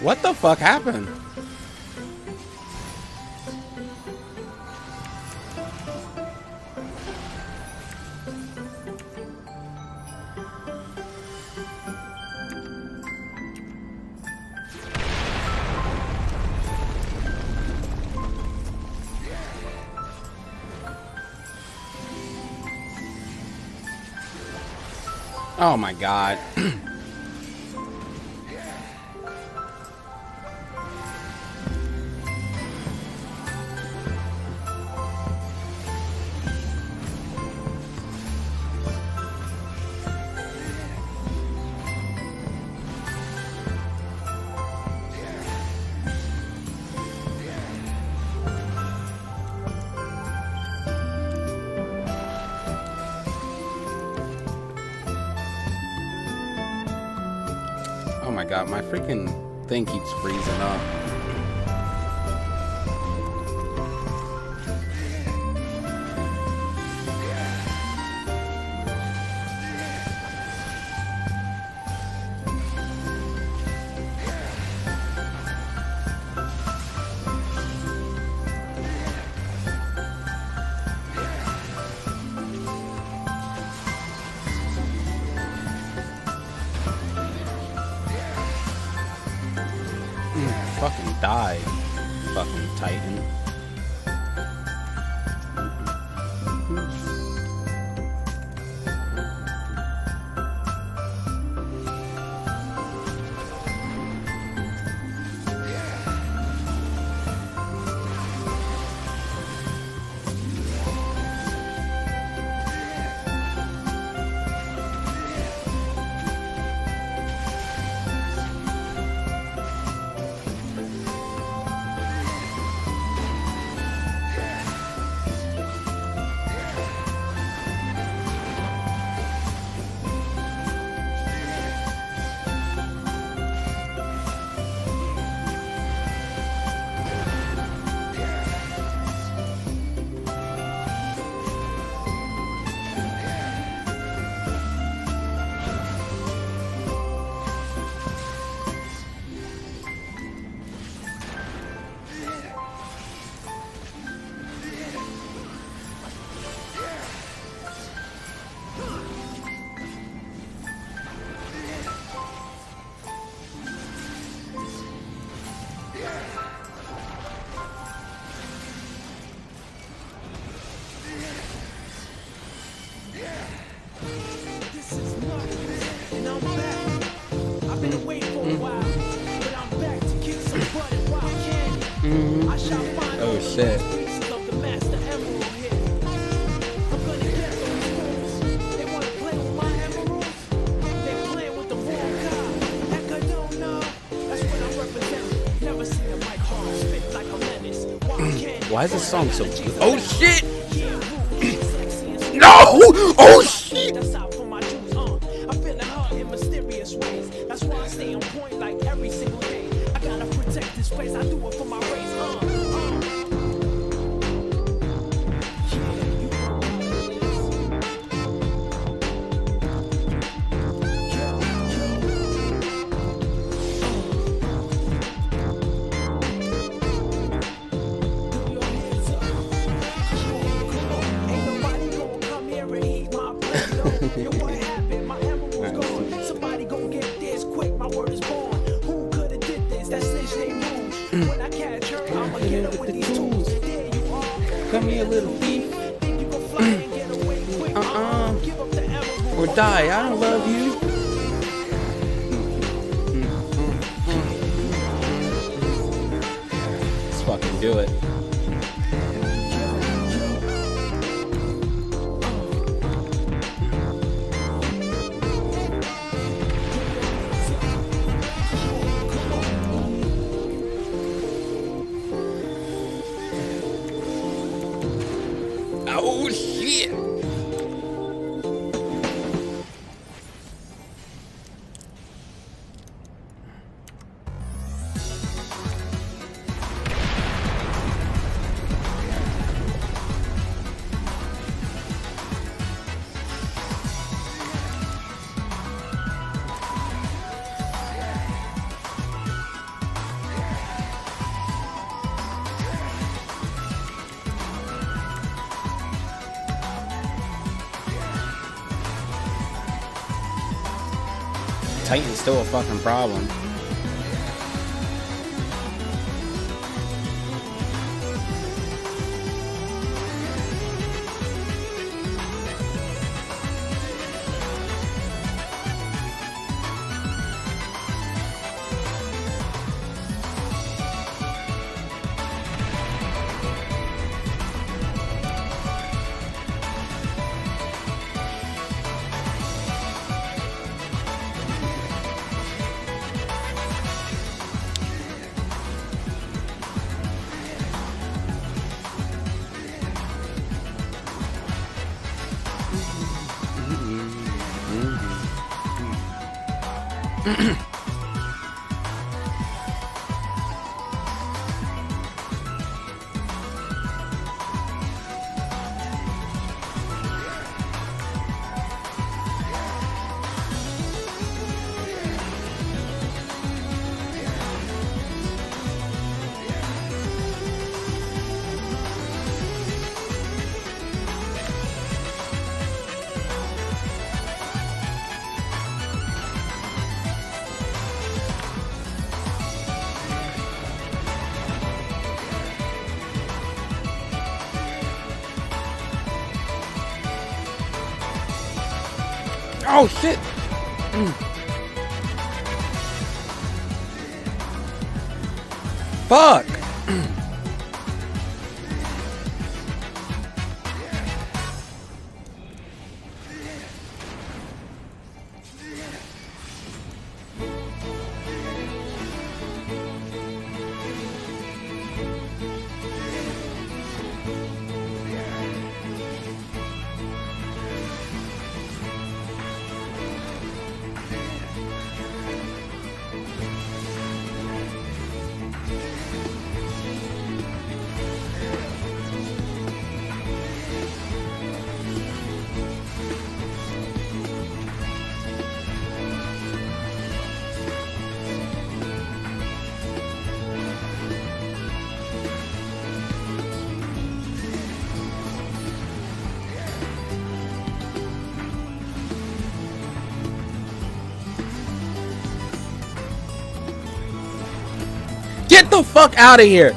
What the fuck happened? Oh my god. Oh my god, my freaking thing keeps freezing up. Fucking die, fucking Titan. Oh shit. Why is this song so good? Oh shit! No! Oh shit! That's why I stay on point like every single day. I gotta protect this place. I do it for my race. When I catch her, I'ma get her with these tools. There you are. Come here, little thief. Think you can fly and get away quick? Give up the emerald or die. I don't love you. Let's fucking do it. Oh shit! Titan's still a fucking problem. Oh shit! Fuck! Get the fuck out of here!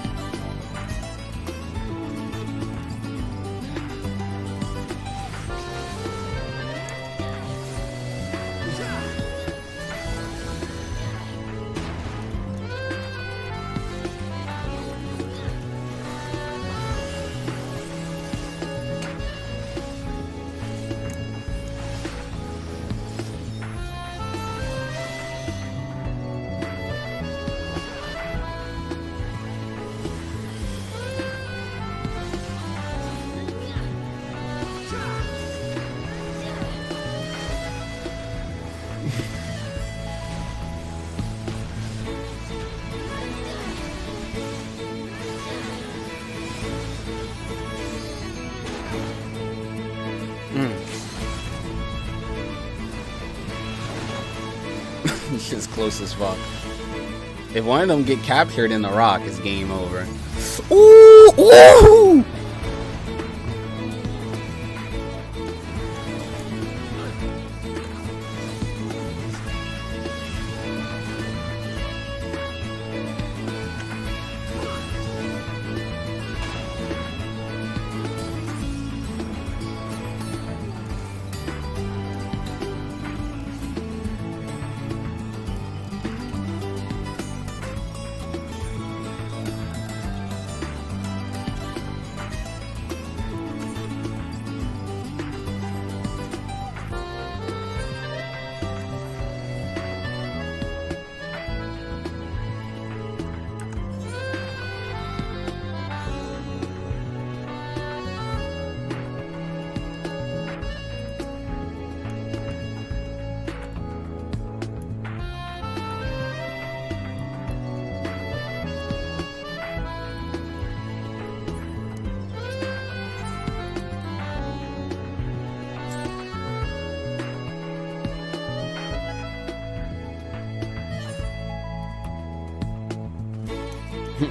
This shit's close as fuck. If one of them get captured in the rock, it's game over. Ooh! Ooh!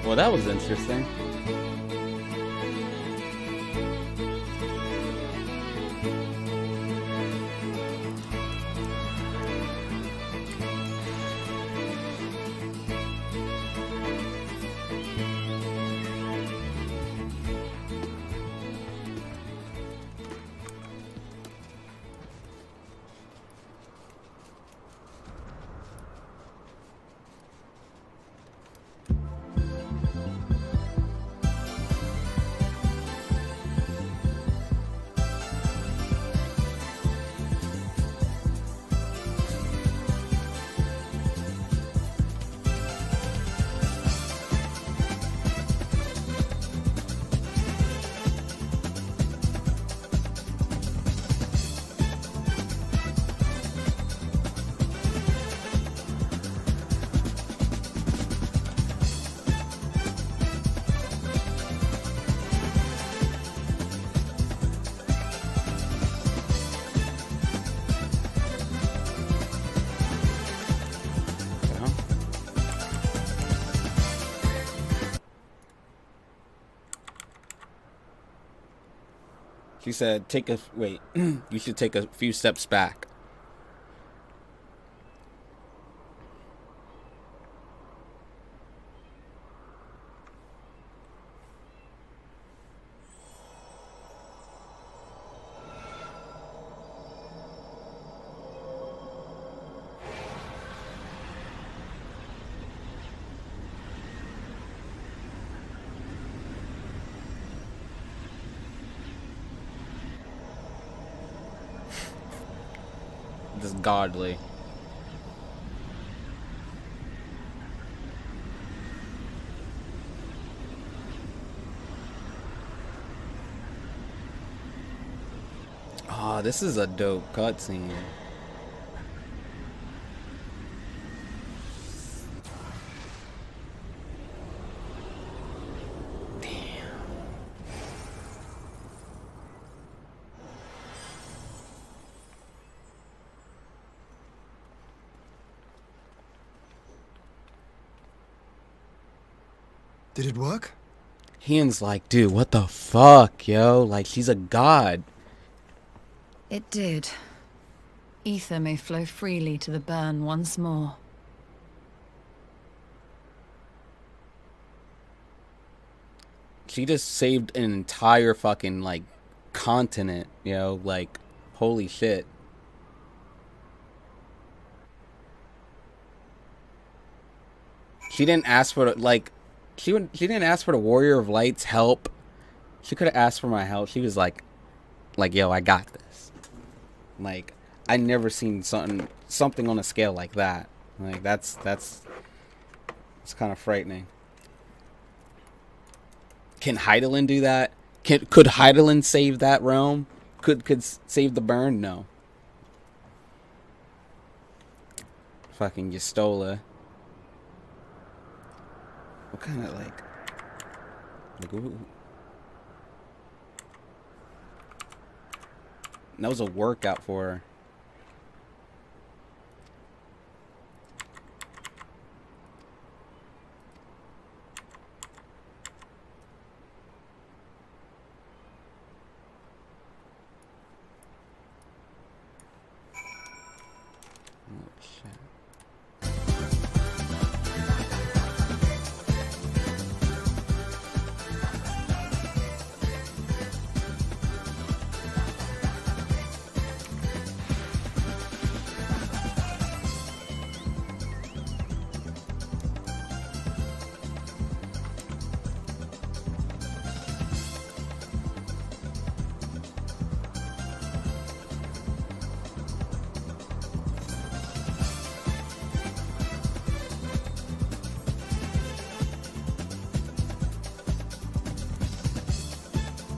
Well, that was interesting. She said, wait, you should take a few steps back. This godly. Oh, this is a dope cutscene. Did it work? Ian's like, dude, what the fuck, yo? Like, she's a god. It did. Ether may flow freely to the burn once more. She just saved an entire fucking, like, continent, you know? Like, holy shit. She didn't ask for, like... She didn't ask for the Warrior of Light's help. She could have asked for my help. She was like, yo, I got this. Like, I never seen something on a scale like that. Like, that's kind of frightening. Can Heidelin do that? Could Heidelin save that realm? Could save the burn? No. Fucking Yestola. What kind of like that was a workout for her. Oh shit.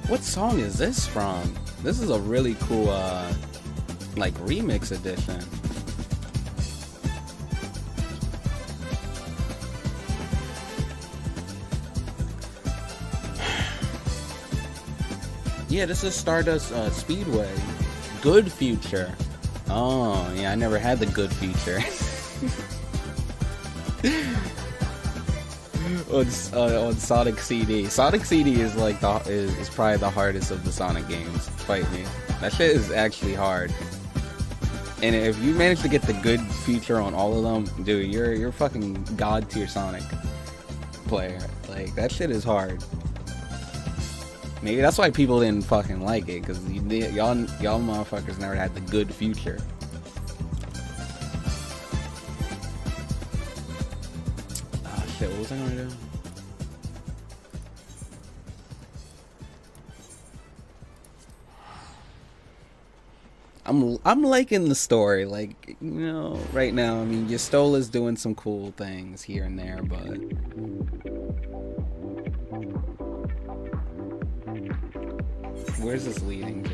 What song is this from? This is a really cool, like, remix edition. Yeah, this is Stardust Speedway. Good Future. Oh, yeah, I never had the Good Future. on Sonic CD. Sonic CD is like is probably the hardest of the Sonic games. Fight me. That shit is actually hard. And if you manage to get the good feature on all of them, dude, you're fucking god tier Sonic player. Like, that shit is hard. Maybe that's why people didn't fucking like it, because y'all motherfuckers never had the good future. Shit, what was I gonna do? I'm liking the story, like, you know, right now. I mean, Yestola's doing some cool things here and there, but where's this leading to?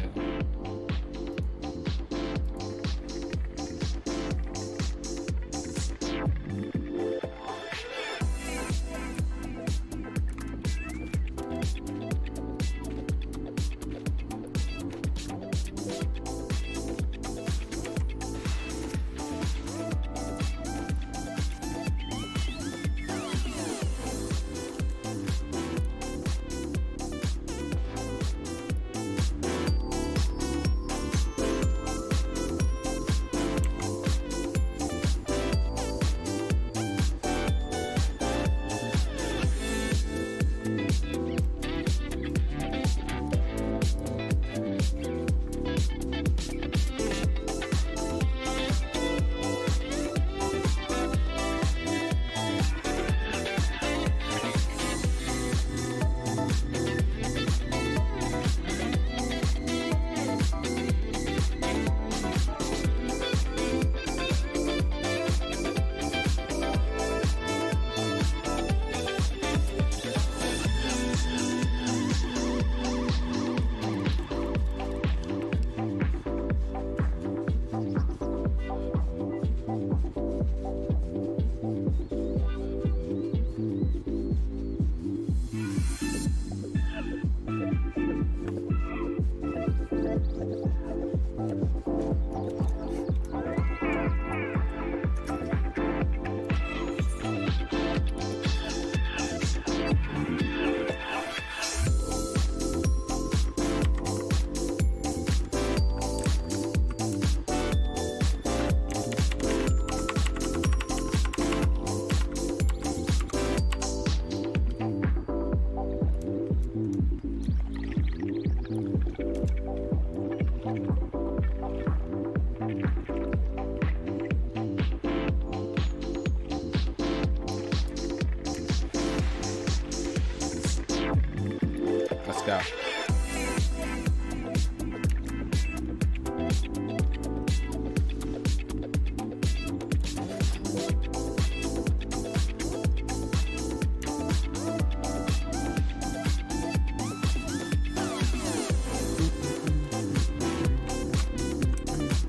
Let's go.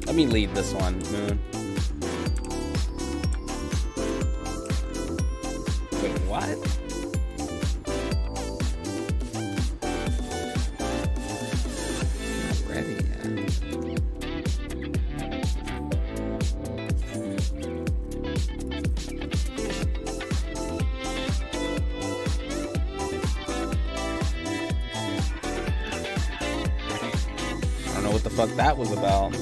Let me lead this one, Moon. Wait, what? Not ready yet. I don't know what the fuck that was about.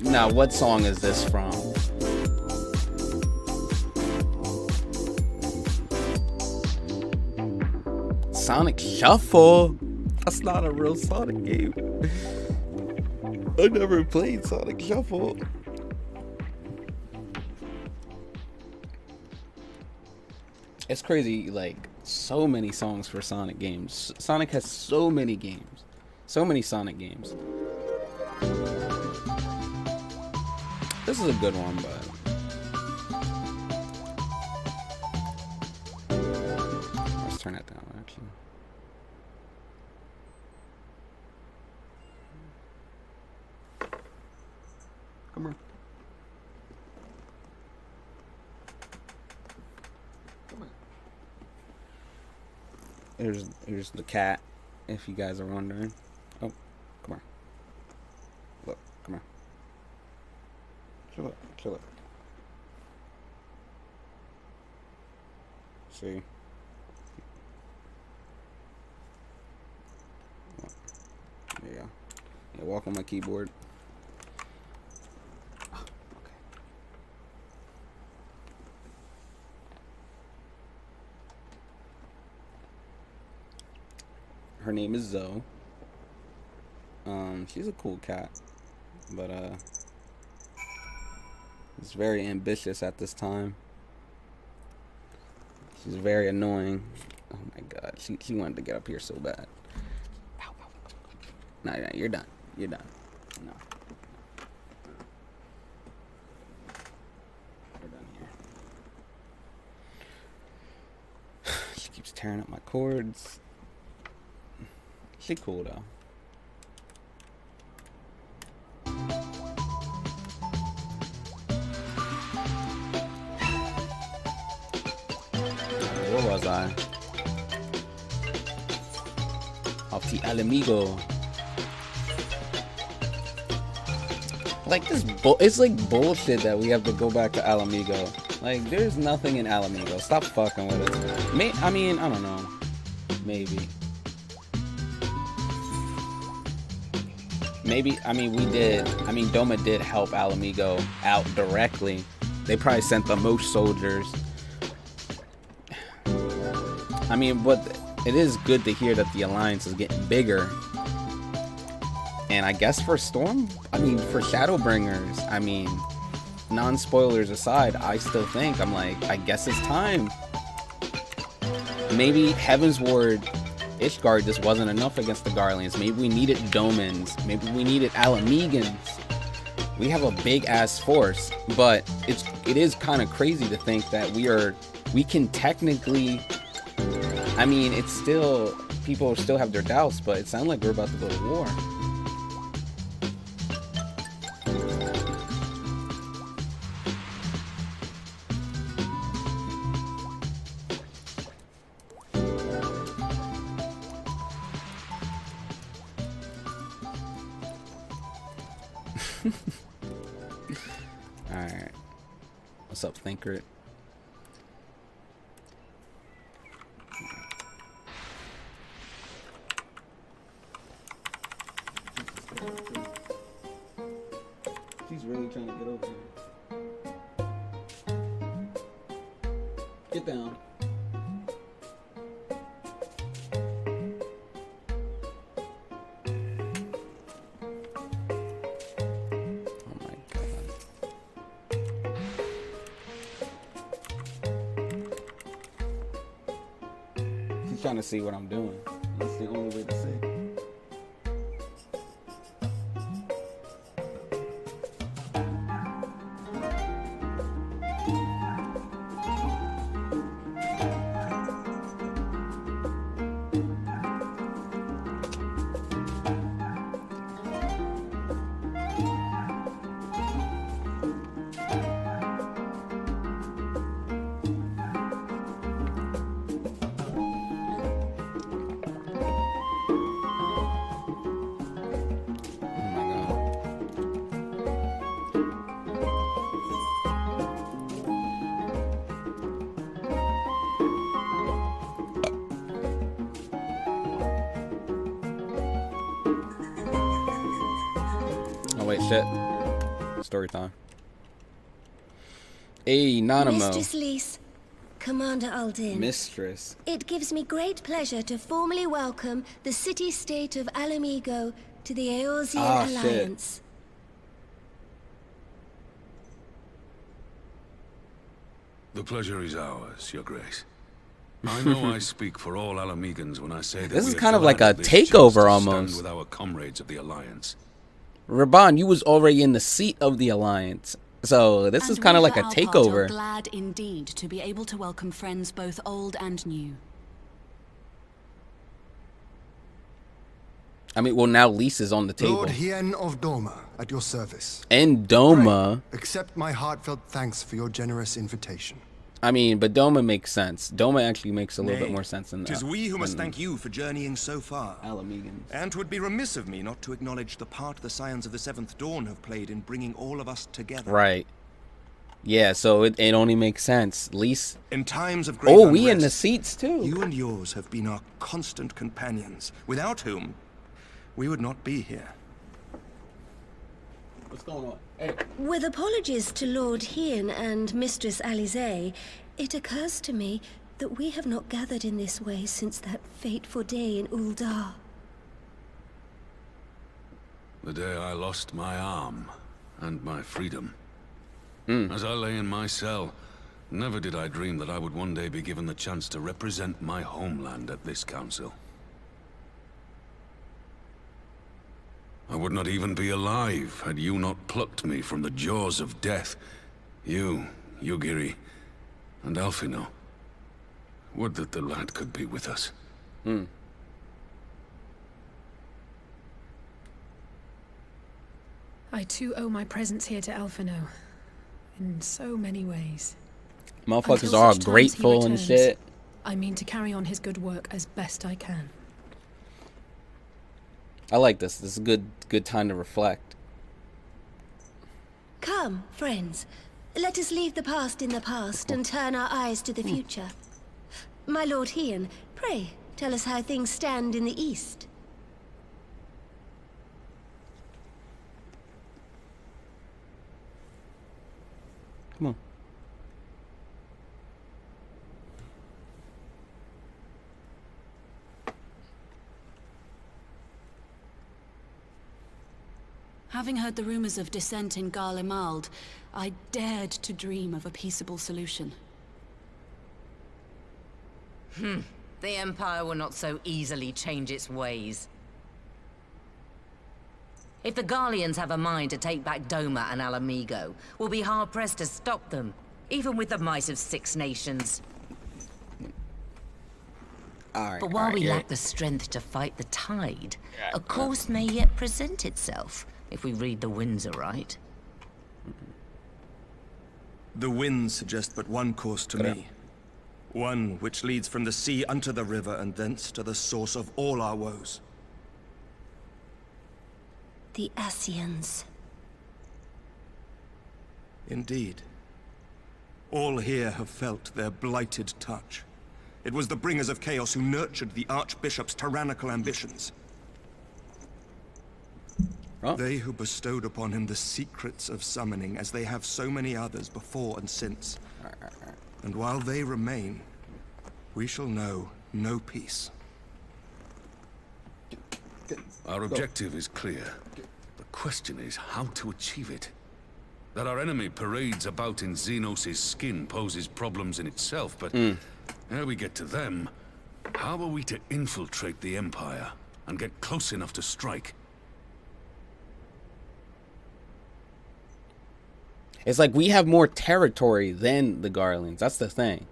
Now, what song is this from? Sonic Shuffle? That's not a real Sonic game. I never played Sonic Shuffle. It's crazy, like, so many songs for Sonic games. Sonic has so many games. So many Sonic games. This is a good one, but let's turn it down, actually. Come on. Come on. Here's the cat, if you guys are wondering. Oh, come on. Look, come on. Kill it, kill it. See? There you go. Yeah, walk on my keyboard. Oh, okay. Her name is Zoe. She's a cool cat, but it's very ambitious at this time. She's very annoying. Oh my god, she wanted to get up here so bad. Ow, ow. No, you're done. You're done. No. You're done here. She keeps tearing up my cords. She cool though. Where was I? Off the Alamigo. Like this, it's like bullshit that we have to go back to Alamigo. Like, there's nothing in Alamigo. Stop fucking with it. I mean, I don't know. Maybe. I mean, we did. I mean, Doma did help Alamigo out directly. They probably sent the most soldiers. I mean, but it is good to hear that the alliance is getting bigger. And I guess for Shadowbringers, I mean, non-spoilers aside, I still think, I guess it's time. Maybe Heaven's Ward Ishgard just wasn't enough against the Garleans. Maybe we needed Domans. Maybe we needed Alamegans. We have a big-ass force, but it is kind of crazy to think that we can technically... I mean, it's still... People still have their doubts, but it sounds like we're about to go to war. Alright. What's up, Thinker? She's really trying to get over here. Get down. Trying to see what I'm doing. That's the only way to see. Wait, shit. Story time. Hey, Nanamo. Mistress Lys, Commander Aldin. Mistress. It gives me great pleasure to formally welcome the city-state of Alamigo to the Eorzean Alliance. Shit. The pleasure is ours, Your Grace. I know I speak for all Alamegans when I say that this is we kind are of like glad a of this takeover chance to almost. stand with our comrades of the Alliance. Raban, you was already in the seat of the Alliance, so this is kind of like a takeover. We are glad indeed to be able to welcome friends both old and new. I mean, well, now Lys is on the table. Lord Hien of Doma, at your service. And Doma. Pray, accept my heartfelt thanks for your generous invitation. I mean, but Doma makes sense. Doma actually makes a little bit more sense than that. 'Tis we who must thank you for journeying so far. Alamegans. And 'twould be remiss of me not to acknowledge the part the Scions of the Seventh Dawn have played in bringing all of us together. Right. Yeah, so it only makes sense. Lys. In times of great unrest, we in the seats too. You and yours have been our constant companions, without whom we would not be here. What's going on? Hey. With apologies to Lord Hien and Mistress Alisaie, it occurs to me that we have not gathered in this way since that fateful day in Uldar. The day I lost my arm and my freedom. As I lay in my cell, never did I dream that I would one day be given the chance to represent my homeland at this council. I would not even be alive had you not plucked me from the jaws of death. You, Yugiri, and Alphino. Would that the lad could be with us. I too owe my presence here to Alphino. In so many ways. Motherfuckers Until are all such times he grateful and returns, shit. I mean to carry on his good work as best I can. I like this. This is a good time to reflect. Come, friends. Let us leave the past in the past and turn our eyes to the future. My Lord Hien, pray, tell us how things stand in the east. Come on. Having heard the rumors of dissent in Garlemald, I dared to dream of a peaceable solution. The Empire will not so easily change its ways. If the Garleans have a mind to take back Doma and Alamigo, we'll be hard-pressed to stop them, even with the might of 6 nations. But while we lack the strength to fight the tide, a course may yet present itself, if we read the winds aright. The winds suggest but one course to me. One which leads from the sea unto the river, and thence to the source of all our woes. The Ascians. Indeed. All here have felt their blighted touch. It was the bringers of chaos who nurtured the Archbishop's tyrannical ambitions. Oh. They who bestowed upon him the secrets of summoning, as they have so many others before and since. And while they remain, we shall know no peace. Our objective is clear. The question is how to achieve it. That our enemy parades about in Xenos' skin poses problems in itself, but ere we get to them, how are we to infiltrate the Empire and get close enough to strike? It's like we have more territory than the Garleans. That's the thing.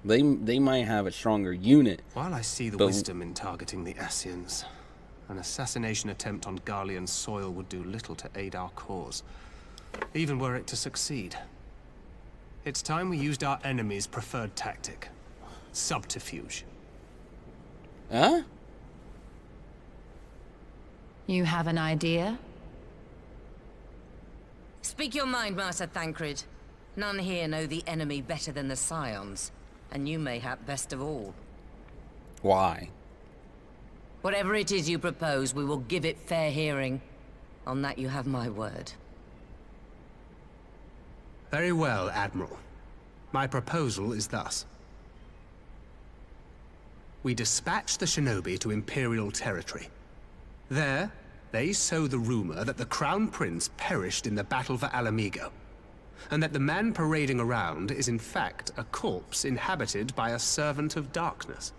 They might have a stronger unit. While I see the wisdom in targeting the Ascians, an assassination attempt on Garlean soil would do little to aid our cause, even were it to succeed. It's time we used our enemy's preferred tactic. Subterfuge. Huh? You have an idea? Speak your mind, Master Thancred. None here know the enemy better than the Scions, and you mayhap best of all. Why? Whatever it is you propose, we will give it fair hearing. On that you have my word. Very well, Admiral. My proposal is thus. We dispatch the shinobi to Imperial territory. There, they sow the rumor that the Crown Prince perished in the battle for Alamigo, and that the man parading around is in fact a corpse inhabited by a servant of darkness.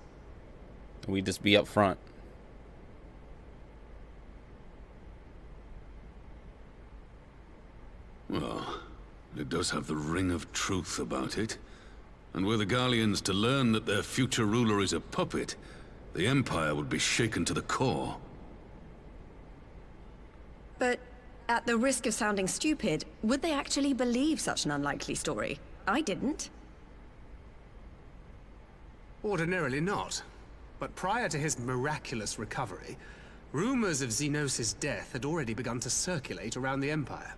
We just be up front. Well, it does have the ring of truth about it. And were the Garleans to learn that their future ruler is a puppet, the Empire would be shaken to the core. But, at the risk of sounding stupid, would they actually believe such an unlikely story? I didn't. Ordinarily not. But prior to his miraculous recovery, rumors of Xenos' death had already begun to circulate around the Empire.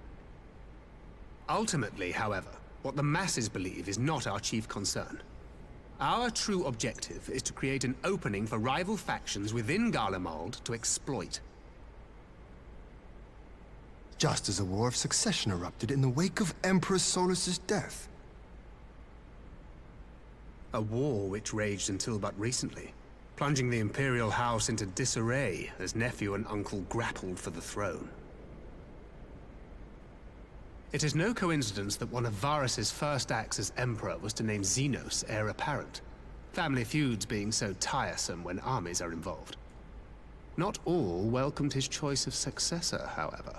Ultimately, however, what the masses believe is not our chief concern. Our true objective is to create an opening for rival factions within Garlemald to exploit. Just as a war of succession erupted in the wake of Emperor Solus's death. A war which raged until but recently, plunging the Imperial House into disarray as nephew and uncle grappled for the throne. It is no coincidence that one of Varus's first acts as Emperor was to name Xenos heir apparent, family feuds being so tiresome when armies are involved. Not all welcomed his choice of successor, however.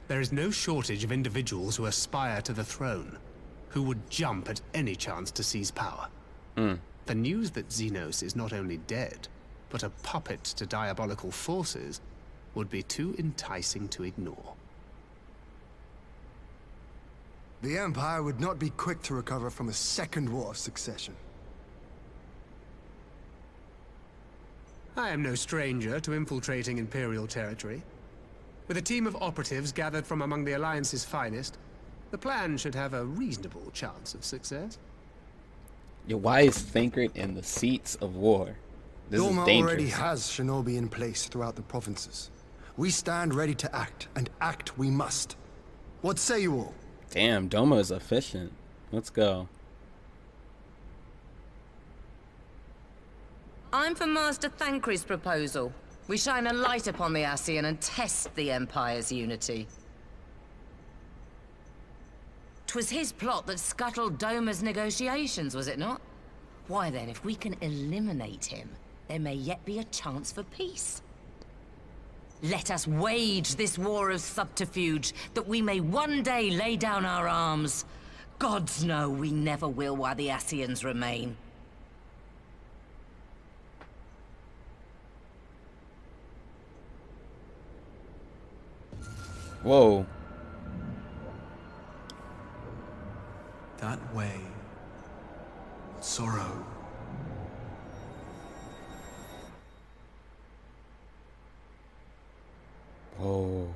There is no shortage of individuals who aspire to the throne, who would jump at any chance to seize power. The news that Xenos is not only dead, but a puppet to diabolical forces, would be too enticing to ignore. The Empire would not be quick to recover from a second war of succession. I am no stranger to infiltrating Imperial territory. With a team of operatives gathered from among the Alliance's finest, the plan should have a reasonable chance of success. Yo, why is Thancred in the seats of war? This Doma is dangerous. already has shinobi in place throughout the provinces. We stand ready to act, and act we must. What say you all? Damn, Doma is efficient. Let's go. I'm for Master Thancred's proposal. We shine a light upon the Ascian and test the Empire's unity. 'Twas his plot that scuttled Doma's negotiations, was it not? Why then, if we can eliminate him, there may yet be a chance for peace. Let us wage this war of subterfuge, that we may one day lay down our arms. Gods know we never will while the Ascians remain. Whoa. That way. Sorrow. Whoa.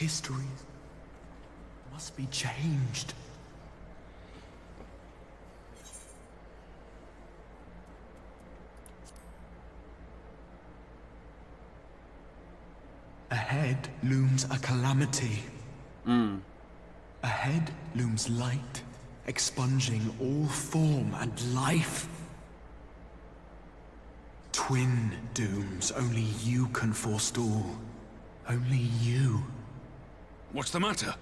History must be changed. Ahead looms a calamity. Ahead looms light, expunging all form and life. Twin dooms only you can forestall. Only you. What's the matter?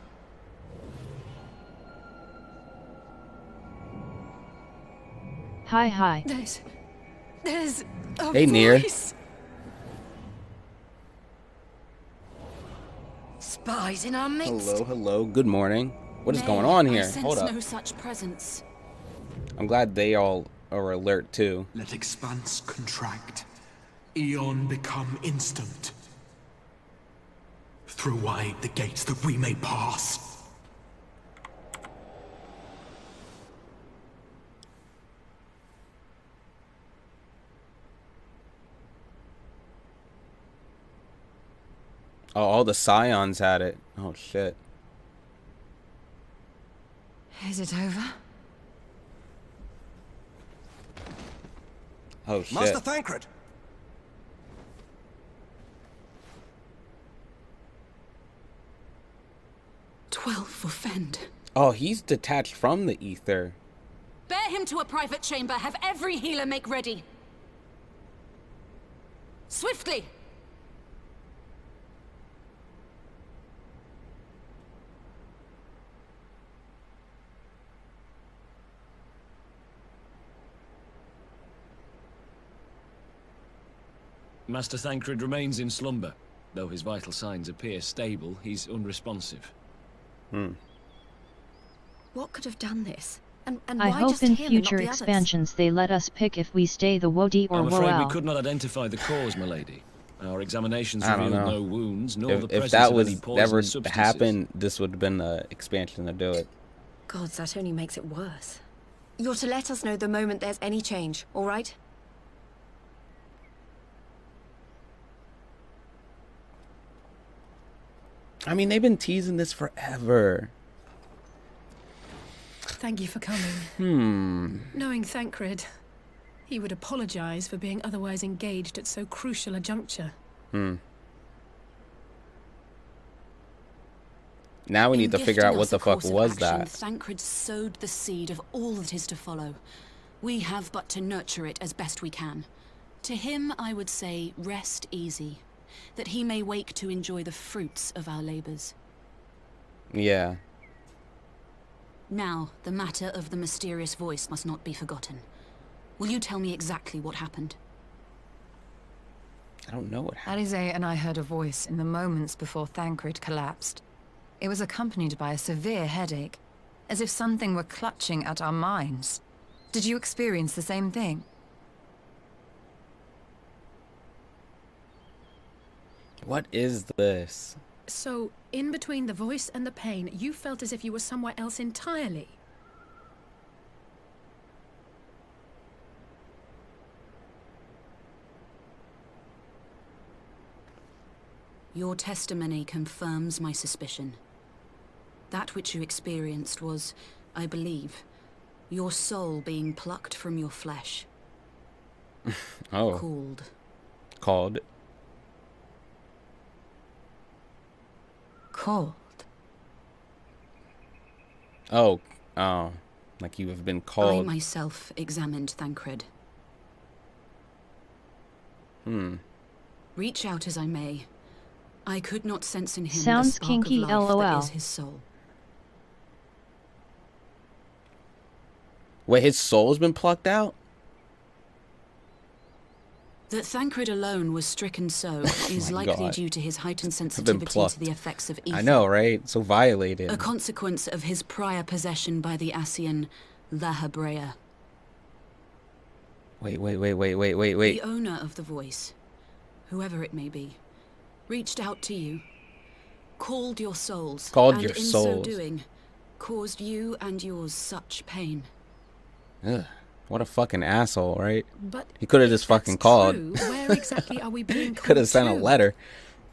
Hi. There's a Hey, Nier. voice. Spies in our midst. Hello. Good morning. What is Nay, going on I here? sense Hold up. no such presence. I'm glad they all are alert too. Let expanse contract. Eon become instant. Throw wide the gates that we may pass. Oh, all the scions had it. Oh shit. Is it over? Oh shit. Master Thancred! 12 for Fend. Oh, he's detached from the ether. Bear him to a private chamber. Have every healer make ready. Swiftly! Master Thancred remains in slumber. Though his vital signs appear stable, he's unresponsive. What could have done this? And I why hope just in him and not future the others? expansions they let us pick if we stay the Wodi or I'm afraid we Woel. could not identify the cause, milady. Our examinations I don't revealed know. no wounds, nor the If presence that of was any poisonous ever substances. happened, this would have been the expansion to do it. Gods, that only makes it worse. You're to let us know the moment there's any change, all right? I mean, they've been teasing this forever. Thank you for coming. Knowing Thancred, he would apologize for being otherwise engaged at so crucial a juncture. Now we need to figure out what the fuck was that. Thancred sowed the seed of all that is to follow. We have but to nurture it as best we can. To him, I would say, rest easy, that he may wake to enjoy the fruits of our labors. Yeah. Now, the matter of the mysterious voice must not be forgotten. Will you tell me exactly what happened? I don't know what happened. Alize and I heard a voice in the moments before Thancred collapsed. It was accompanied by a severe headache, as if something were clutching at our minds. Did you experience the same thing? What is this? So, in between the voice and the pain, you felt as if you were somewhere else entirely. Your testimony confirms my suspicion. That which you experienced was, I believe, your soul being plucked from your flesh. Oh. Called. Cold. Oh. Like you have been I called. myself examined Thancred. Reach out as I may, I could not sense in him Sounds the spark kinky, of life LOL. that is his soul. Wait, his soul's been plucked out? That Thancred alone was stricken so is my likely God. due to his heightened been sensitivity plucked. to the effects of ether. I know, right? So violated. A consequence of his prior possession by the Ascian La Hebrea. Wait. The owner of the voice, whoever it may be, reached out to you, called your souls, and in so doing, caused you and yours such pain. Ugh, what a fucking asshole, right? But he could have just fucking called. True, where exactly are we being Could have called sent a to? letter.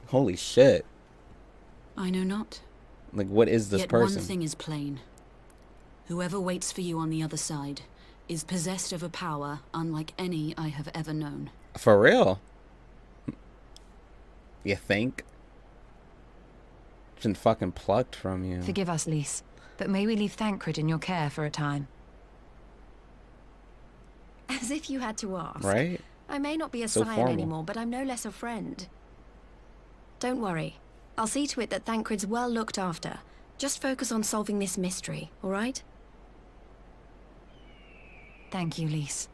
Holy shit. I know not. Like, what is this Yet person? one thing is plain. Whoever waits for you on the other side is possessed of a power unlike any I have ever known. For real? You think? It's been fucking plucked from you. Forgive us, Lys, but may we leave Thancred in your care for a time? As if you had to ask. Right? I may not be a So scion formal. anymore, but I'm no less a friend. Don't worry. I'll see to it that Thancred's well looked after. Just focus on solving this mystery, all right? Thank you, Lys.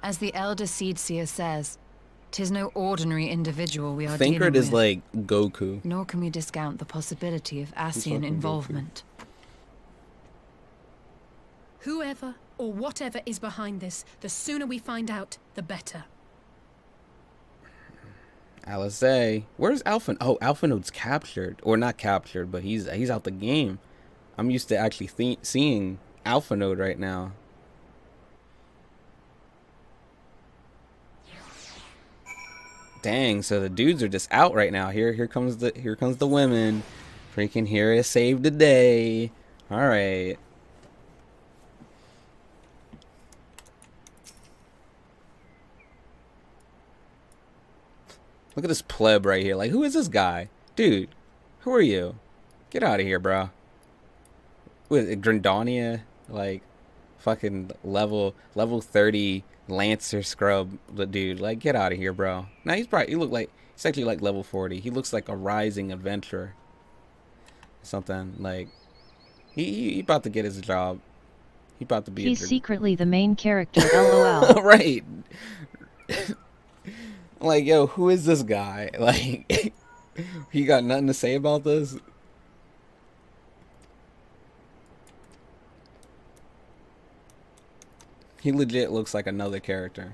As the Elder Seedseer says, 'tis no ordinary individual we are dealing Thancred with. is like Goku. Nor can we discount the possibility of Ascian involvement. Whoever or whatever is behind this, the sooner we find out, the better. Alizé. Where's Alphen? Oh, Alphinode's captured. Or not captured, but he's out the game. I'm used to actually seeing Alphinode right now. Dang, so the dudes are just out right now. Here comes the women. Freaking here to save the day. Alright. Look at this pleb right here. Like, who is this guy? Dude, who are you? Get out of here, bro. With Grandania, like, fucking level 30 Lancer scrub, the dude. Like, get out of here, bro. Now he's actually like level 40. He looks like a rising adventurer. Something like he about to get his job. He about to be. He's secretly the main character. LOL. Right. Like, yo, who is this guy? Like, he got nothing to say about this? He legit looks like another character.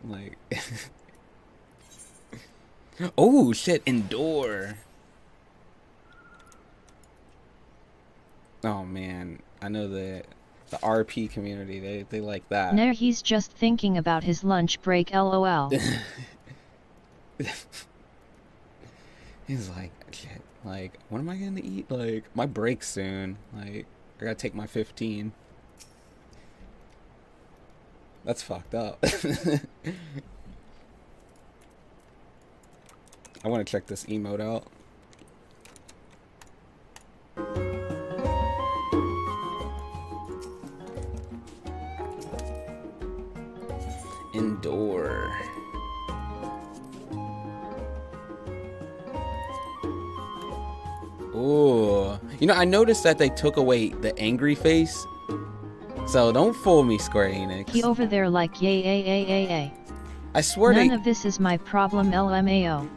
Like, oh shit, Endure. Oh man, I know the RP community, they like that. Now he's just thinking about his lunch break. LOL. He's like, shit, like, when am I gonna eat? Like, my break soon. Like, I gotta take my 15. That's fucked up. I want to check this emote out. Endure. Ooh. You know, I noticed that they took away the angry face. So don't fool me, Square Enix. He over there like yay. I swear none of this is my problem. LMAO.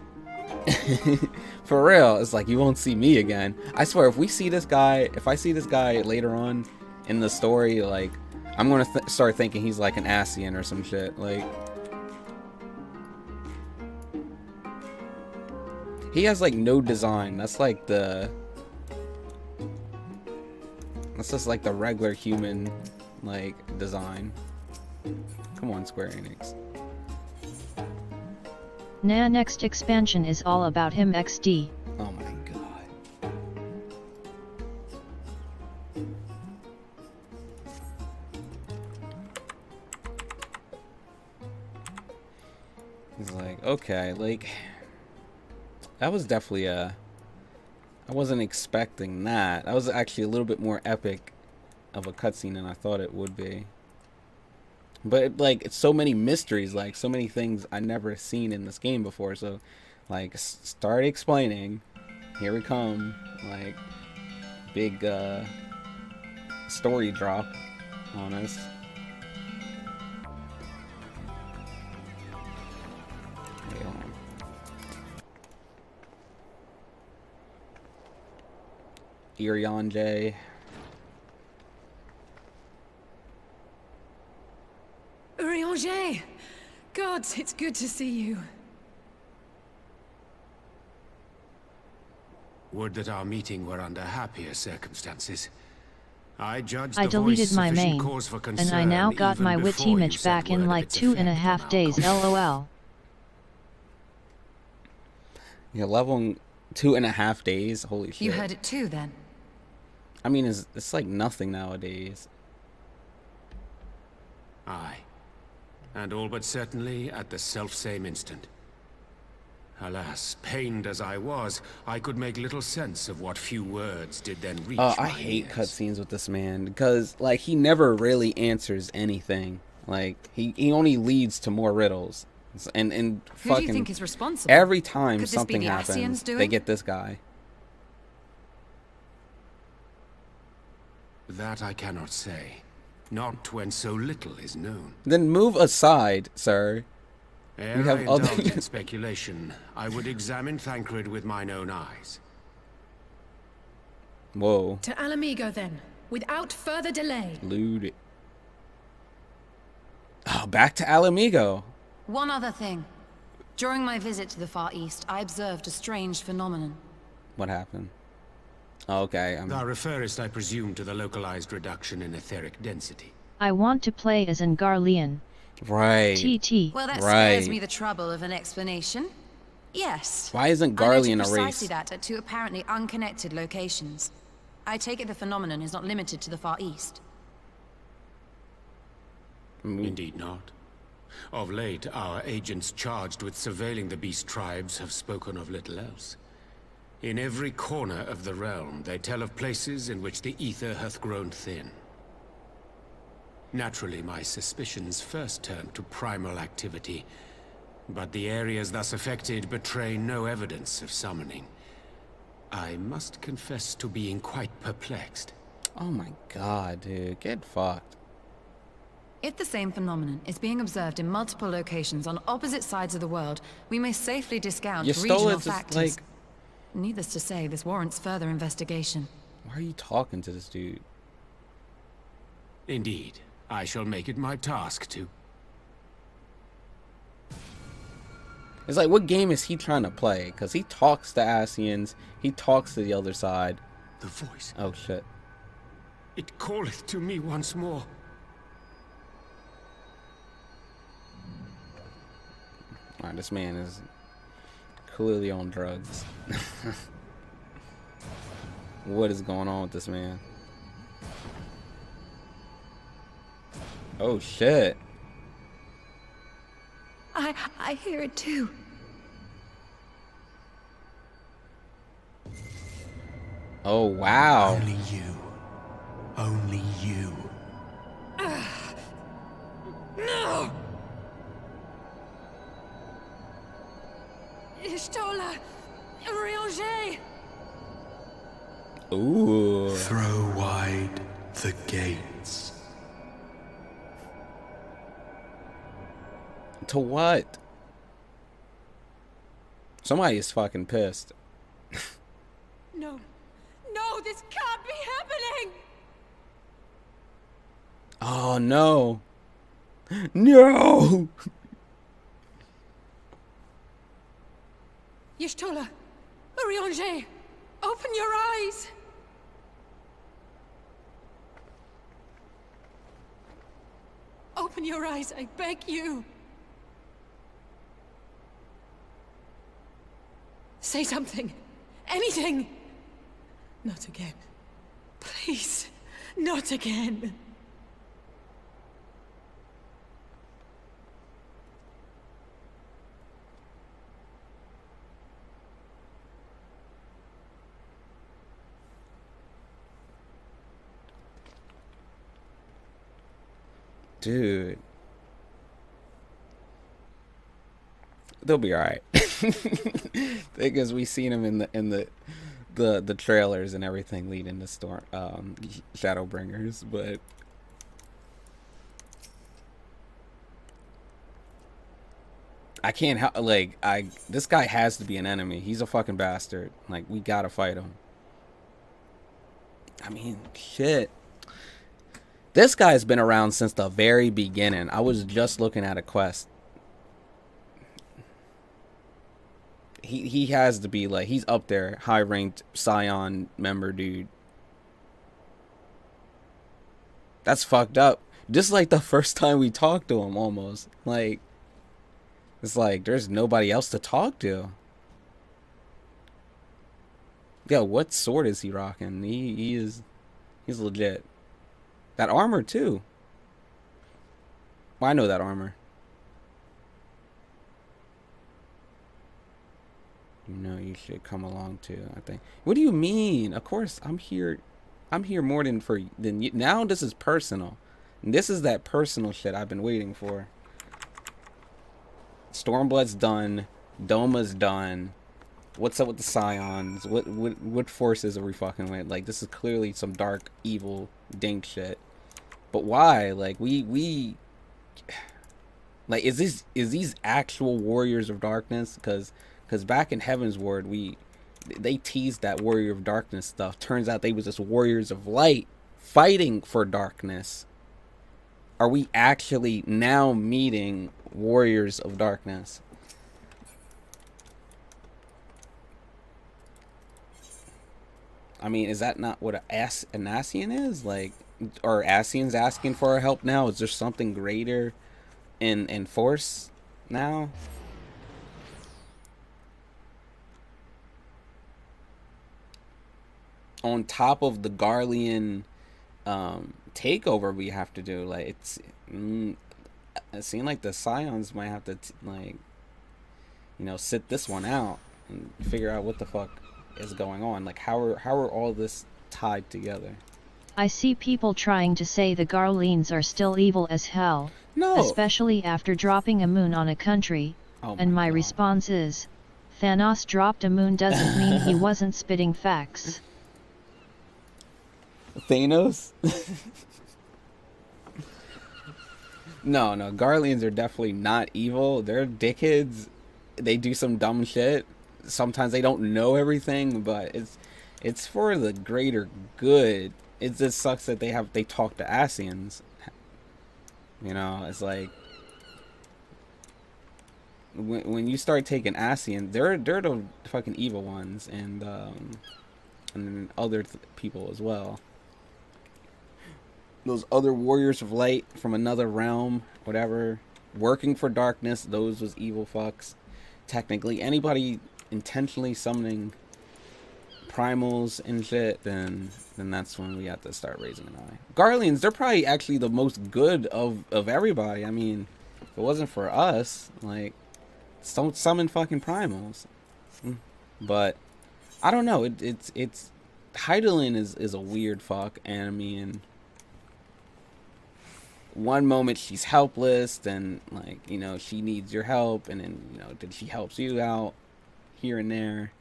For real, it's like you won't see me again. I swear, if I see this guy later on in the story, like, I'm gonna start thinking he's like an Ascian or some shit. Like, he has like no design. That's just like the regular human like design. Come on, Square Enix. Nah, next expansion is all about him. XD. Oh my god. He's like, okay, like, that was definitely I wasn't expecting that. That was actually a little bit more epic of a cutscene than I thought it would be. But like, it's so many mysteries, like so many things I never seen in this game before. So, like, start explaining. Here we come, like, big story drop on us. Wait, hold on. Irianje. Urianger! Gods, it's good to see you. Would that our meeting were under happier circumstances. I judged I the voice deleted my sufficient main, cause for and I concern now got even my before wit you image said back in word of like its 2.5 effect on our days. cause. LOL. Yeah, leveling 2.5 days. Holy shit. You heard it too, then? I mean, it's like nothing nowadays. Aye. And all but certainly at the selfsame instant. Alas, pained as I was, I could make little sense of what few words did then reach my I hate ears. cutscenes with this man because, like, he never really answers anything. Like, he only leads to more riddles. And Who fucking do you think is responsible? every time Could this something be the happens, Ascians they doing? get this guy. That I cannot say. Not when so little is known. Then move aside, sir. Ere We I have indulge other. in speculation, I would examine Thancred with mine own eyes. Whoa. To Alamigo, then, without further delay. Lewd. Oh, back to Alamigo. One other thing. During my visit to the Far East, I observed a strange phenomenon. What happened? Oh, okay. Thou referest, I presume, to the localized reduction in etheric density. I want to play as an Garlean. Right. TT. Well, that Right. spares me the trouble of an explanation. Yes. Why isn't I Garlean noted a race? precisely that at two apparently unconnected locations. I take it the phenomenon is not limited to the Far East. Indeed not. Of late, our agents charged with surveilling the beast tribes have spoken of little else. In every corner of the realm, they tell of places in which the ether hath grown thin. Naturally, my suspicions first turned to primal activity, but the areas thus affected betray no evidence of summoning. I must confess to being quite perplexed. Oh my god, dude. Get fucked. If the same phenomenon is being observed in multiple locations on opposite sides of the world, we may safely discount regional factors. Like, Needless to say, this warrants further investigation. why are you talking to this dude? Indeed, I shall make it my task to. It's like, what game is he trying to play? Because he talks to Ascians, he talks to the other side. The voice. Oh shit. It calleth to me once more. Alright, this man is clearly on drugs. What is going on with this man? Oh shit. I hear it too. Oh wow. Only you. Only you. No! Ishtola! Rianger! Ooh. Throw wide the gates. To what? Somebody is fucking pissed. No. No, this can't be happening! Oh no. No. Y'shtola! Rianger! Open your eyes! Open your eyes, I beg you! Say something! Anything! Not again. Please, not again. Dude. They'll be alright. Because we seen him in the trailers and everything leading to Shadowbringers, but I can't help, like, this guy has to be an enemy. He's a fucking bastard. Like, we gotta fight him. I mean, shit. This guy's been around since the very beginning. I was just looking at a quest. He has to be, like, he's up there, high-ranked Scion member dude. That's fucked up. Just like the first time we talked to him, almost. Like, it's like, there's nobody else to talk to. Yo, what sword is he rocking? He's legit. That armor too. Well, I know that armor. You know, you should come along too, I think. What do you mean? Of course, I'm here more than you. Now this is personal. And this is that personal shit I've been waiting for. Stormblood's done. Doma's done. What's up with the Scions? What forces are we fucking with? Like, this is clearly some dark, evil, dank shit. But why? Like, we like, is these actual warriors of darkness? Because back in Heaven's Ward, they teased that warrior of darkness stuff. Turns out they was just warriors of light fighting for darkness. Are we actually now meeting warriors of darkness? I mean, is that not what an Ascian is? Like, are Ascians asking for our help now? Is there something greater in force now? On top of the Garlean takeover we have to do, like, it seems like the Scions might have to like, you know, sit this one out and figure out what the fuck is going on. Like, how are all this tied together? I see people trying to say the Garleans are still evil as hell. No. Especially after dropping a moon on a country. Oh and my response is, Thanos dropped a moon doesn't mean he wasn't spitting facts. Thanos? No, Garleans are definitely not evil. They're dickheads. They do some dumb shit. Sometimes they don't know everything, but it's for the greater good. It just sucks that they talk to Ascians. You know, it's like when you start taking Ascian, they're the fucking evil ones, and other people as well. Those other warriors of light from another realm, whatever, working for darkness, those was evil fucks. Technically, anybody intentionally summoning primals and shit, then that's when we have to start raising an eye. Garleans, they're probably actually the most good of everybody. I mean, if it wasn't for us, like, don't summon fucking primals. But I don't know. It's Heidelin is a weird fuck, and I mean, one moment she's helpless, then, like, you know, she needs your help, and then, you know, then she helps you out here and there.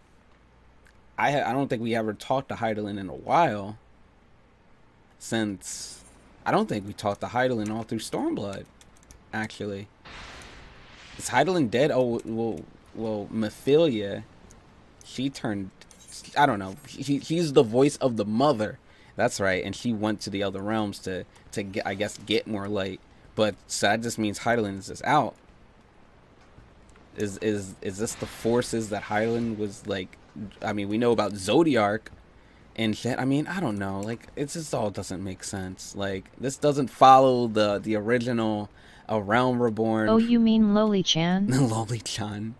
I don't think we ever talked to Heidelin in a while. Since I don't think we talked to Heidelin all through Stormblood. Actually, is Heidelin dead? Oh well, Mephilia, she turned. I don't know. She's the voice of the mother. That's right, and she went to the other realms to get, I guess, get more light. But so that just means Heidelin is just out. Is this the forces that Heidelin was like? I mean, we know about Zodiark and shit. I mean, I don't know. Like, it just all doesn't make sense. Like, this doesn't follow the original A Realm Reborn. Oh, you mean Loli-chan? Loli-chan.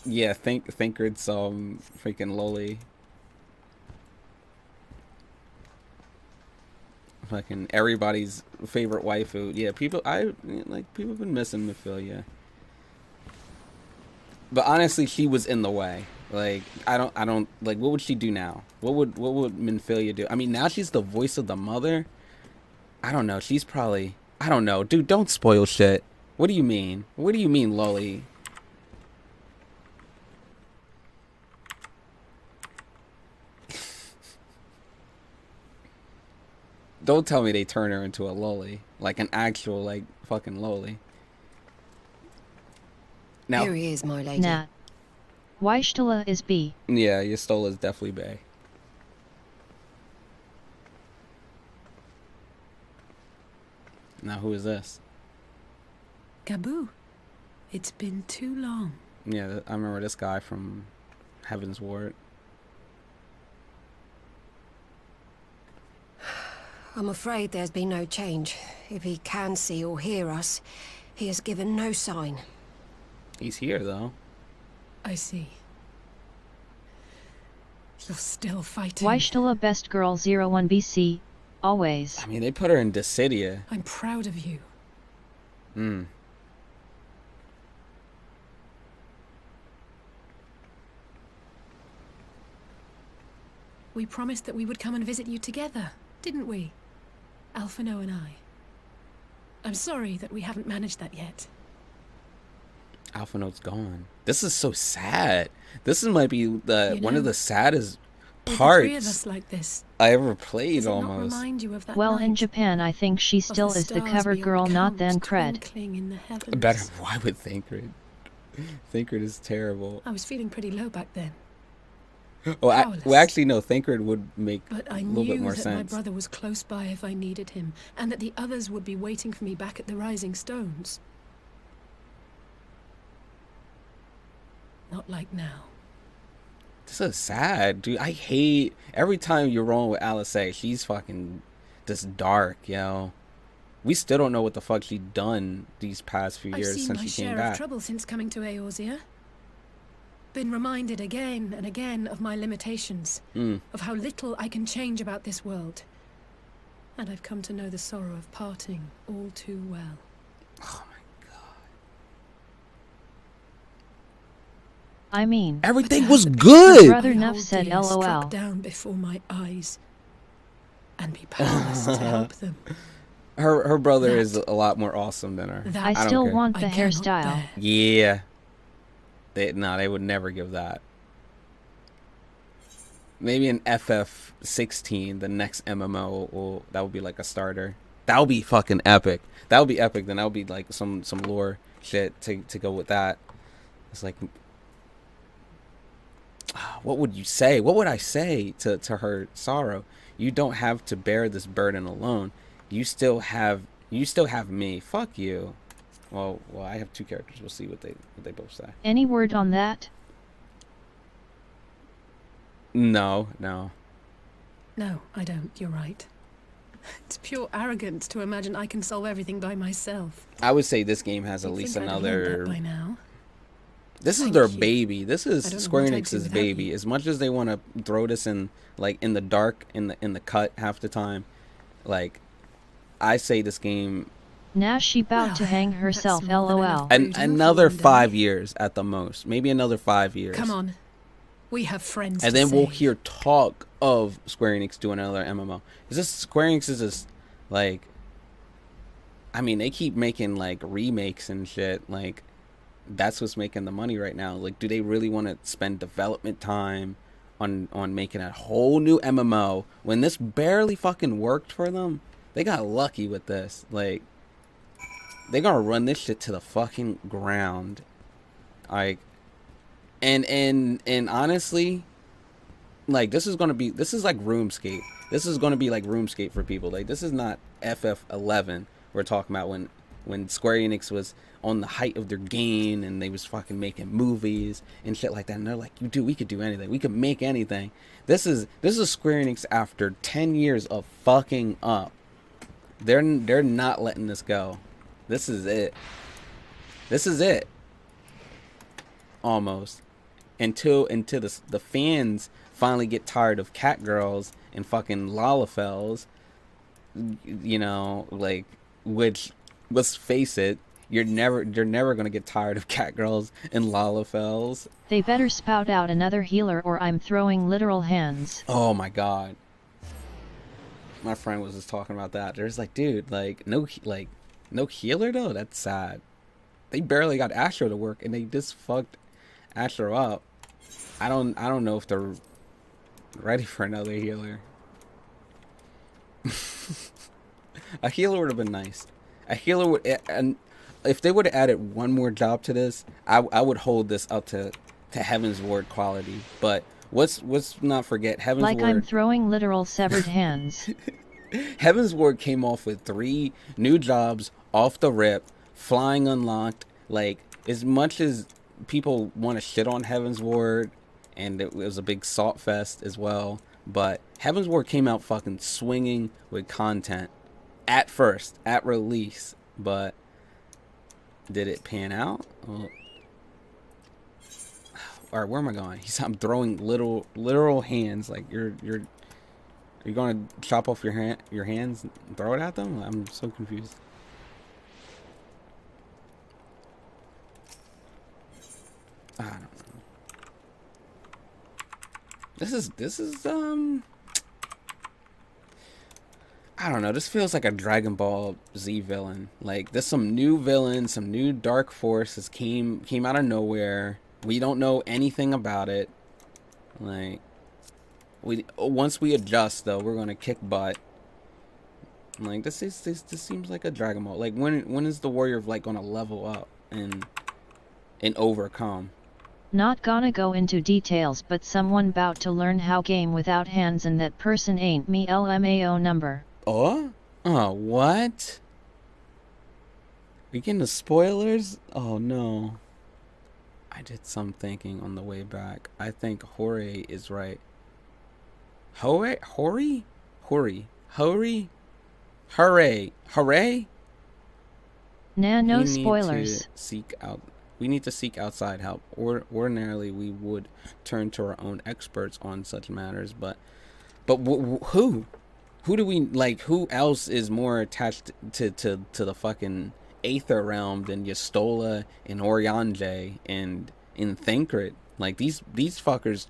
Yeah, Thancred some freaking Loli. Fucking everybody's favorite waifu. Yeah, people have been missing Mephilia. But honestly, she was in the way. Like, I don't like, what would she do now? What would Mephilia do? I mean, now she's the voice of the mother. I don't know. She's probably, I don't know. Dude, don't spoil shit. What do you mean? What do you mean, Loli? Don't tell me they turn her into a loli. Like an actual, like, fucking loli. Now, here he is, my lady. Nah. Weishtala is B. Yeah, Yestola is definitely bae. Now, who is this? Gabu. It's been too long. Yeah, I remember this guy from Heaven's Ward. I'm afraid there's been no change. If he can see or hear us, he has given no sign. He's here, though. I see. You're still fighting. Weishtala best girl 01 BC, always. I mean, they put her in Dissidia. I'm proud of you. Hmm. We promised that we would come and visit you together, didn't we? Alphino and I. I'm sorry that we haven't managed that yet. Alphino's gone. This is so sad. This might be one of the saddest with parts the three of us like this, I ever played. does it not Almost. remind you of that Well, night? in Japan, I think she still the is the stars cover beyond girl, not then count cred. twinkling in the heavens. Better. Why would Thancred? Thancred is terrible. I was feeling pretty low back then. Well, Powerless. well, actually, no. Thancred would make But I a little knew bit more that my sense. brother was close by if I needed him, and that the others would be waiting for me back at the Rising Stones. Not like now. This is sad, dude. I hate every time you're wrong with Alice. She's fucking just dark, yo. We still don't know what the fuck she done these past few I've years seen since my she came share back. of trouble since coming to Eorzea. Been reminded again and again of my limitations, of how little I can change about this world. And I've come to know the sorrow of parting all too well. Oh my I mean, everything was her good. brother Nuff said Being LOL. struck down before my eyes, and be powerless to help them. Her brother is a lot more awesome than her. I don't still care. want the hairstyle. Yeah. They would never give that. Maybe an FF16, the next MMO, that would be like a starter. That would be fucking epic. That would be epic. Then that would be like some lore shit to go with that. It's like, what would you say? What would I say to her sorrow? You don't have to bear this burden alone. You still have me. Fuck you. Well, I have two characters. We'll see what they both say. Any word on that? No. No, I don't. You're right. It's pure arrogance to imagine I can solve everything by myself. I would say this game has at You'd least think I'd learned another. that by now. This is Thank their you. baby. This is I don't know Square what I'd do Enix's without baby. you. As much as they want to throw this in the dark, in the cut half the time, like I say this game. Now she about to hang herself, LOL. And another 5 years at the most, maybe another 5 years. Come on. We have friends And to then we'll save. hear talk of Square Enix doing another MMO. Is this Square Enix is just like, I mean, they keep making like remakes and shit. Like, that's what's making the money right now. Like, do they really want to spend development time on making a whole new MMO when this barely fucking worked for them? They got lucky with this. Like, they're gonna run this shit to the fucking ground. Like, and honestly, like, this is like RuneScape. This is gonna be like RuneScape for people. Like, this is not FF11 we're talking about when Square Enix was on the height of their game and they was fucking making movies and shit like that. And they're like, we could do anything. We could make anything. This is Square Enix after 10 years of fucking up. They're not letting this go. This is it. This is it. Almost. Until the fans finally get tired of cat girls and fucking Lalafels. You know, like, which, let's face it, you're never gonna get tired of cat girls and Lalafels. They better spout out another healer or I'm throwing literal hands. Oh my god. My friend was just talking about that. There's like, dude, no healer though. That's sad. They barely got Astro to work, and they just fucked Astro up. I don't know if they're ready for another healer. A healer would have been nice. A healer would, and if they would have added one more job to this, I would hold this up to Heaven's Ward quality. But let's not forget Heaven's Ward. Like I'm throwing literal severed hands. Heaven's Ward came off with 3 new jobs off the rip, flying unlocked. Like, as much as people want to shit on Heaven's Ward, and it was a big salt fest as well, but Heaven's Ward came out fucking swinging with content at first, at release. But did it pan out? Well, Or where am I going? I'm throwing literal hands. Like are you gonna chop off your hands and throw it at them? I'm so confused. I don't know. This is I don't know. This feels like a Dragon Ball Z villain. Like there's some new villains, some new dark forces came out of nowhere. We don't know anything about it. Like once we adjust though, we're gonna kick butt. Like this seems like a Dragon Ball. Like when is the Warrior of Light gonna level up and overcome? Not gonna go into details, but someone bout to learn how game without hands, and that person ain't me. LMAO number. Oh, what? We getting the spoilers? Oh no. I did some thinking on the way back. I think Hori is right. Hori? Nah, no spoilers. We need to seek outside help. Ordinarily, we would turn to our own experts on such matters, but who? Who do we like? Who else is more attached to the fucking Aether realm than Yastola and Oriange and in Thancred? Like these fuckers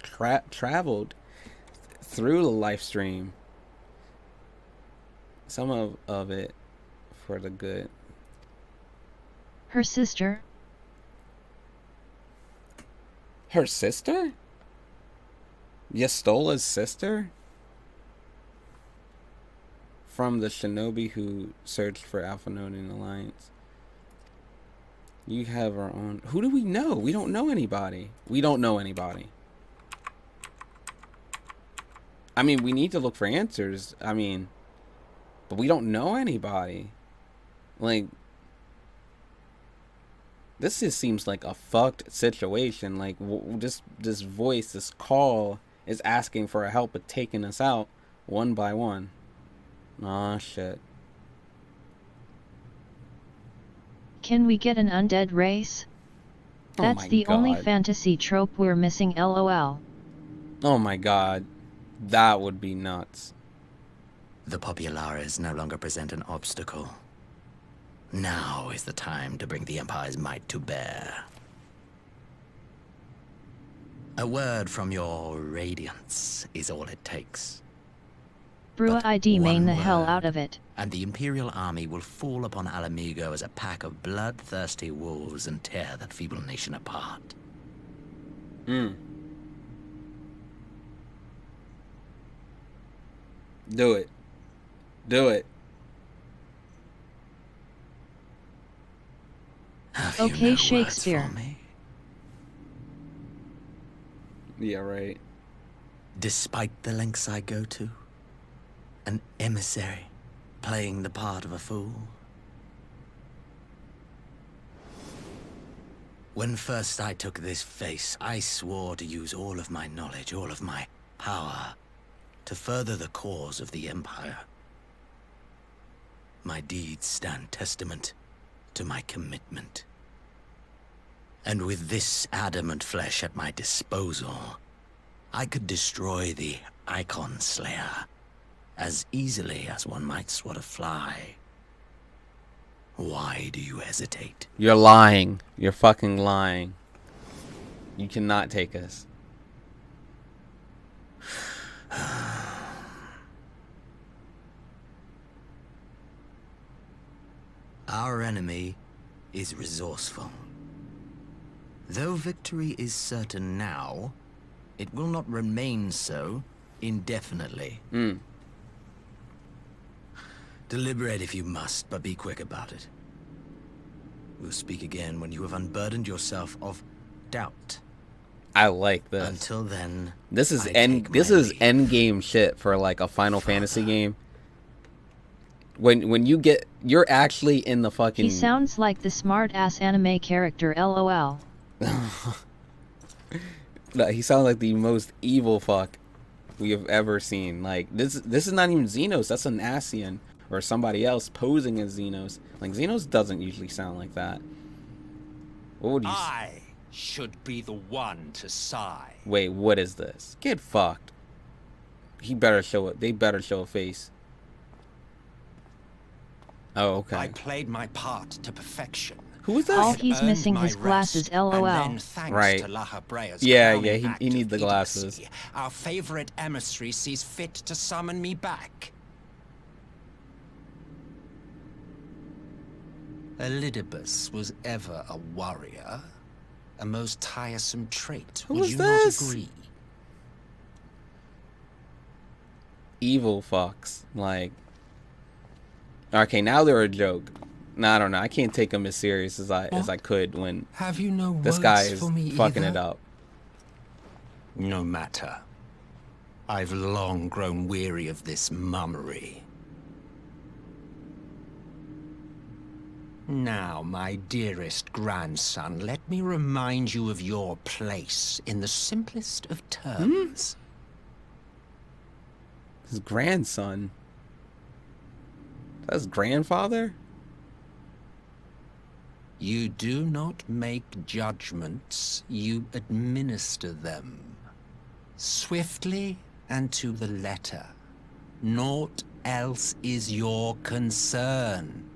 traveled through the life stream. Some of it for the good. Her sister? Her sister? Yastola's sister? From the shinobi who searched for Alpha Nodian Alliance. You have our own... Who do we know? We don't know anybody. I mean, we need to look for answers. I mean... But we don't know anybody. Like... This just seems like a fucked situation. Like, this voice, this call is asking for help but taking us out one by one. Aw, shit. Can we get an undead race? That's the only fantasy trope we're missing, LOL. Oh my god. That would be nuts. The Populares no longer present an obstacle. Now is the time to bring the Empire's might to bear. A word from your Radiance is all it takes. Brew ID main the hell out of it. And the Imperial army will fall upon Alamigo as a pack of bloodthirsty wolves and tear that feeble nation apart. Do it. Do it. Okay, Shakespeare. Yeah, right. Despite the lengths I go to, an emissary playing the part of a fool. When first I took this face, I swore to use all of my knowledge, all of my power, to further the cause of the Empire. My deeds stand testament to my commitment. And with this adamant flesh at my disposal, I could destroy the Icon Slayer as easily as one might swat a fly. Why do you hesitate? You're lying. You're fucking lying. You cannot take us. Our enemy is resourceful. Though victory is certain now, it will not remain so indefinitely. Deliberate if you must, but be quick about it. We'll speak again when you have unburdened yourself of doubt. I like this. Until then, this is end game shit for like a Final Fantasy game. When you're actually in the fucking... He sounds like the smart-ass anime character, LOL. No, he sounds like the most evil fuck we have ever seen. Like, this is not even Xenos, that's an Ascian. Or somebody else posing as Xenos. Like, Xenos doesn't usually sound like that. What would you I should be the one to sigh. Wait, what is this? Get fucked. He better show it. They better show a face. Oh, okay. I played my part to perfection. Who is this? All he's missing his glasses, LOL. Right. Yeah, he needs the glasses. Our favorite emissary sees fit to summon me back. Elidibus was ever a warrior, a most tiresome trait. Who Would is you this? not agree? Evil fucks. Like, okay, now they're a joke. No, I don't know. I can't take them as serious as I could when Have you no this words guy is for me fucking either? it up. No matter. I've long grown weary of this mummery. Now, my dearest grandson, let me remind you of your place in the simplest of terms. His grandson. That's grandfather? You do not make judgments, you administer them. Swiftly and to the letter. Naught else is your concern.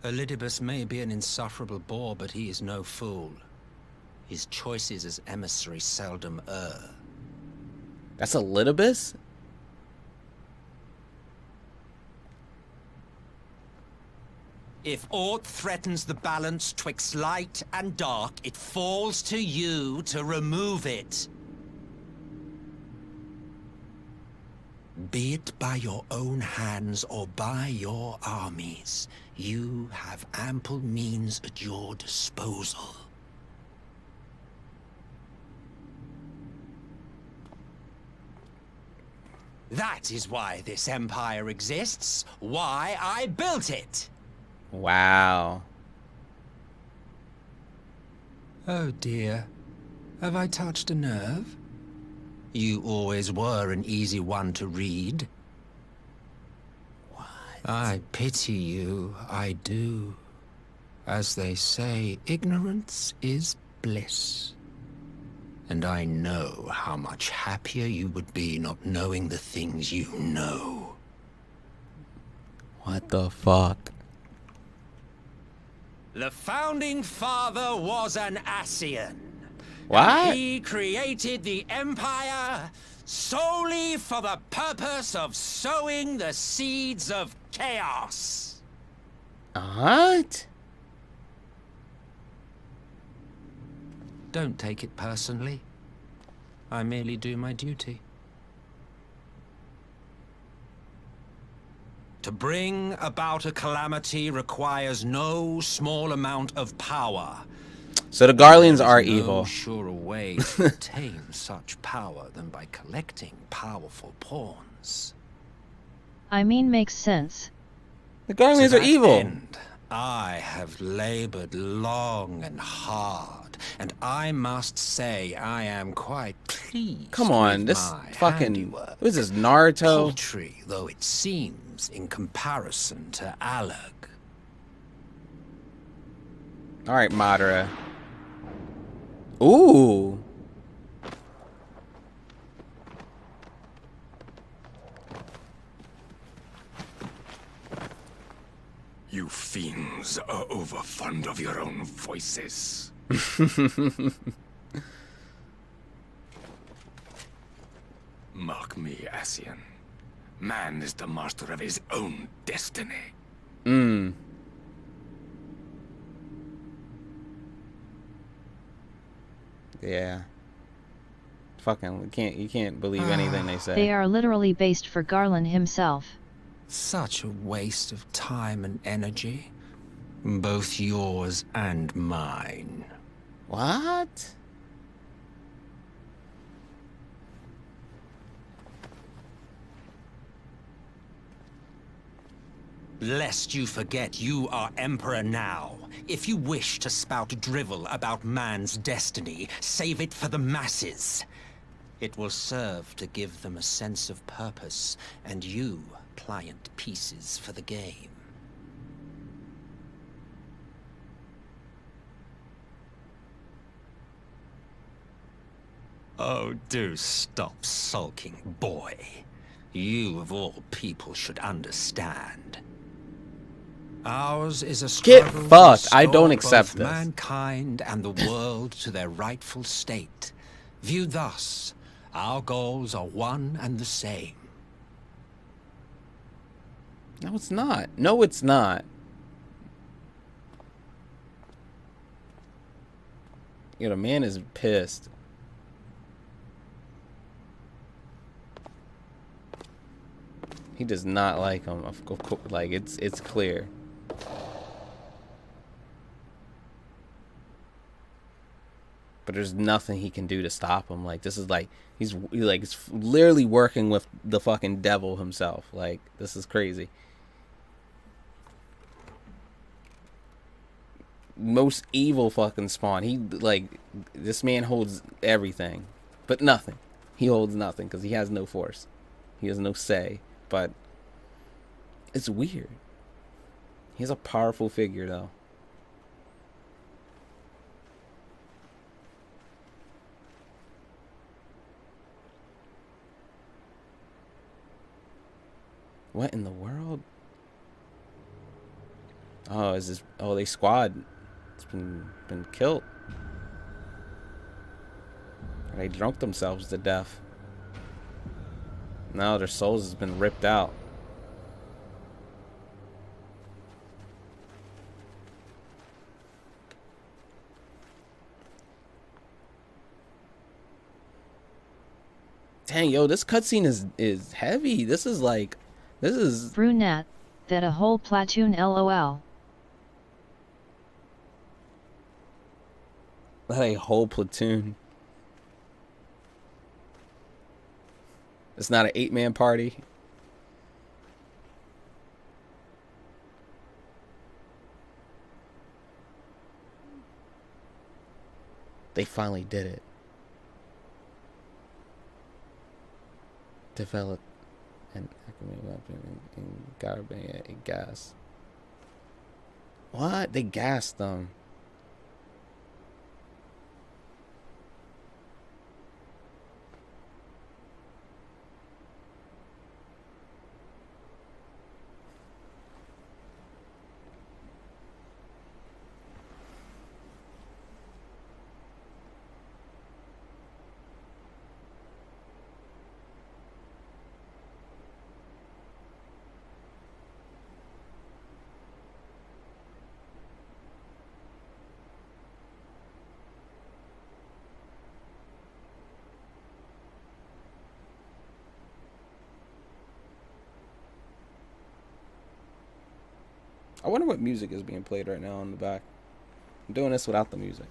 Elidibus may be an insufferable bore, but he is no fool. His choices as emissary seldom err. That's Elidibus? If aught threatens the balance twixt light and dark, it falls to you to remove it. Be it by your own hands or by your armies, you have ample means at your disposal. That is why this empire exists, why I built it. Wow. Oh dear. Have I touched a nerve? You always were an easy one to read. What? I pity you, I do. As they say, ignorance is bliss. And I know how much happier you would be not knowing the things you know. What the fuck? The founding father was an Ascian. What? And he created the Empire solely for the purpose of sowing the seeds of chaos. What? Don't take it personally. I merely do my duty. To bring about a calamity requires no small amount of power. So the Garleans are There is evil. no surer way to attain such power than by collecting powerful pawns. I mean, makes sense. The Garleans To are that evil. end, I have labored long and hard, and I must say I am quite pleased. Come on, with this my fucking handiwork. what is this, Naruto? Paltry though it seems in comparison to Alag. All right, Madara. Ooh. You fiends are overfond of your own voices. Mark me, Ascian. Man is the master of his own destiny. Yeah. Fucking you can't believe anything they say. They are literally based for Garland himself. Such a waste of time and energy. Both yours and mine. What? Lest you forget you are Emperor now. If you wish to spout drivel about man's destiny, save it for the masses. It will serve to give them a sense of purpose, and you pliant pieces for the game. Oh, do stop sulking, boy. You, of all people, should understand. Ours is a struggle Get fucked. to I don't restore accept both this. mankind and the world to their rightful state. Viewed thus, our goals are one and the same. No, it's not. No, it's not. Yeah, the man is pissed. He does not like him. Of course, like it's clear. But there's nothing he can do to stop him. Like, this is like he's literally working with the fucking devil himself. Like, this is crazy. Most evil fucking spawn. He, like, this man holds everything, but nothing. He holds nothing because he has no force. He has no say. But it's weird. He's a powerful figure, though. What in the world? Oh, is this? Oh, they squad. It's been killed. They drunk themselves to death. Now their souls has been ripped out. Dang, yo, this cutscene is heavy. This is like, this is Brunette, that a whole platoon LOL. That a whole platoon. It's not an 8-man party. They finally did it. Develop an accurate weapon in carbon gas. What? They gassed them. I wonder what music is being played right now in the back. I'm doing this without the music.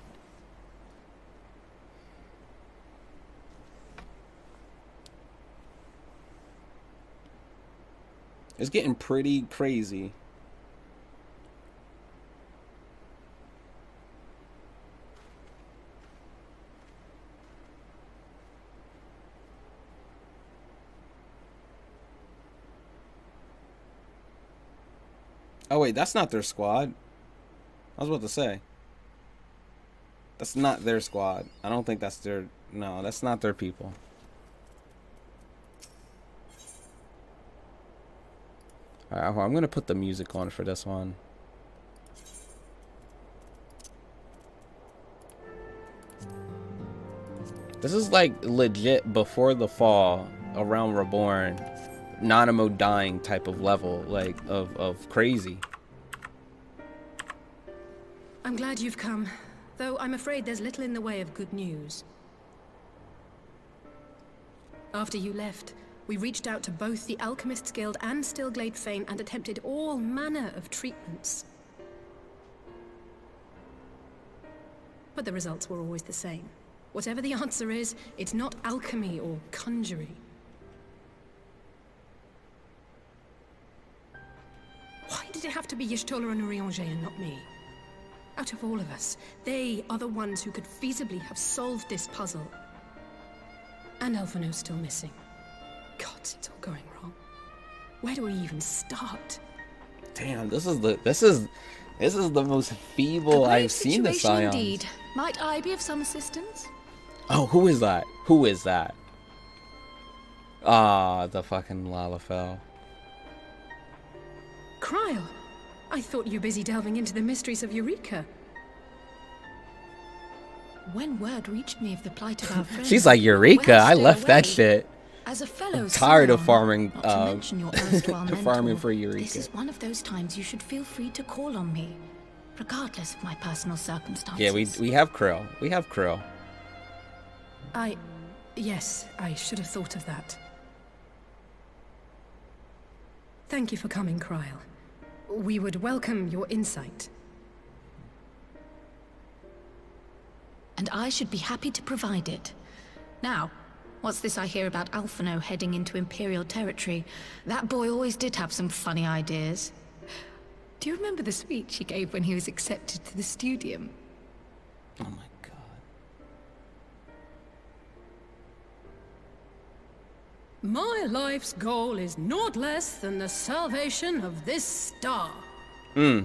It's getting pretty crazy. Oh wait, that's not their squad. I was about to say. That's not their squad. I don't think that's their... No, that's not their people. Alright, I'm gonna put the music on for this one. This is like legit before the fall, around Reborn, Nanamo dying type of level, like of crazy. I'm glad you've come, though I'm afraid there's little in the way of good news. After you left, we reached out to both the Alchemists Guild and Stillglade Fane and attempted all manner of treatments. But the results were always the same. Whatever the answer is, it's not alchemy or conjuring. Why did it have to be Y'shtola and Urianger and not me? Out of all of us, they are the ones who could feasibly have solved this puzzle. And Elfino's still missing. Gods, it's all going wrong. Where do we even start? Damn, this is the most feeble I've seen the Scions. Indeed. Might I be of some assistance? Oh, who is that? Who is that? Ah, the fucking Lalafell. Cryle, I thought you were busy delving into the mysteries of Eureka. When word reached me of the plight of our friends, She's like, Eureka, I left that shit. As a fellow I'm tired of Scion, farming, not to mention your erstwhile farming mentor, for Eureka. this is one of those times you should feel free to call on me, regardless of my personal circumstances. Yeah, we have Krill. We have Krill. Yes, I should have thought of that. Thank you for coming, Cryle. We would welcome your insight. And I should be happy to provide it. Now, what's this I hear about Alphino heading into Imperial territory? That boy always did have some funny ideas. Do you remember the speech he gave when he was accepted to the Studium? Oh my god. My life's goal is naught less than the salvation of this star. Hmm.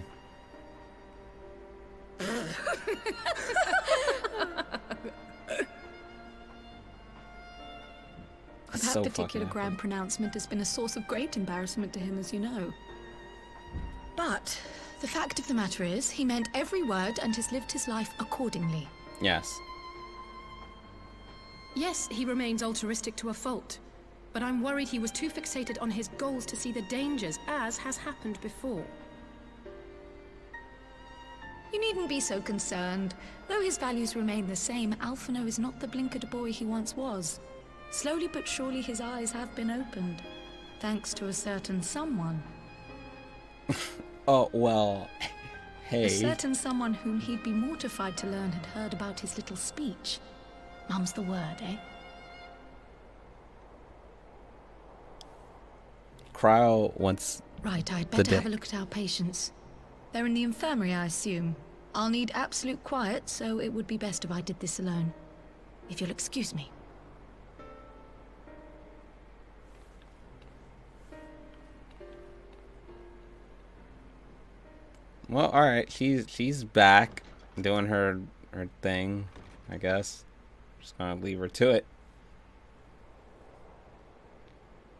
That so particular fucking grand pronouncement has been a source of great embarrassment to him, as you know. But the fact of the matter is, he meant every word and has lived his life accordingly. Yes. Yes, he remains altruistic to a fault. But I'm worried he was too fixated on his goals to see the dangers, as has happened before. You needn't be so concerned. Though his values remain the same, Alphino is not the blinkered boy he once was. Slowly but surely his eyes have been opened, thanks to a certain someone. Oh, well, hey. A certain someone whom he'd be mortified to learn had heard about his little speech. Mum's the word, eh? Cryo wants Right, I'd better have a look at our patients. They're in the infirmary, I assume. I'll need absolute quiet, so it would be best if I did this alone. If you'll excuse me. Well, all right. She's back doing her thing, I guess. Just gonna leave her to it.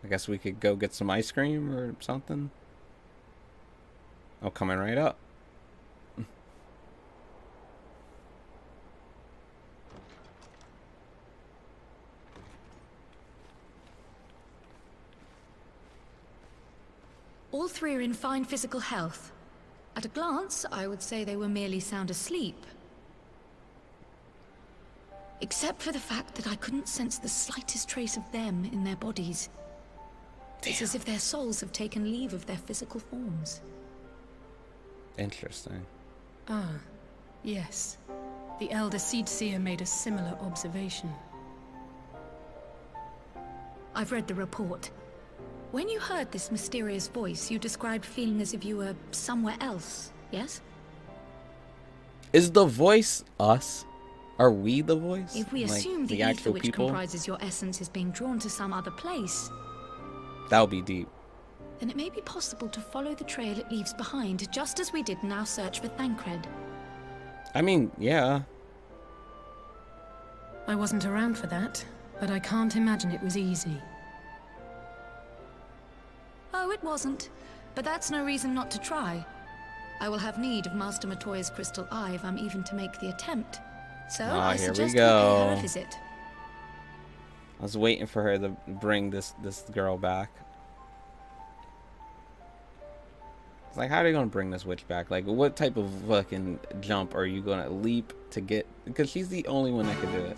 I guess we could go get some ice cream or something. Oh, coming right up. All three are in fine physical health. At a glance, I would say they were merely sound asleep. Except for the fact that I couldn't sense the slightest trace of them in their bodies. It's as if their souls have taken leave of their physical forms. Interesting. Ah, yes. The Elder Seedseer made a similar observation. I've read the report. When you heard this mysterious voice, you described feeling as if you were somewhere else, yes? Is the voice us? Are we the voice? If we like, assume the actual ether which people? comprises your essence is being drawn to some other place, That would be deep. then it may be possible to follow the trail it leaves behind, just as we did in our search for Thancred. I mean, yeah. I wasn't around for that, but I can't imagine it was easy. Oh, it wasn't. But that's no reason not to try. I will have need of Master Matoya's crystal eye if I'm even to make the attempt. So I here we suggest we pay her go. a visit. I was waiting for her to bring this girl back. It's like, how are they gonna bring this witch back? Like, what type of fucking jump are you gonna leap to get? Because she's the only one that could do it.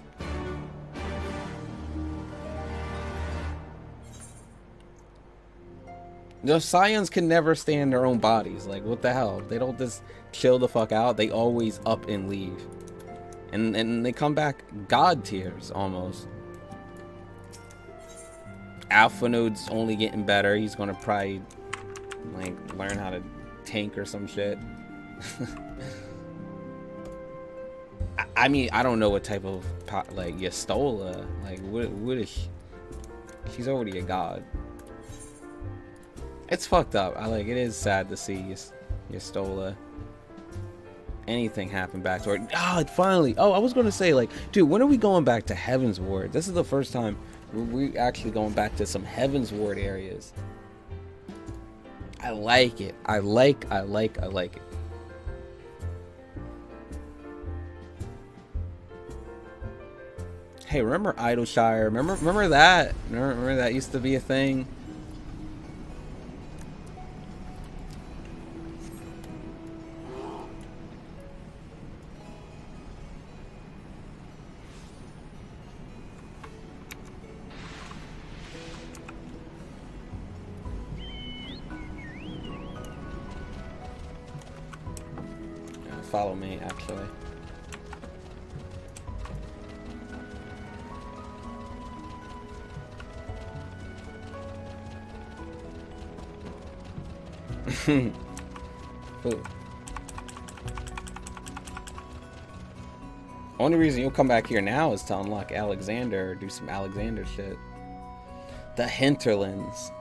The Scions can never stay in their own bodies. Like, what the hell? They don't just chill the fuck out. They always up and leave. And they come back god tiers, almost. Alpha Node's only getting better. He's gonna probably, like, learn how to tank or some shit. I mean, I don't know what type of, like, Yastola. Like, what is she? She's already a god. It's fucked up. It is sad to see Yastola anything happen back to her. Oh, finally. Oh, I was gonna say, like, dude, when are we going back to Heaven's Ward? This is the first time we're actually going back to some Heaven's Ward areas. I like it. I like it. Hey, remember Idleshire? Remember that? Remember that used to be a thing? Follow me, actually. Ooh. Only reason you'll come back here now is to unlock Alexander or do some Alexander shit. The hinterlands.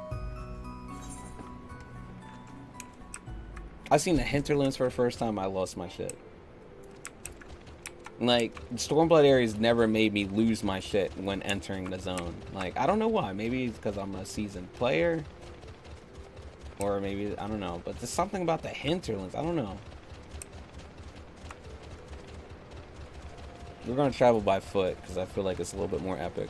I seen the hinterlands for the first time. I lost my shit. Like, Stormblood areas never made me lose my shit when entering the zone. Like, I don't know why. Maybe it's because I'm a seasoned player. Or maybe, I don't know. But there's something about the hinterlands. I don't know. We're going to travel by foot because I feel like it's a little bit more epic.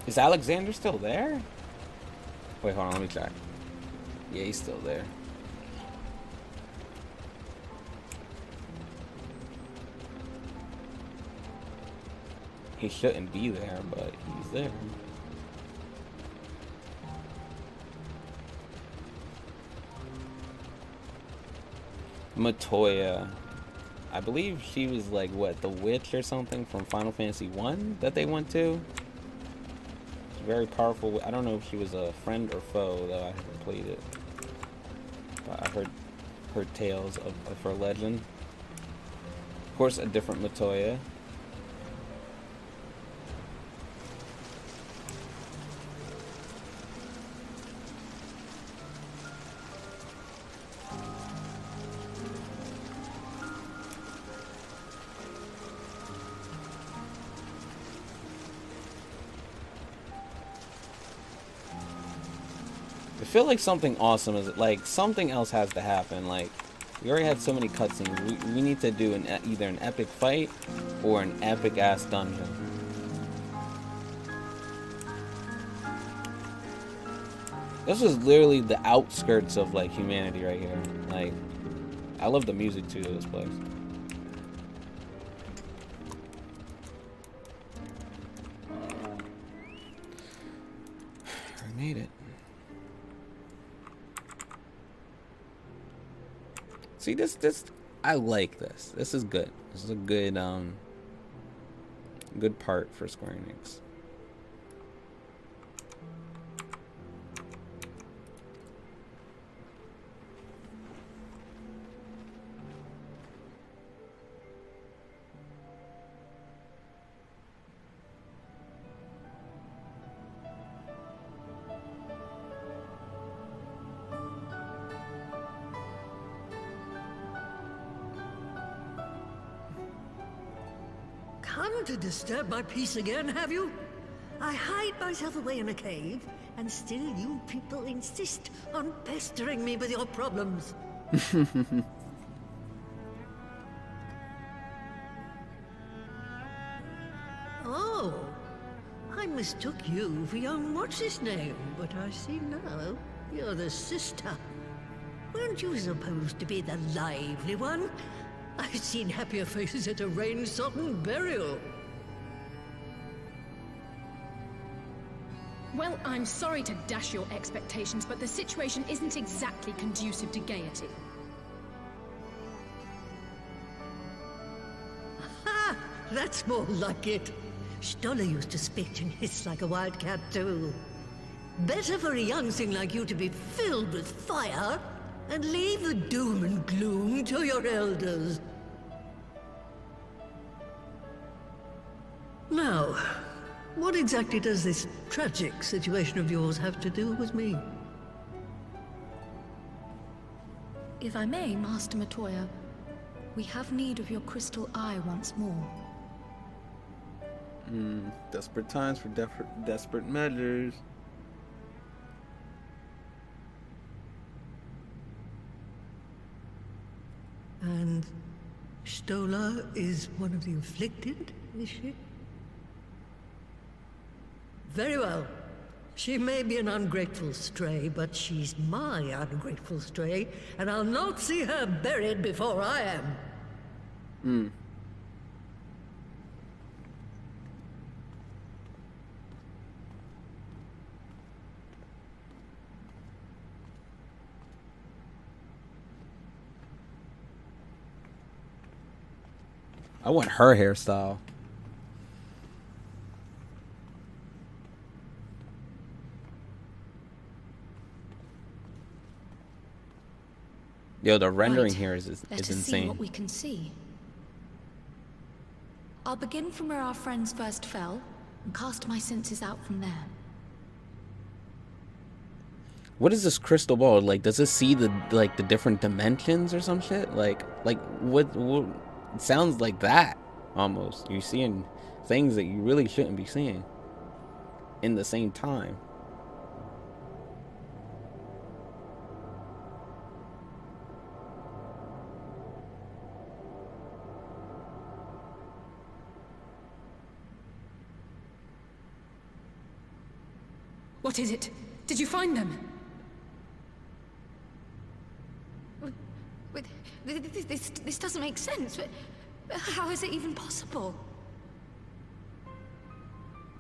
Is Alexander still there? Wait, hold on, let me check. Yeah, he's still there. He shouldn't be there, but he's there. Matoya. I believe she was like, what, the witch or something from Final Fantasy 1 that they went to? Very powerful. I don't know if she was a friend or foe, though I haven't played it. But I heard tales of her legend. Of course, a different Matoya. I feel like something awesome is like something else has to happen. Like, we already had so many cutscenes. We need to do either an epic fight or an epic ass dungeon. This is literally the outskirts of like humanity right here. Like, I love the music too of this place. I made it. See, this, I like this. This is good. This is a good, good part for Square Enix. Come to disturb my peace again, have you? I hide myself away in a cave, and still you people insist on pestering me with your problems. Oh, I mistook you for young what's-his-name, but I see now you're the sister. Weren't you supposed to be the lively one? I've seen happier faces at a rain-sodden burial. Well, I'm sorry to dash your expectations, but the situation isn't exactly conducive to gaiety. Ha! That's more like it. Stoller used to spit and hiss like a wildcat too. Better for a young thing like you to be filled with fire and leave the doom and gloom to your elders. Now, what exactly does this tragic situation of yours have to do with me? If I may, Master Matoya, we have need of your crystal eye once more. Desperate times for desperate measures. And Stola is one of the afflicted, is she? Very well. She may be an ungrateful stray, but she's my ungrateful stray, and I'll not see her buried before I am. I want her hairstyle. Yo, the rendering here is Let us insane. see what we can see. I'll begin from where our friends first fell, and cast my senses out from there. What is this crystal ball? Like, does it see the different dimensions or some shit? Like what it sounds like that almost. You're seeing things that you really shouldn't be seeing in the same time. What is it? Did you find them? This doesn't make sense. How is it even possible?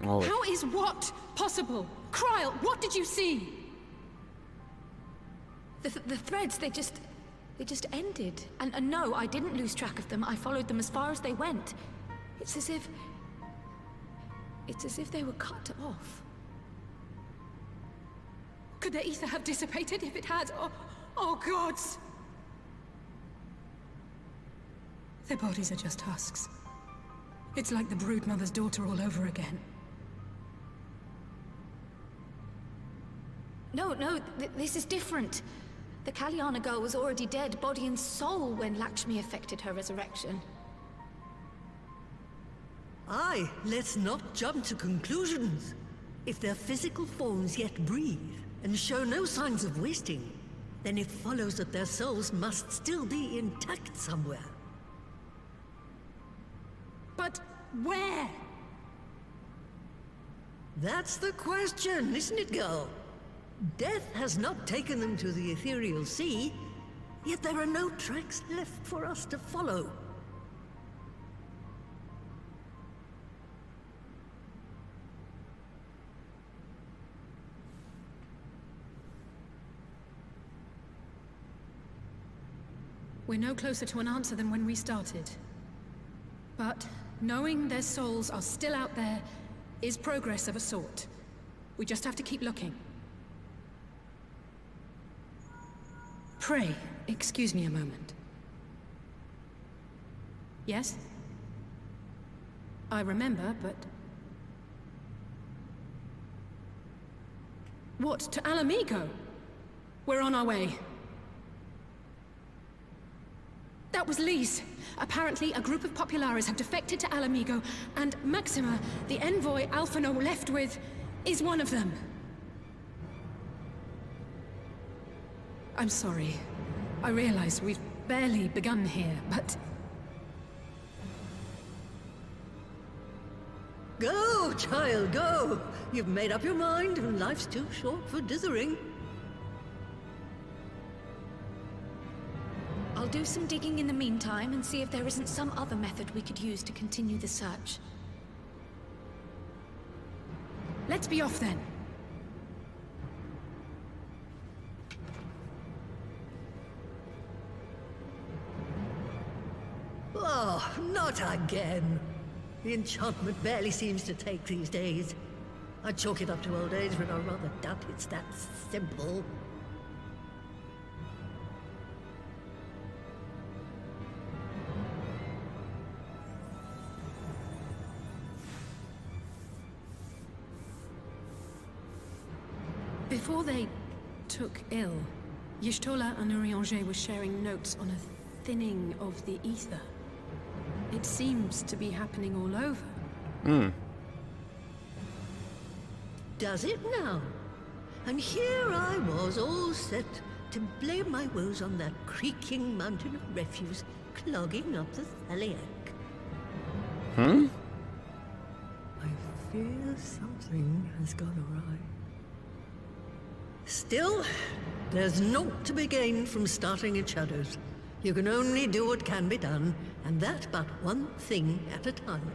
Oh. How is what possible? Kryl, what did you see? The threads, they just ended. And no, I didn't lose track of them. I followed them as far as they went. It's as if they were cut off. Could their ether have dissipated if it had? Oh gods! Their bodies are just husks. It's like the broodmother's daughter all over again. No, this is different. The Kalyana girl was already dead, body and soul, when Lakshmi effected her resurrection. Aye, let's not jump to conclusions. If their physical forms yet breathe, and show no signs of wasting, then it follows that their souls must still be intact somewhere. But where? That's the question, isn't it, girl? Death has not taken them to the ethereal sea, yet there are no tracks left for us to follow. We're no closer to an answer than when we started. But knowing their souls are still out there is progress of a sort. We just have to keep looking. Pray, excuse me a moment. Yes? I remember, but... What, to Alamigo? We're on our way. That was Lise. Apparently, a group of Populares have defected to Alamigo, and Maxima, the envoy Alphino left with, is one of them. I'm sorry. I realize we've barely begun here, but... Go, child, go! You've made up your mind, and life's too short for dithering. I'll do some digging in the meantime and see if there isn't some other method we could use to continue the search. Let's be off then. Oh, not again. The enchantment barely seems to take these days. I chalk it up to old age, but I rather doubt it's that simple. took ill, Y'shtola and Urianger were sharing notes on a thinning of the ether. It seems to be happening all over. Does it now? And here I was, all set to blame my woes on that creaking mountain of refuse clogging up the Thaliac. I fear something has gone awry. Still, there's naught to be gained from starting in shadows. You can only do what can be done, and that but one thing at a time.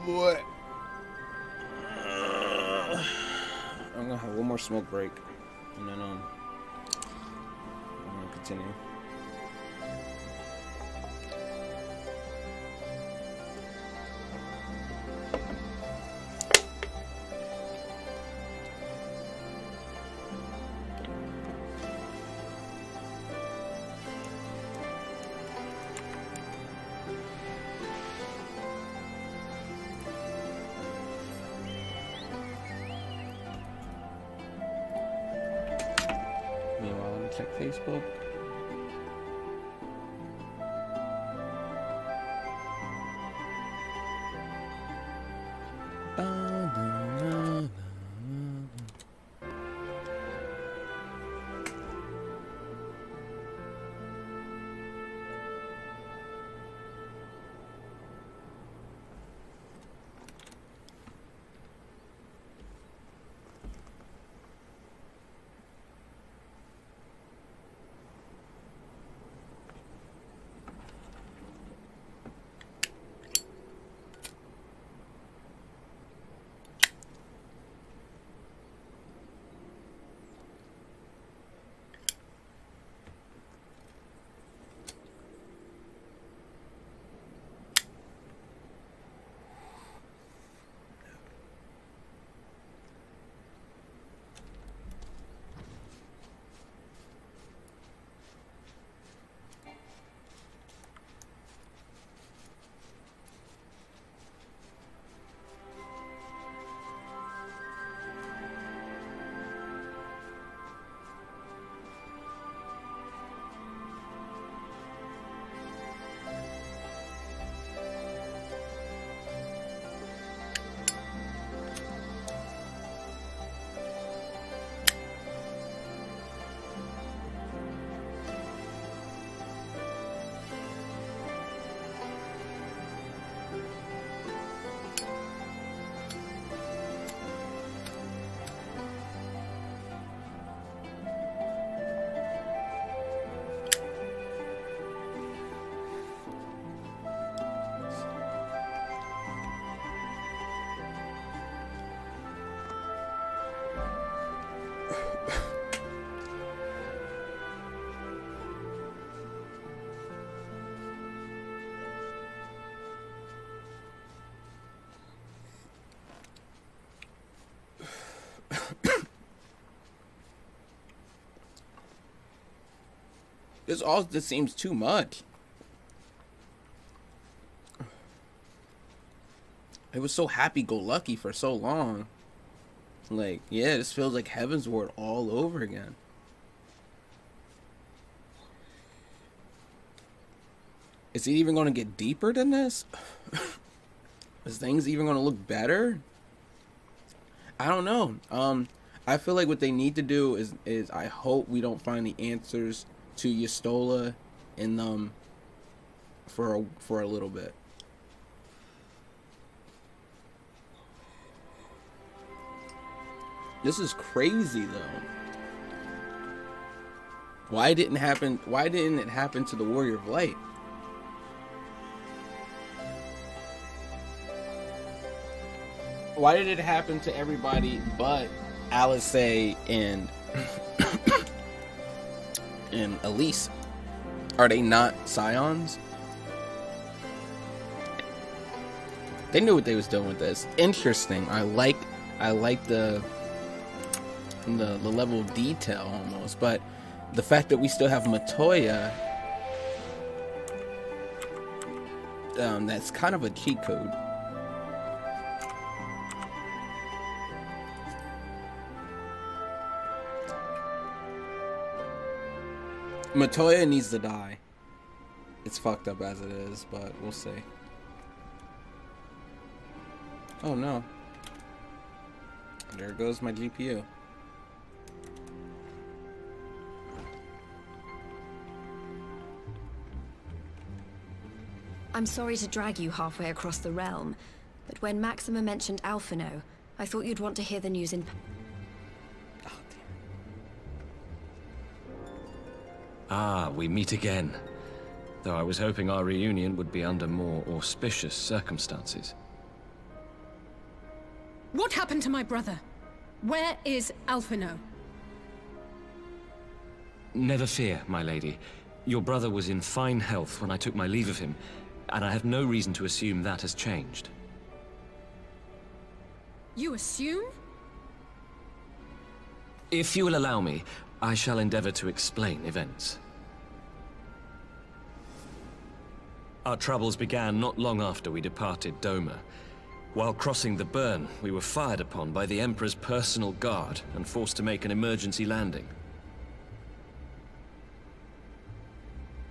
Boy. I'm gonna have one more smoke break, and then I'm gonna continue. Check Facebook. This seems too much. It was so happy-go-lucky for so long. Like, yeah, this feels like Heavensward all over again. Is it even going to get deeper than this? Is things even gonna look better? I don't know. I feel like what they need to do is I hope we don't find the answers to Yestola in them for a little bit. This is crazy though. Why didn't it happen to the Warrior of Light? Why did it happen to everybody but Alizé and and Elise? Are they not scions? They knew what they was doing with this. Interesting. I like the level of detail almost, but the fact that we still have Matoya, that's kind of a cheat code. Matoya needs to die. It's fucked up as it is, but we'll see. Oh no. There goes my GPU. I'm sorry to drag you halfway across the realm, but when Maxima mentioned Alphino, I thought you'd want to hear the news in... Ah, we meet again. Though I was hoping our reunion would be under more auspicious circumstances. What happened to my brother? Where is Alphino? Never fear, my lady. Your brother was in fine health when I took my leave of him, and I have no reason to assume that has changed. You assume? If you will allow me, I shall endeavor to explain events. Our troubles began not long after we departed Doma. While crossing the burn, we were fired upon by the Emperor's personal guard and forced to make an emergency landing.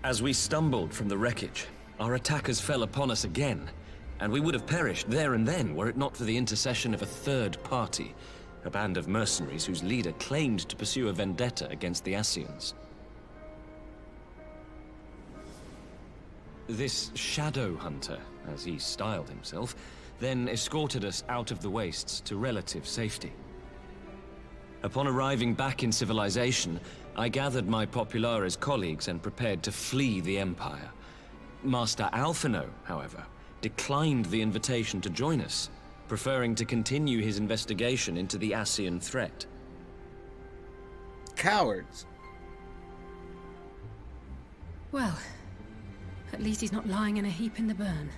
As we stumbled from the wreckage, our attackers fell upon us again, and we would have perished there and then were it not for the intercession of a third party, a band of mercenaries whose leader claimed to pursue a vendetta against the Ascians. This Shadow Hunter, as he styled himself, then escorted us out of the wastes to relative safety. Upon arriving back in civilization, I gathered my Populares colleagues and prepared to flee the Empire. Master Alphino, however, declined the invitation to join us, preferring to continue his investigation into the Ascian threat. Cowards. Well, at least he's not lying in a heap in the burn.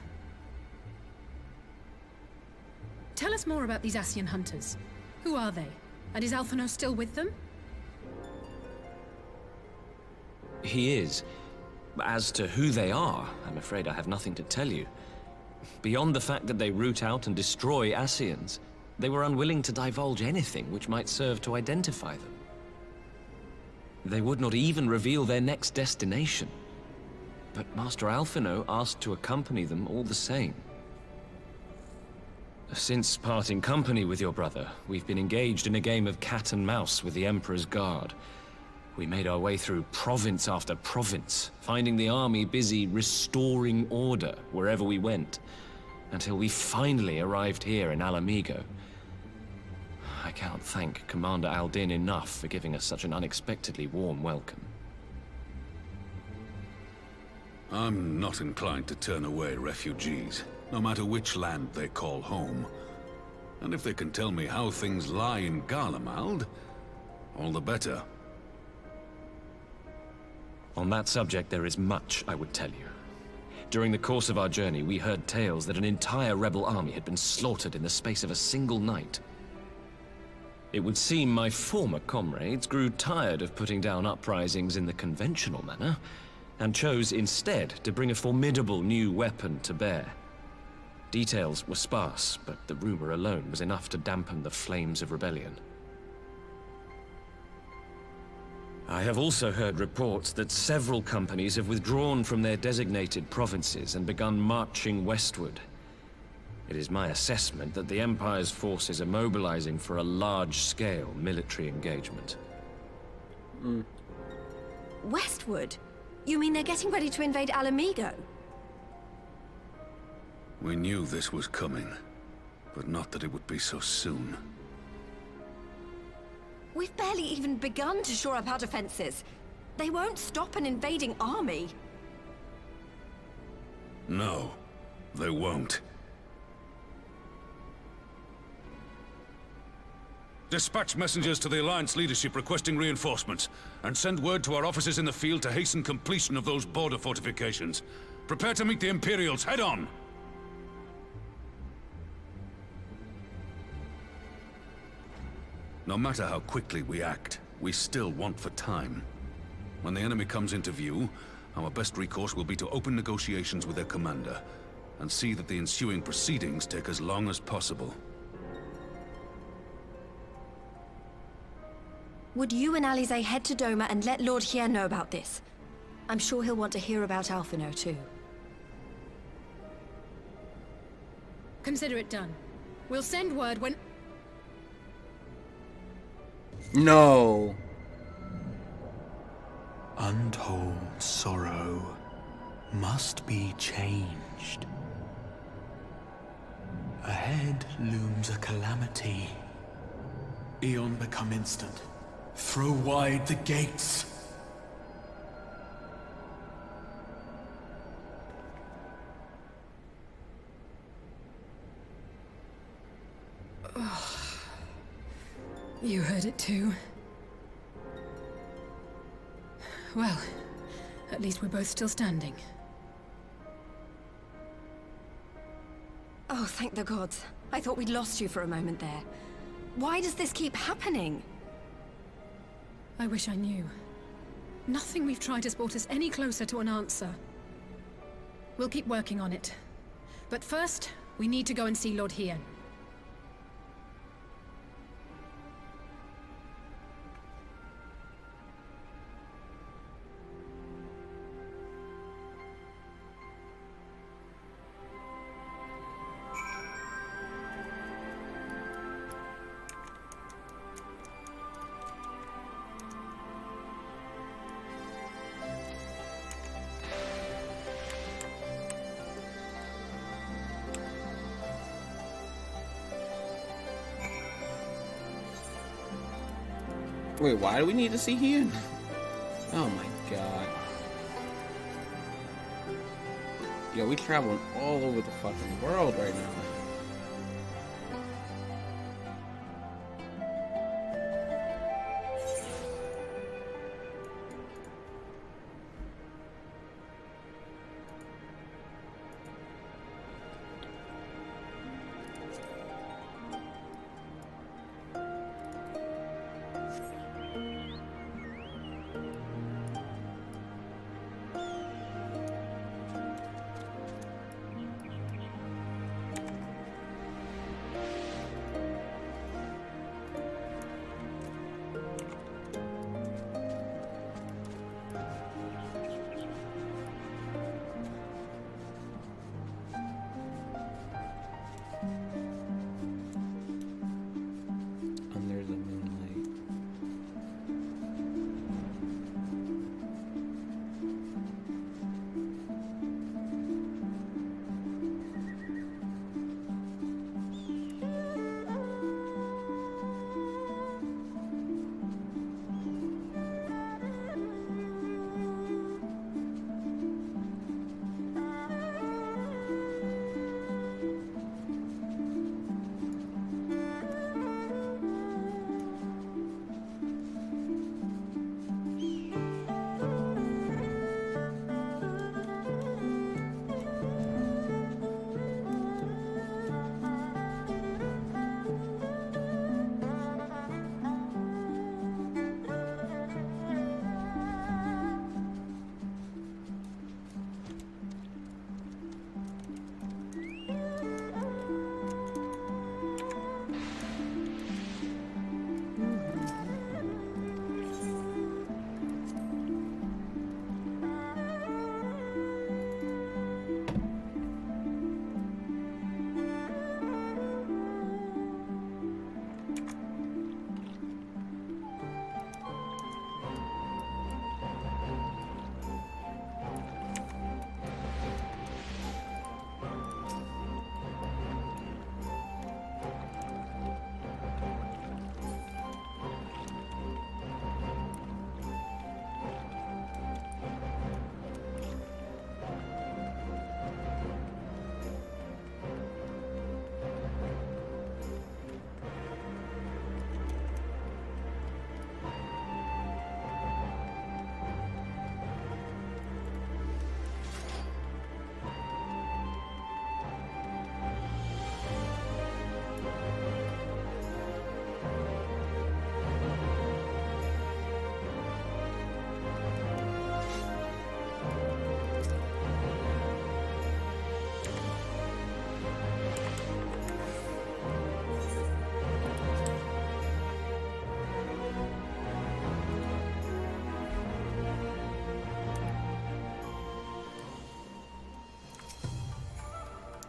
Tell us more about these Ascian hunters. Who are they? And is Alphino still with them? He is. As to who they are, I'm afraid I have nothing to tell you. Beyond the fact that they root out and destroy Ascians, they were unwilling to divulge anything which might serve to identify them. They would not even reveal their next destination. But Master Alphino asked to accompany them all the same. Since parting company with your brother, we've been engaged in a game of cat and mouse with the Emperor's guard. We made our way through province after province, finding the army busy restoring order wherever we went, until we finally arrived here in Alamigo. I can't thank Commander Aldin enough for giving us such an unexpectedly warm welcome. I'm not inclined to turn away refugees, no matter which land they call home. And if they can tell me how things lie in Garlemald, all the better. On that subject, there is much I would tell you. During the course of our journey, we heard tales that an entire rebel army had been slaughtered in the space of a single night. It would seem my former comrades grew tired of putting down uprisings in the conventional manner, and chose instead to bring a formidable new weapon to bear. Details were sparse, but the rumor alone was enough to dampen the flames of rebellion. I have also heard reports that several companies have withdrawn from their designated provinces and begun marching westward. It is my assessment that the Empire's forces are mobilizing for a large-scale military engagement. Westward? You mean they're getting ready to invade Alamigo? We knew this was coming, but not that it would be so soon. We've barely even begun to shore up our defenses. They won't stop an invading army. No, they won't. Dispatch messengers to the Alliance leadership requesting reinforcements, and send word to our officers in the field to hasten completion of those border fortifications. Prepare to meet the Imperials head on! No matter how quickly we act, we still want for time. When the enemy comes into view, our best recourse will be to open negotiations with their commander, and see that the ensuing proceedings take as long as possible. Would you and Alize head to Doma and let Lord Hien know about this? I'm sure he'll want to hear about Alphino too. Consider it done. We'll send word when... No. Untold sorrow must be changed. Ahead looms a calamity. Eon become instant. Throw wide the gates. You heard it too. Well, at least we're both still standing. Oh, thank the gods. I thought we'd lost you for a moment there. Why does this keep happening? I wish I knew. Nothing we've tried has brought us any closer to an answer. We'll keep working on it. But first, we need to go and see Lord Hien. Wait, why do we need to see Hien? Oh my god. Yo, we traveling all over the fucking world right now.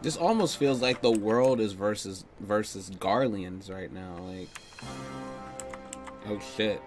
This almost feels like the world is versus garleans right now. Like, oh shit.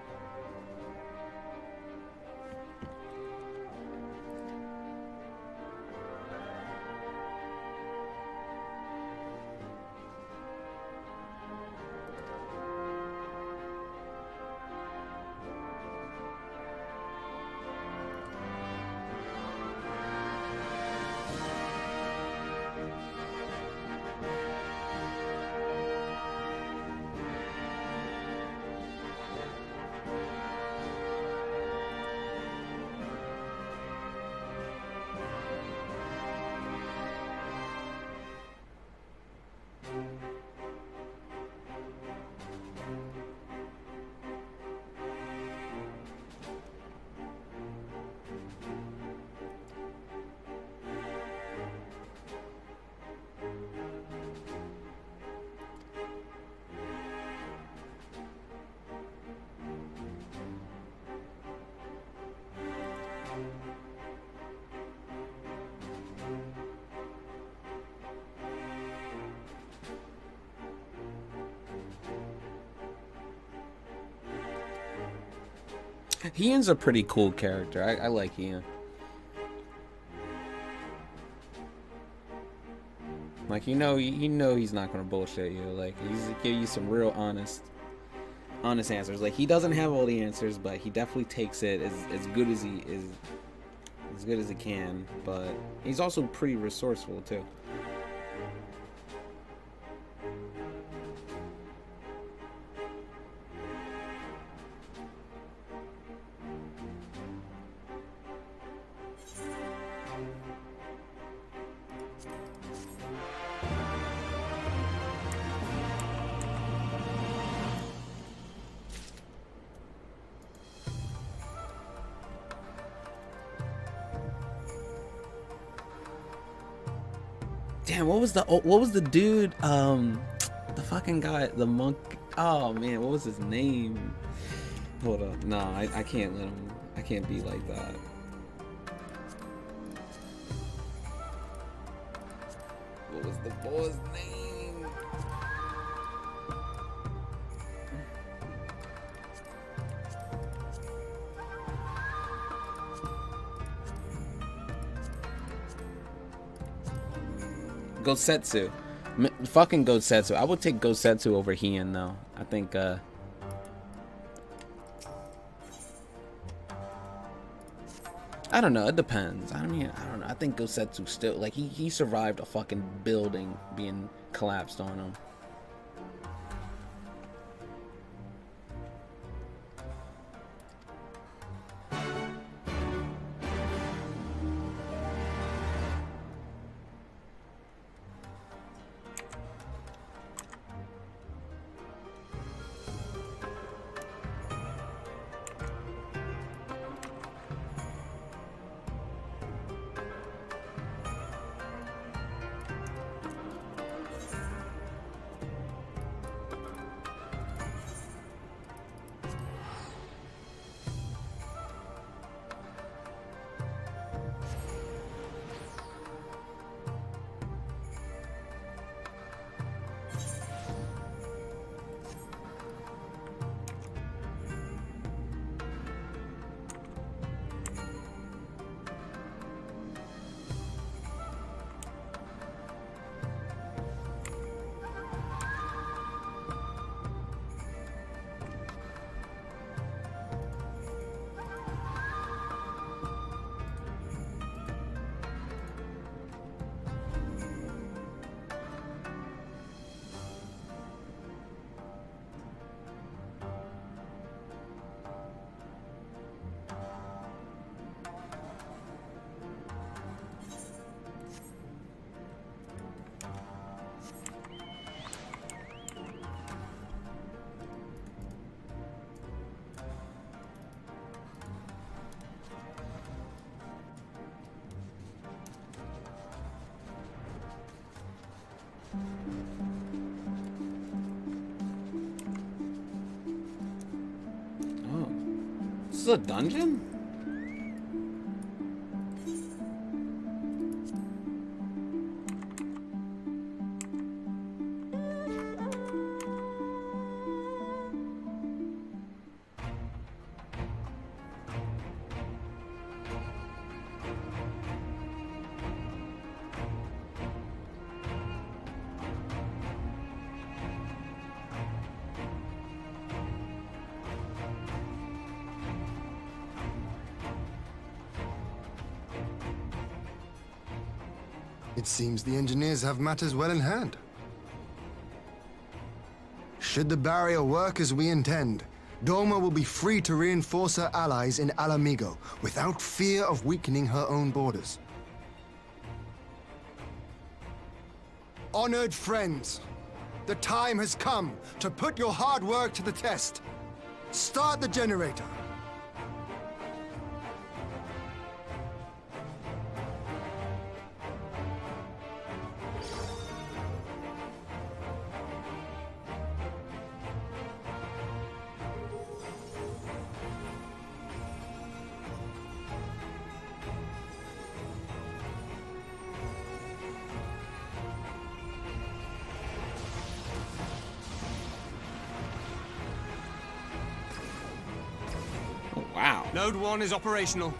Ian's a pretty cool character. I like Ian. Like, you know he's not gonna bullshit you. Like, he's gonna give you some real honest answers. Like, he doesn't have all the answers, but he definitely takes it as good as he can. But he's also pretty resourceful too. Damn, what was the dude, the fucking guy, the monk, oh man, what was his name? Hold up, no, I can't let him, I can't be like that. What was the boy's name? Gosetsu. Fucking Gosetsu. I would take Gosetsu over Hien though. I think I don't know, it depends. I mean, I don't know. I think Gosetsu still, like, he survived a fucking building being collapsed on him. This is a dungeon? It seems the engineers have matters well in hand. Should the barrier work as we intend, Doma will be free to reinforce her allies in Alamigo without fear of weakening her own borders. Honored friends, the time has come to put your hard work to the test. Start the generator. Wow. Node 1 is operational.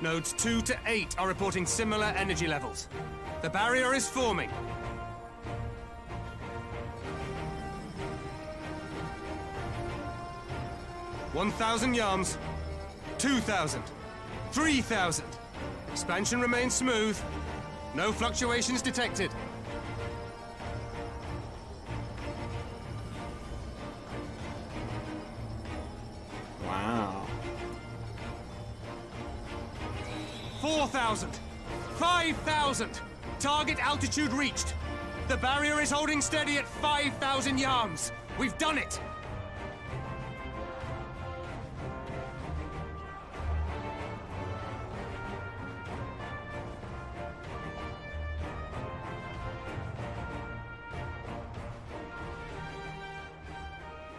Nodes 2 to 8 are reporting similar energy levels. The barrier is forming. $1,000 yards. 2,000. 3,000. Expansion remains smooth. No fluctuations detected. Wow. 4,000! 5,000! Target altitude reached! The barrier is holding steady at 5,000 yards! We've done it!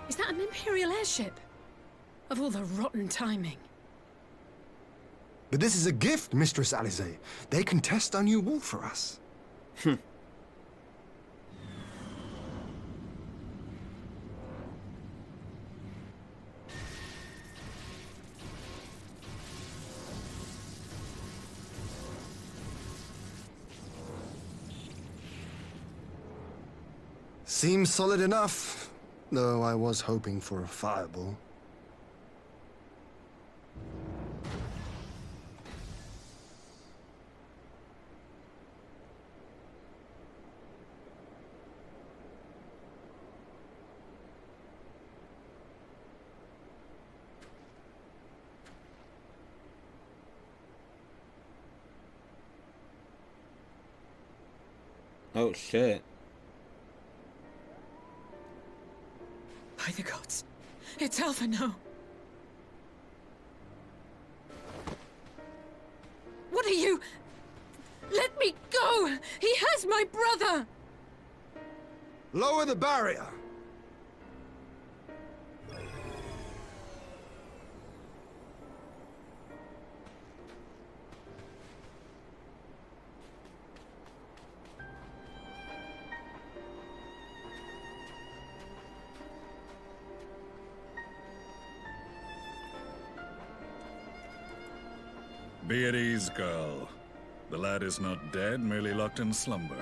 Is that an Imperial airship? Of all the rotten timing. But this is a gift, Mistress Alize. They can test our new wall for us. Seems solid enough, though I was hoping for a fireball. Oh shit. By the gods, it's Alphino. What are you? Let me go! He has my brother! Lower the barrier! Be at ease, girl. The lad is not dead, merely locked in slumber.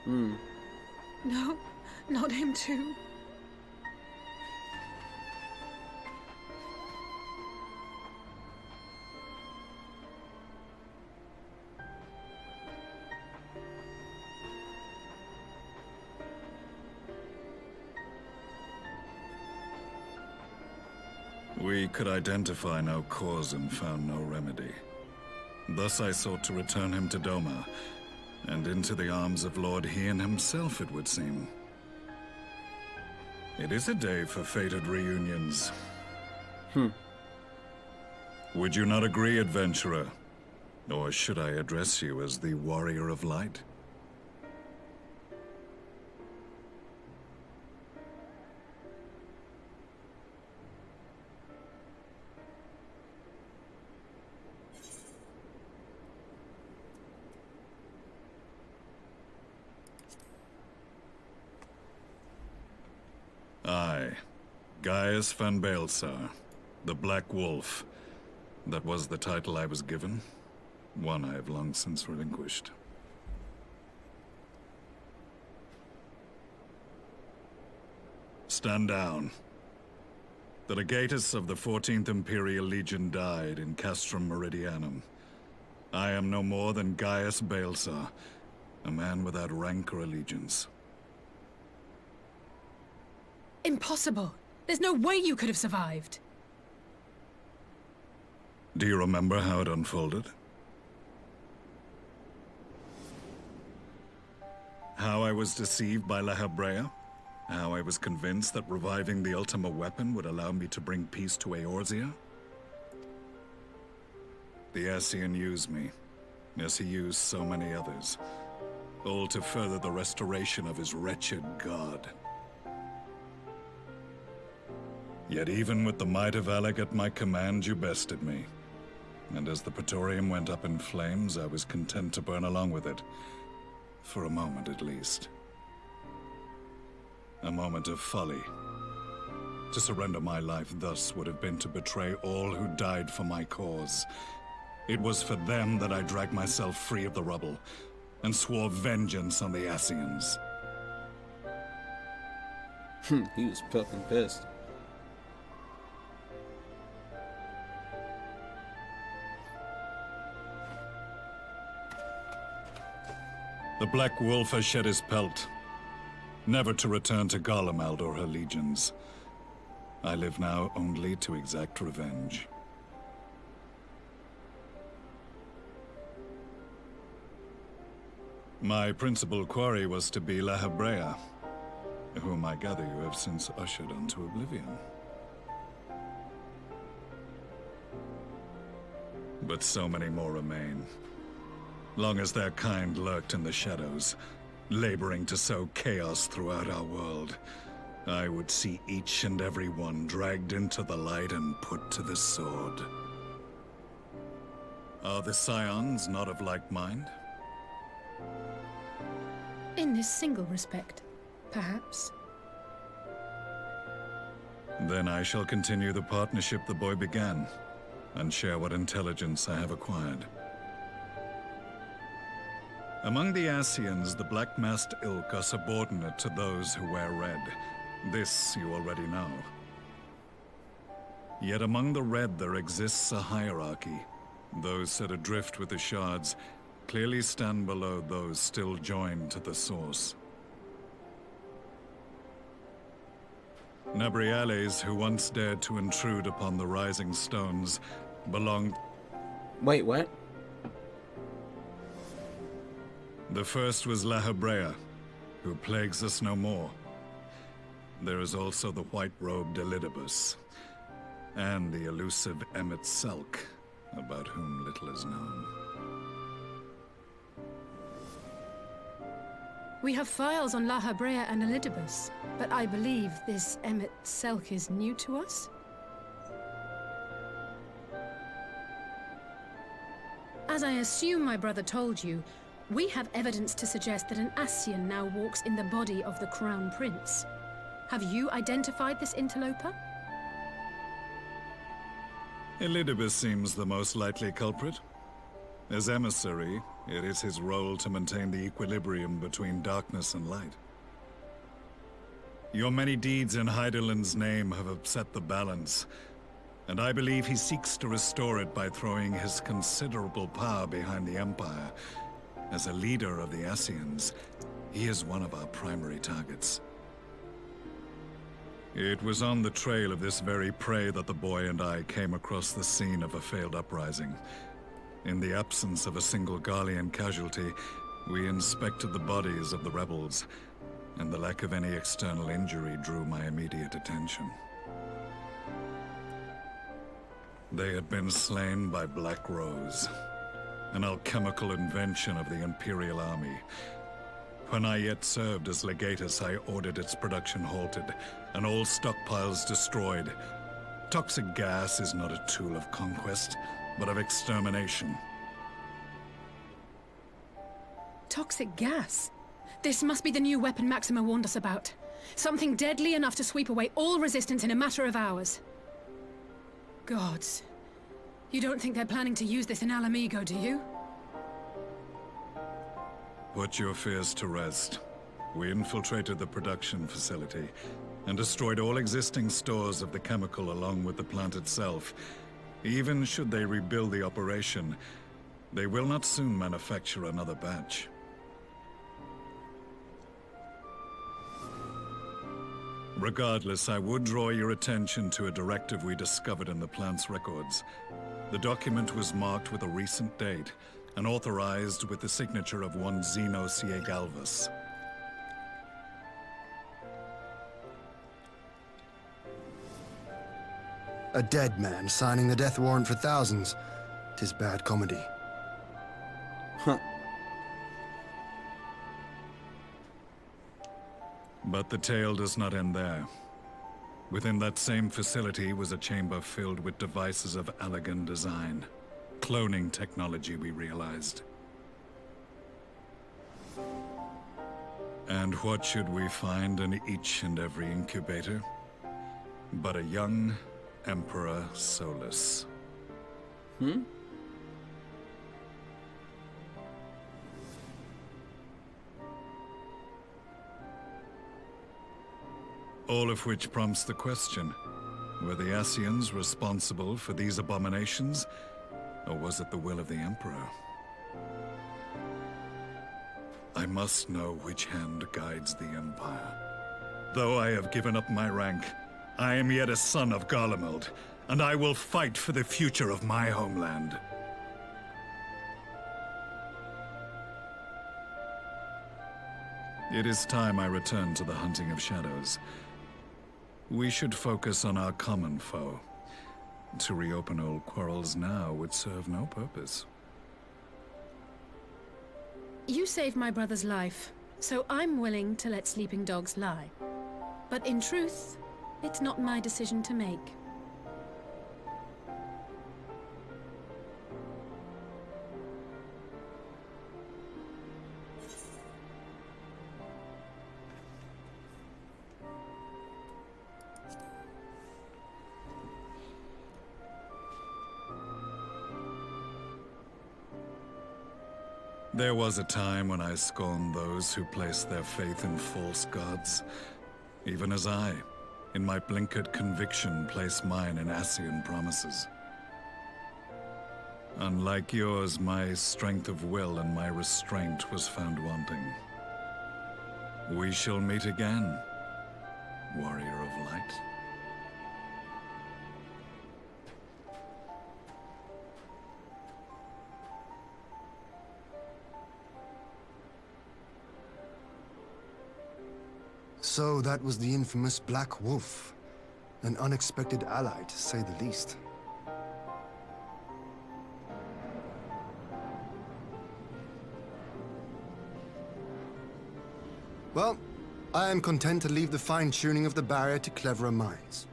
No, not him too. We could identify no cause and found no remedy. Thus I sought to return him to Doma, and into the arms of Lord Hien himself, it would seem. It is a day for fated reunions. Would you not agree, adventurer? Or should I address you as the Warrior of Light? I, Gaius van Baelsar, the Black Wolf. That was the title I was given, one I have long since relinquished. Stand down. The legatus of the 14th Imperial Legion died in Castrum Meridianum. I am no more than Gaius Baelsar, a man without rank or allegiance. Impossible! There's no way you could have survived! Do you remember how it unfolded? How I was deceived by La Habrea? How I was convinced that reviving the Ultima weapon would allow me to bring peace to Eorzea? The Ascian used me, as he used so many others, all to further the restoration of his wretched god. Yet even with the might of Alec at my command, you bested me. And as the Praetorium went up in flames, I was content to burn along with it. For a moment at least. A moment of folly. To surrender my life thus would have been to betray all who died for my cause. It was for them that I dragged myself free of the rubble, and swore vengeance on the Ascians. He was fucking pissed. The Black Wolf has shed his pelt, never to return to Garlemald or her legions. I live now only to exact revenge. My principal quarry was to be La Habrea, whom I gather you have since ushered onto oblivion. But so many more remain. Long as their kind lurked in the shadows, laboring to sow chaos throughout our world, I would see each and every one dragged into the light and put to the sword. Are the Scions not of like mind? In this single respect, perhaps. Then I shall continue the partnership the boy began, and share what intelligence I have acquired. Among the Ascians, the Black-Masked Ilk are subordinate to those who wear red. This you already know. Yet among the Red there exists a hierarchy. Those set adrift with the shards clearly stand below those still joined to the source. Nabriales, who once dared to intrude upon the Rising Stones, belonged... Wait, what? The first was La Habrea, who plagues us no more. There is also the white-robed Elidibus, and the elusive Emmet Selk, about whom little is known. We have files on La Habrea and Elidibus, but I believe this Emmet Selk is new to us? As I assume my brother told you, we have evidence to suggest that an Ascian now walks in the body of the Crown Prince. Have you identified this interloper? Elidibus seems the most likely culprit. As emissary, it is his role to maintain the equilibrium between darkness and light. Your many deeds in Hydaelyn's name have upset the balance, and I believe he seeks to restore it by throwing his considerable power behind the Empire. As a leader of the Ascians, he is one of our primary targets. It was on the trail of this very prey that the boy and I came across the scene of a failed uprising. In the absence of a single Garlean casualty, we inspected the bodies of the rebels, and the lack of any external injury drew my immediate attention. They had been slain by Black Rose, an alchemical invention of the Imperial Army. When I yet served as legatus, I ordered its production halted, and all stockpiles destroyed. Toxic gas is not a tool of conquest, but of extermination. Toxic gas? This must be the new weapon Maxima warned us about. Something deadly enough to sweep away all resistance in a matter of hours. Gods. You don't think they're planning to use this in Alamigo, do you? Put your fears to rest. We infiltrated the production facility and destroyed all existing stores of the chemical along with the plant itself. Even should they rebuild the operation, They will not soon manufacture another batch. Regardless, I would draw your attention to a directive we discovered in the plant's records. The document was marked with a recent date, and authorized with the signature of one Zeno Galvus. A dead man signing the death warrant for thousands. 'Tis bad comedy. Huh. But the tale does not end there. Within that same facility was a chamber filled with devices of elegant design. Cloning technology, we realized. And what should we find in each and every incubator? But a young Emperor Solus. All of which prompts the question, were the Ascians responsible for these abominations, or was it the will of the Emperor? I must know which hand guides the Empire. Though I have given up my rank, I am yet a son of Garlemald, and I will fight for the future of my homeland. It is time I return to the hunting of shadows. We should focus on our common foe. To reopen old quarrels now would serve no purpose. You saved my brother's life, so I'm willing to let sleeping dogs lie. But in truth, it's not my decision to make. There was a time when I scorned those who placed their faith in false gods, even as I, in my blinkered conviction, place mine in Ascian promises. Unlike yours, my strength of will and my restraint was found wanting. We shall meet again, warrior of light. So that was the infamous Black Wolf. An unexpected ally, to say the least. Well, I am content to leave the fine-tuning of the barrier to cleverer minds.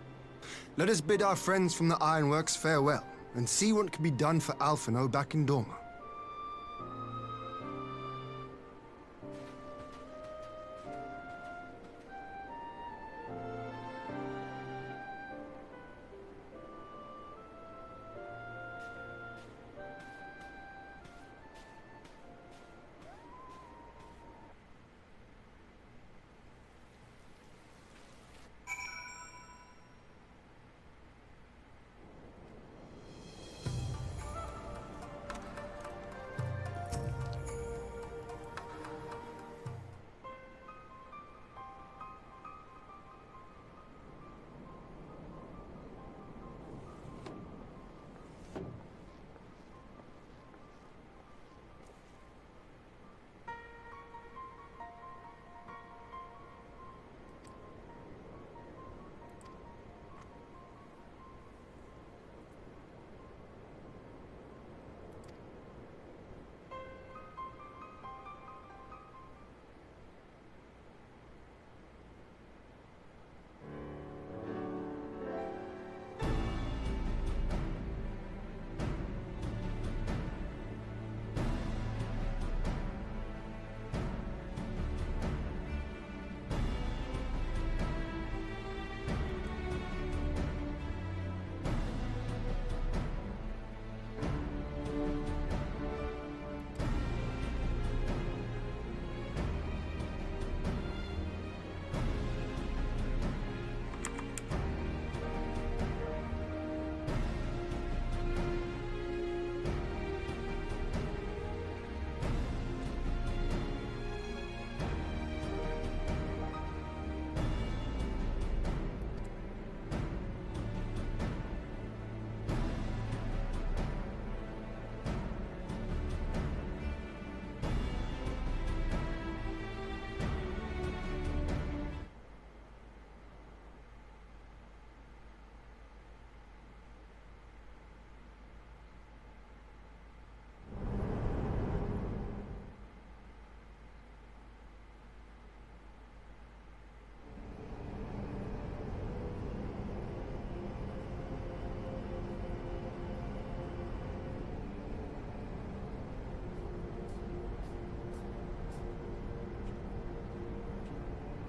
Let us bid our friends from the Ironworks farewell, and see what can be done for Alphino back in Dorma.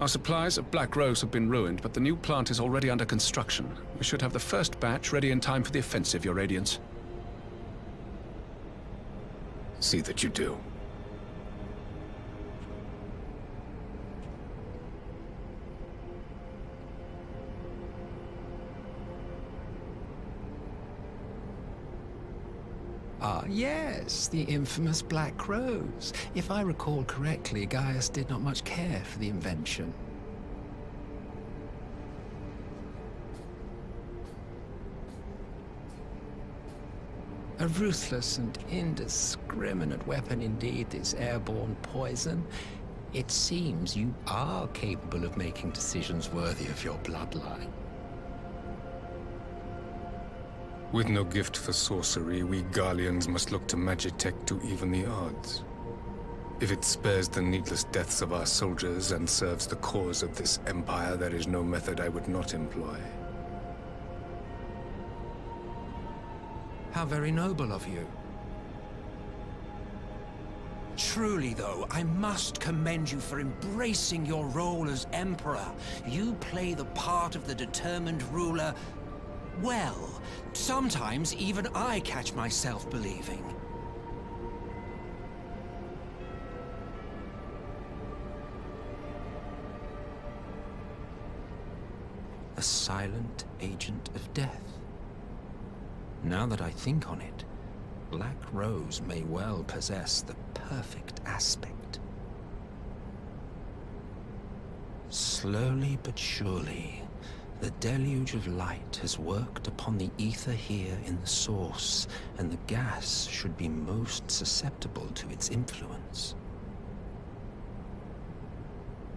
Our supplies of Black Rose have been ruined, but the new plant is already under construction. We should have the first batch ready in time for the offensive, Your Radiance. See that you do. Ah, yes, the infamous Black Rose. If I recall correctly, Gaius did not much care for the invention. A ruthless and indiscriminate weapon indeed, this airborne poison. It seems you are capable of making decisions worthy of your bloodline. With no gift for sorcery, we garleans must look to magitech to even the odds. If it spares the needless deaths of our soldiers and serves the cause of this empire, there is no method I would not employ. How very noble of you. Truly, though, I must commend you for embracing your role as Emperor. You play the part of the determined ruler well. Sometimes even I catch myself believing. A silent agent of death. Now that I think on it, Black Rose may well possess the perfect aspect. Slowly but surely, the deluge of light has worked upon the ether here in the source, and the gas should be most susceptible to its influence.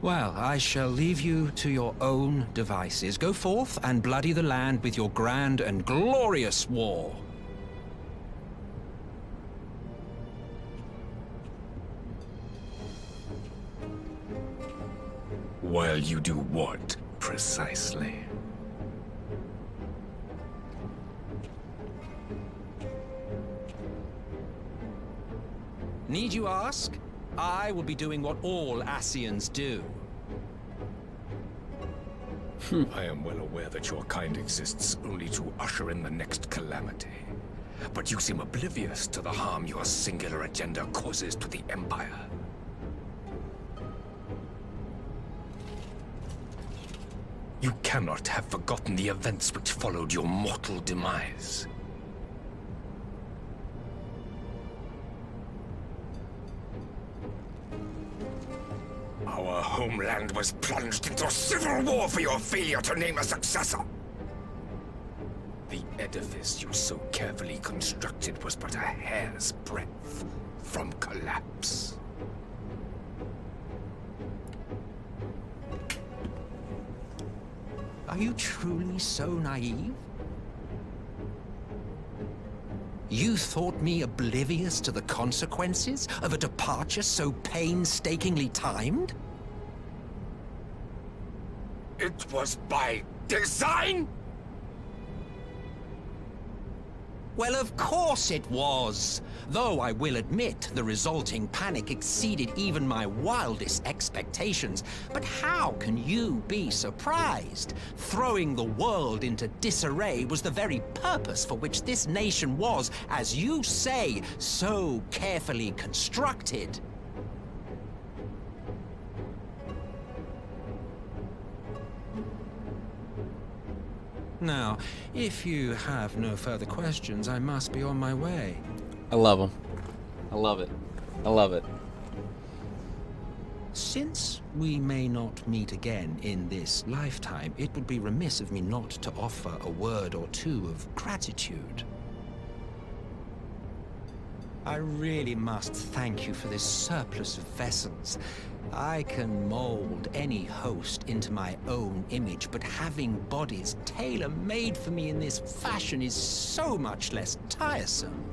Well, I shall leave you to your own devices. Go forth and bloody the land with your grand and glorious war. While you do what, precisely? Need you ask? I will be doing what all Ascians do. I am well aware that your kind exists only to usher in the next calamity. But you seem oblivious to the harm your singular agenda causes to the Empire. You cannot have forgotten the events which followed your mortal demise. Our homeland was plunged into civil war for your failure to name a successor. The edifice you so carefully constructed was but a hair's breadth from collapse. Are you truly so naive? You thought me oblivious to the consequences of a departure so painstakingly timed? It was by design? Well, of course it was. Though I will admit the resulting panic exceeded even my wildest expectations. But how can you be surprised? Throwing the world into disarray was the very purpose for which this nation was, as you say, so carefully constructed. Now, if you have no further questions, I must be on my way. I love him. I love it. I love it. Since we may not meet again in this lifetime, it would be remiss of me not to offer a word or two of gratitude. I really must thank you for this surplus of vessels. I can mold any host into my own image, but having bodies tailor-made for me in this fashion is so much less tiresome.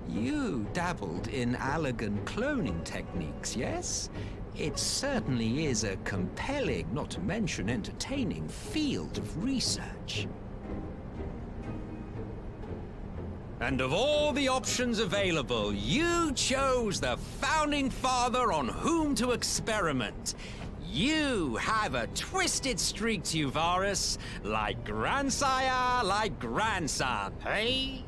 You dabbled in Allagan cloning techniques, yes? It certainly is a compelling, not to mention entertaining, field of research. And of all the options available, you chose the Founding Father on whom to experiment. You have a twisted streak to you, Varus, like grandsire, like grandson, hey?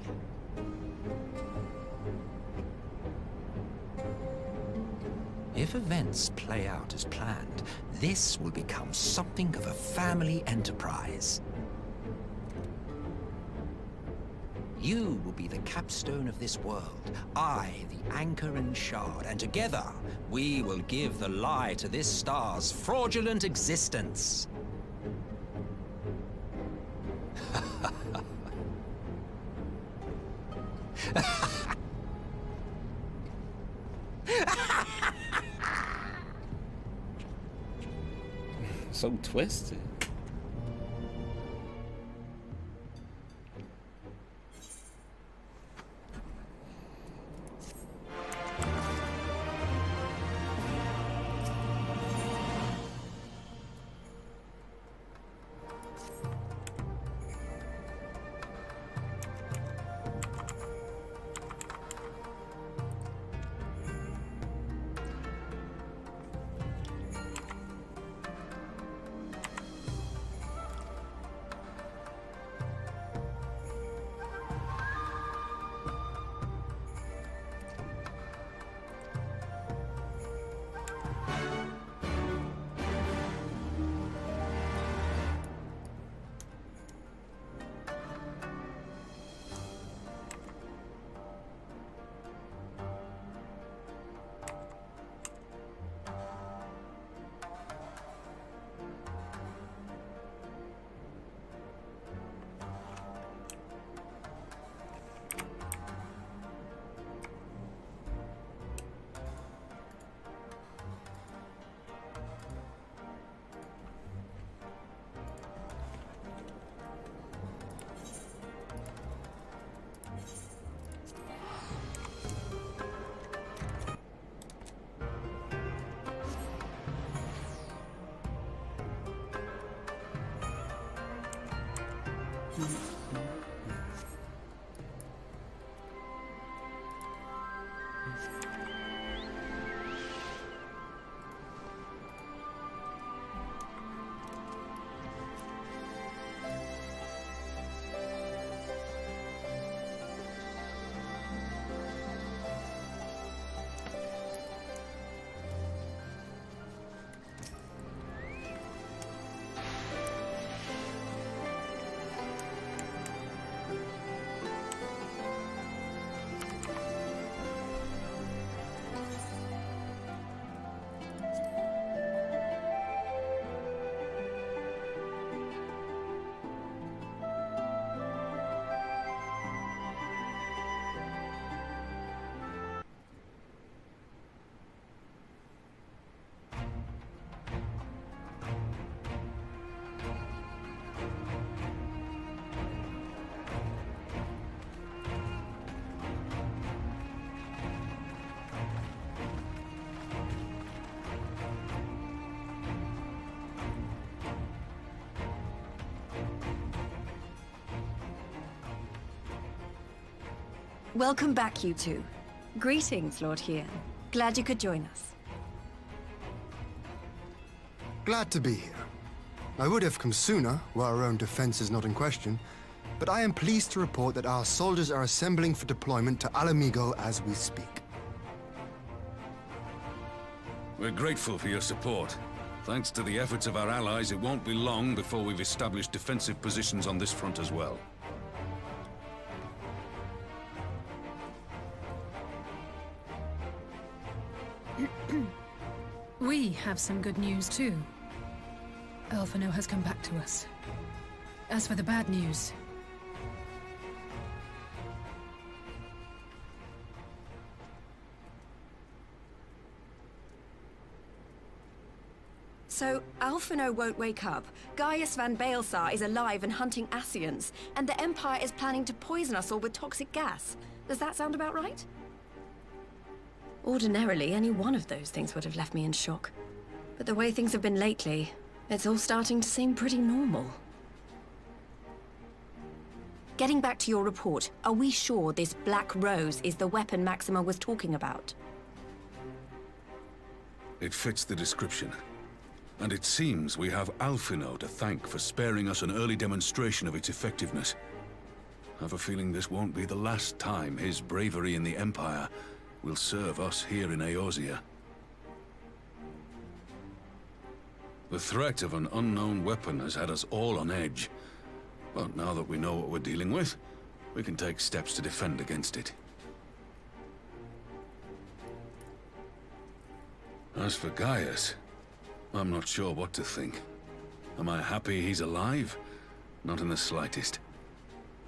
If events play out as planned, this will become something of a family enterprise. You will be the capstone of this world, I the anchor and shard, and together we will give the lie to this star's fraudulent existence. So twisted. Welcome back, you two. Greetings, Lord Hien. Glad you could join us. Glad to be here. I would have come sooner, where our own defense is not in question, but I am pleased to report that our soldiers are assembling for deployment to Alamigo as we speak. We're grateful for your support. Thanks to the efforts of our allies, it won't be long before we've established defensive positions on this front as well. We have some good news too. Alphino has come back to us. As for the bad news... So, Alphino won't wake up, Gaius van Baelsar is alive and hunting Ascians, and the Empire is planning to poison us all with toxic gas. Does that sound about right? Ordinarily, any one of those things would have left me in shock. But the way things have been lately, it's all starting to seem pretty normal. Getting back to your report, are we sure this Black Rose is the weapon Maxima was talking about? It fits the description. And it seems we have Alphino to thank for sparing us an early demonstration of its effectiveness. I have a feeling this won't be the last time his bravery in the Empire will serve us here in Eorzea. The threat of an unknown weapon has had us all on edge. But now that we know what we're dealing with, we can take steps to defend against it. As for Gaius, I'm not sure what to think. Am I happy he's alive? Not in the slightest.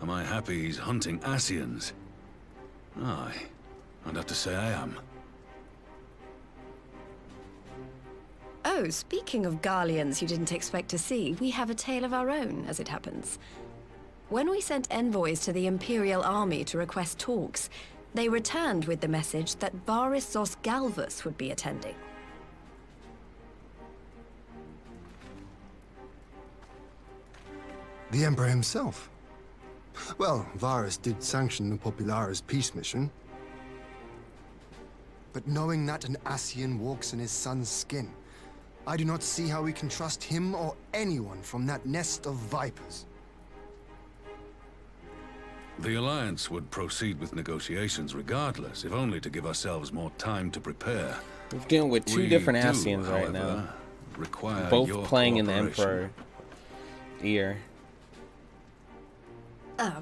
Am I happy he's hunting Ascians? Aye, I'd have to say I am. Oh, speaking of garleans you didn't expect to see, we have a tale of our own, as it happens. When we sent envoys to the Imperial Army to request talks, they returned with the message that Varys Zos Galvus would be attending. The Emperor himself. Well, Varys did sanction the Popularis peace mission. But knowing that an Ascian walks in his son's skin, I do not see how we can trust him or anyone from that nest of vipers. The Alliance would proceed with negotiations regardless, if only to give ourselves more time to prepare. We're dealing with two different Ascians right now. Both playing in the Emperor ear.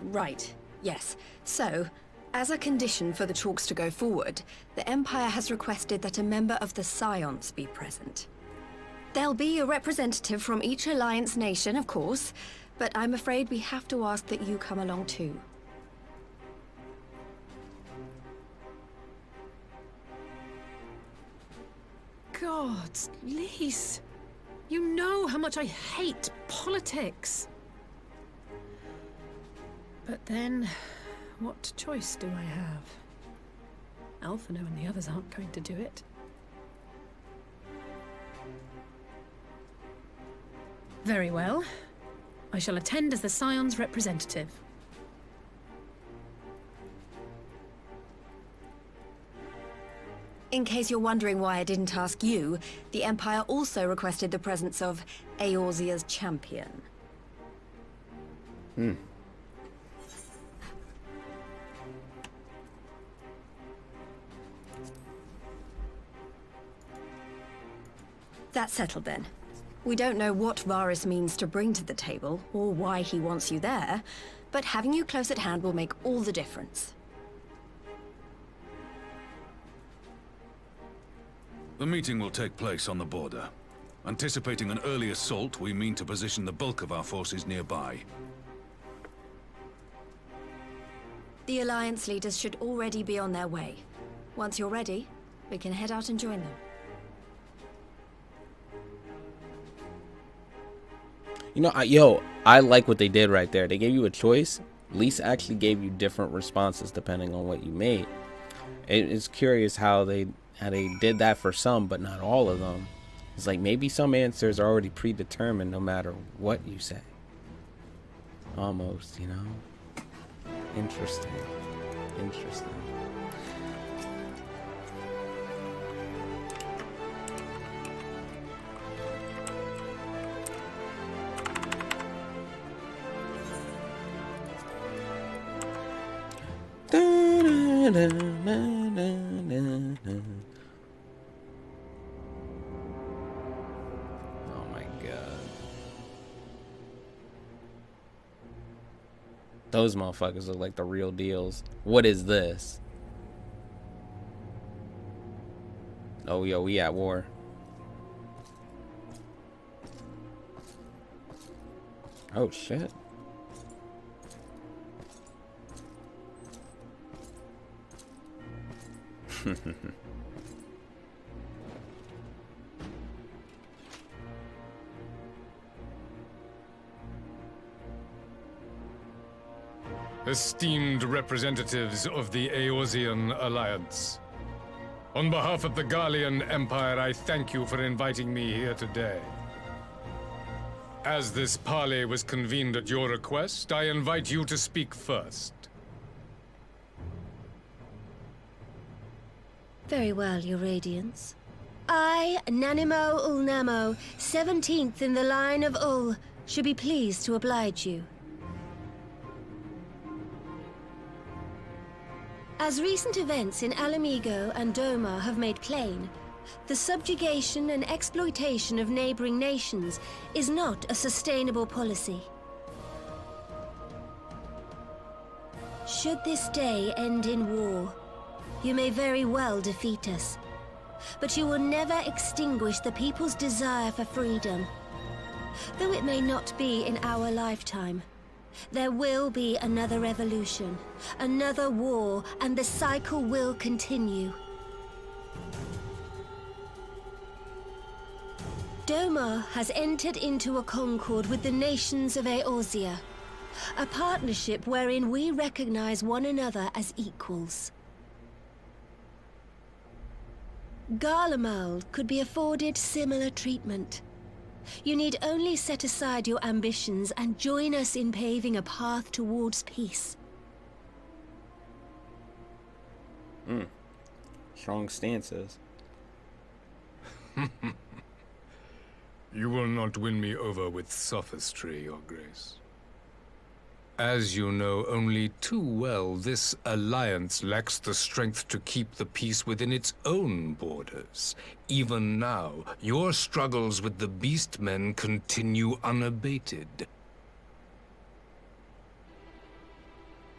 Right. Yes. So, as a condition for the talks to go forward, the Empire has requested that a member of the Scions be present. There'll be a representative from each Alliance nation, of course, but I'm afraid we have to ask that you come along too. Gods, Lise, you know how much I hate politics. But then, what choice do I have? Alphino and the others aren't going to do it. Very well. I shall attend as the Scion's representative. In case you're wondering why I didn't ask you, the Empire also requested the presence of Eorzea's champion. That's settled then. We don't know what Varys means to bring to the table, or why he wants you there, but having you close at hand will make all the difference. The meeting will take place on the border. Anticipating an early assault, we mean to position the bulk of our forces nearby. The Alliance leaders should already be on their way. Once you're ready, we can head out and join them. You know, I like what they did right there. They gave you a choice. Lisa actually gave you different responses depending on what you made. It's curious how they did that for some, but not all of them. It's like maybe some answers are already predetermined no matter what you say. Almost, you know? Interesting. Interesting. Oh my god. Those motherfuckers look like the real deals. What is this? Oh yo, we at war. Oh shit. Esteemed representatives of the Eorzean Alliance, on behalf of the Garlean Empire, I thank you for inviting me here today. As this parley was convened at your request, I invite you to speak first. Very well, Your Radiance. I, Nanimo Ulnamo, 17th in the line of Ul, should be pleased to oblige you. As recent events in Alamigo and Doma have made plain, the subjugation and exploitation of neighboring nations is not a sustainable policy. Should this day end in war, you may very well defeat us, but you will never extinguish the people's desire for freedom. Though it may not be in our lifetime, there will be another revolution, another war, and the cycle will continue. Doma has entered into a concord with the nations of Eorzea, a partnership wherein we recognize one another as equals. Garlemald could be afforded similar treatment. You need only set aside your ambitions and join us in paving a path towards peace. Strong stances. You will not win me over with sophistry, Your Grace. As you know only too well, this alliance lacks the strength to keep the peace within its own borders. Even now, your struggles with the Beastmen continue unabated.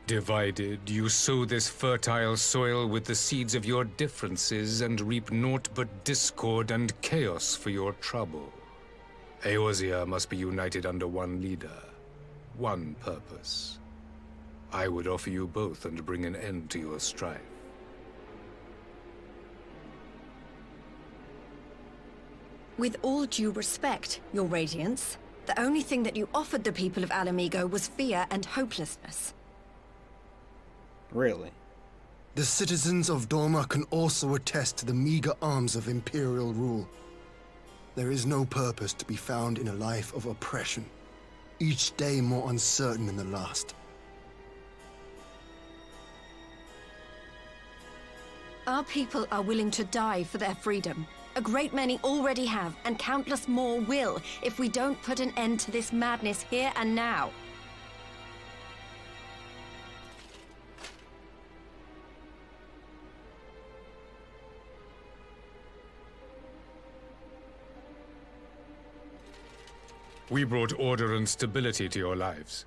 Divided, you sow this fertile soil with the seeds of your differences and reap naught but discord and chaos for your trouble. Eorzea must be united under one leader, one purpose. I would offer you both and bring an end to your strife. With all due respect, Your Radiance, the only thing that you offered the people of Alamigo was fear and hopelessness. Really? The citizens of Doma can also attest to the meager arms of Imperial rule. There is no purpose to be found in a life of oppression, each day more uncertain than the last. Our people are willing to die for their freedom. A great many already have, and countless more will, if we don't put an end to this madness here and now. We brought order and stability to your lives.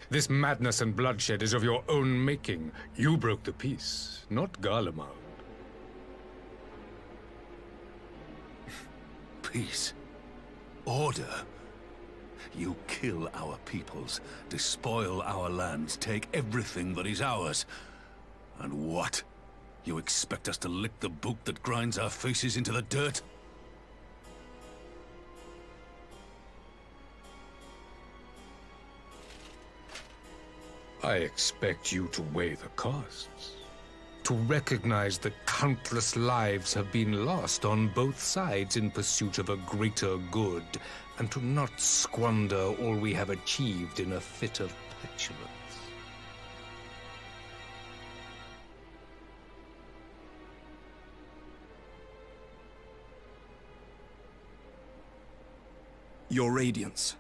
This madness and bloodshed is of your own making. You broke the peace, not Garlemald. Peace. Order. You kill our peoples, despoil our lands, take everything that is ours. And what? You expect us to lick the boot that grinds our faces into the dirt? I expect you to weigh the costs. To recognize that countless lives have been lost on both sides in pursuit of a greater good, and to not squander all we have achieved in a fit of petulance. Your Radiance.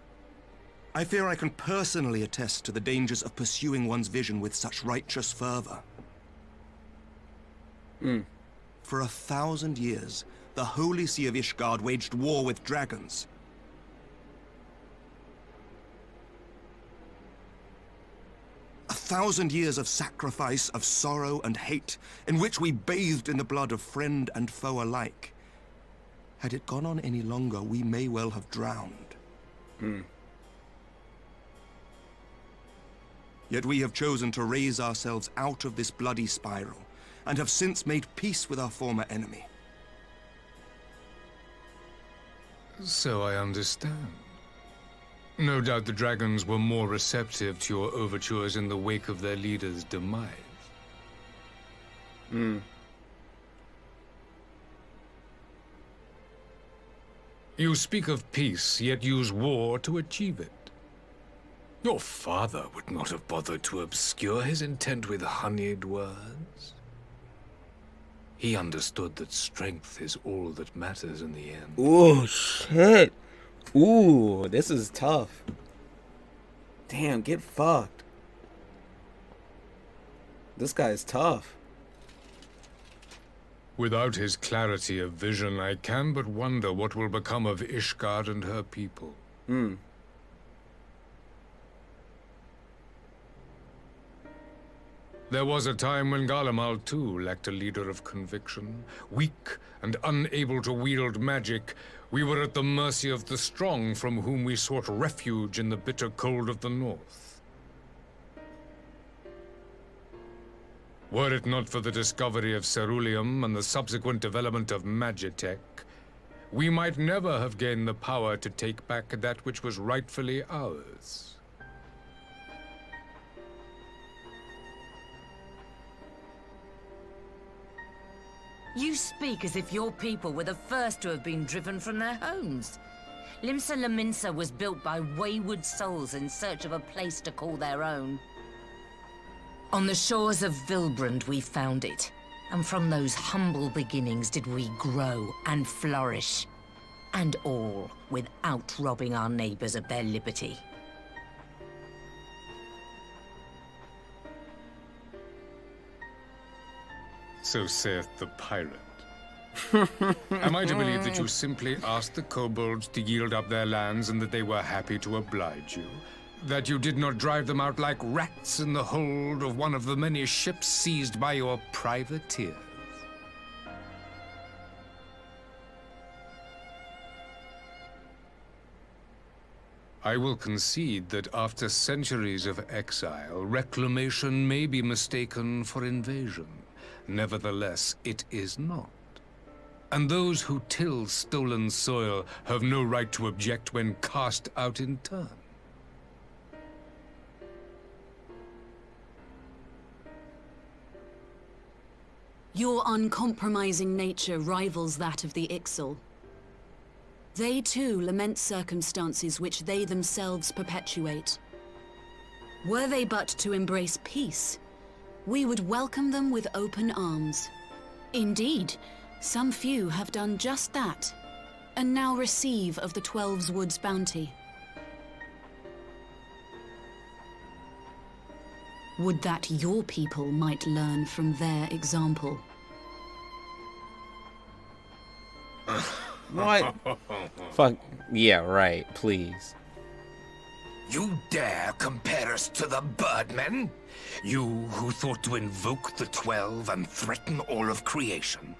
I fear I can personally attest to the dangers of pursuing one's vision with such righteous fervor. For 1,000 years, the Holy See of Ishgard waged war with dragons. A 1,000 years of sacrifice, of sorrow and hate, in which we bathed in the blood of friend and foe alike. Had it gone on any longer, we may well have drowned. Yet we have chosen to raise ourselves out of this bloody spiral, and have since made peace with our former enemy. So I understand. No doubt the dragons were more receptive to your overtures in the wake of their leader's demise. You speak of peace, yet use war to achieve it. Your father would not have bothered to obscure his intent with honeyed words. He understood that strength is all that matters in the end. Ooh, shit. Ooh, this is tough. Damn, get fucked. This guy is tough. Without his clarity of vision, I can but wonder what will become of Ishgard and her people. There was a time when Garlemald too lacked a leader of conviction. Weak and unable to wield magic, we were at the mercy of the strong from whom we sought refuge in the bitter cold of the north. Were it not for the discovery of ceruleum and the subsequent development of magitech, we might never have gained the power to take back that which was rightfully ours. You speak as if your people were the first to have been driven from their homes. Limsa Lominsa was built by wayward souls in search of a place to call their own. On the shores of Vilbrand we found it, and from those humble beginnings did we grow and flourish. And all without robbing our neighbors of their liberty. So saith the pirate. Am I to believe that you simply asked the kobolds to yield up their lands and that they were happy to oblige you? That you did not drive them out like rats in the hold of one of the many ships seized by your privateers? I will concede that after centuries of exile, reclamation may be mistaken for invasion. Nevertheless, it is not. And those who till stolen soil have no right to object when cast out in turn. Your uncompromising nature rivals that of the Ixal. They too lament circumstances which they themselves perpetuate. Were they but to embrace peace, we would welcome them with open arms. Indeed, some few have done just that, and now receive of the Twelve's Wood's bounty. Would that your people might learn from their example. What? Fuck. Yeah, right. Please. You dare compare us to the Birdmen? You who thought to invoke the 12 and threaten all of creation?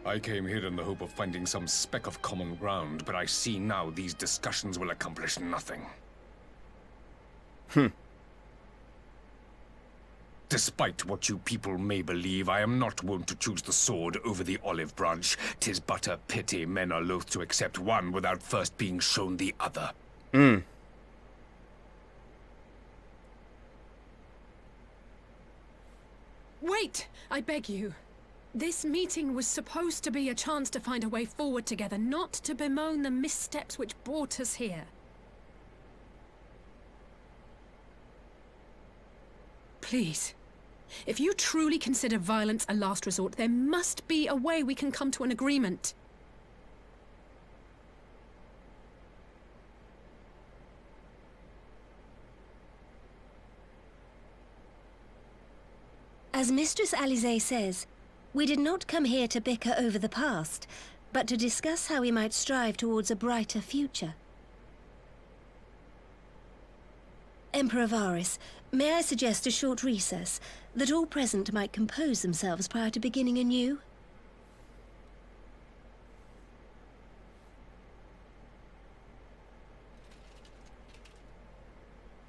I came here in the hope of finding some speck of common ground, but I see now these discussions will accomplish nothing. Despite what you people may believe, I am not wont to choose the sword over the olive branch. 'Tis but a pity men are loath to accept one without first being shown the other. Wait! I beg you. This meeting was supposed to be a chance to find a way forward together, not to bemoan the missteps which brought us here. Please. If you truly consider violence a last resort, there must be a way we can come to an agreement. As Mistress Alisaie says, we did not come here to bicker over the past, but to discuss how we might strive towards a brighter future. Emperor Varys, may I suggest a short recess, that all present might compose themselves prior to beginning anew?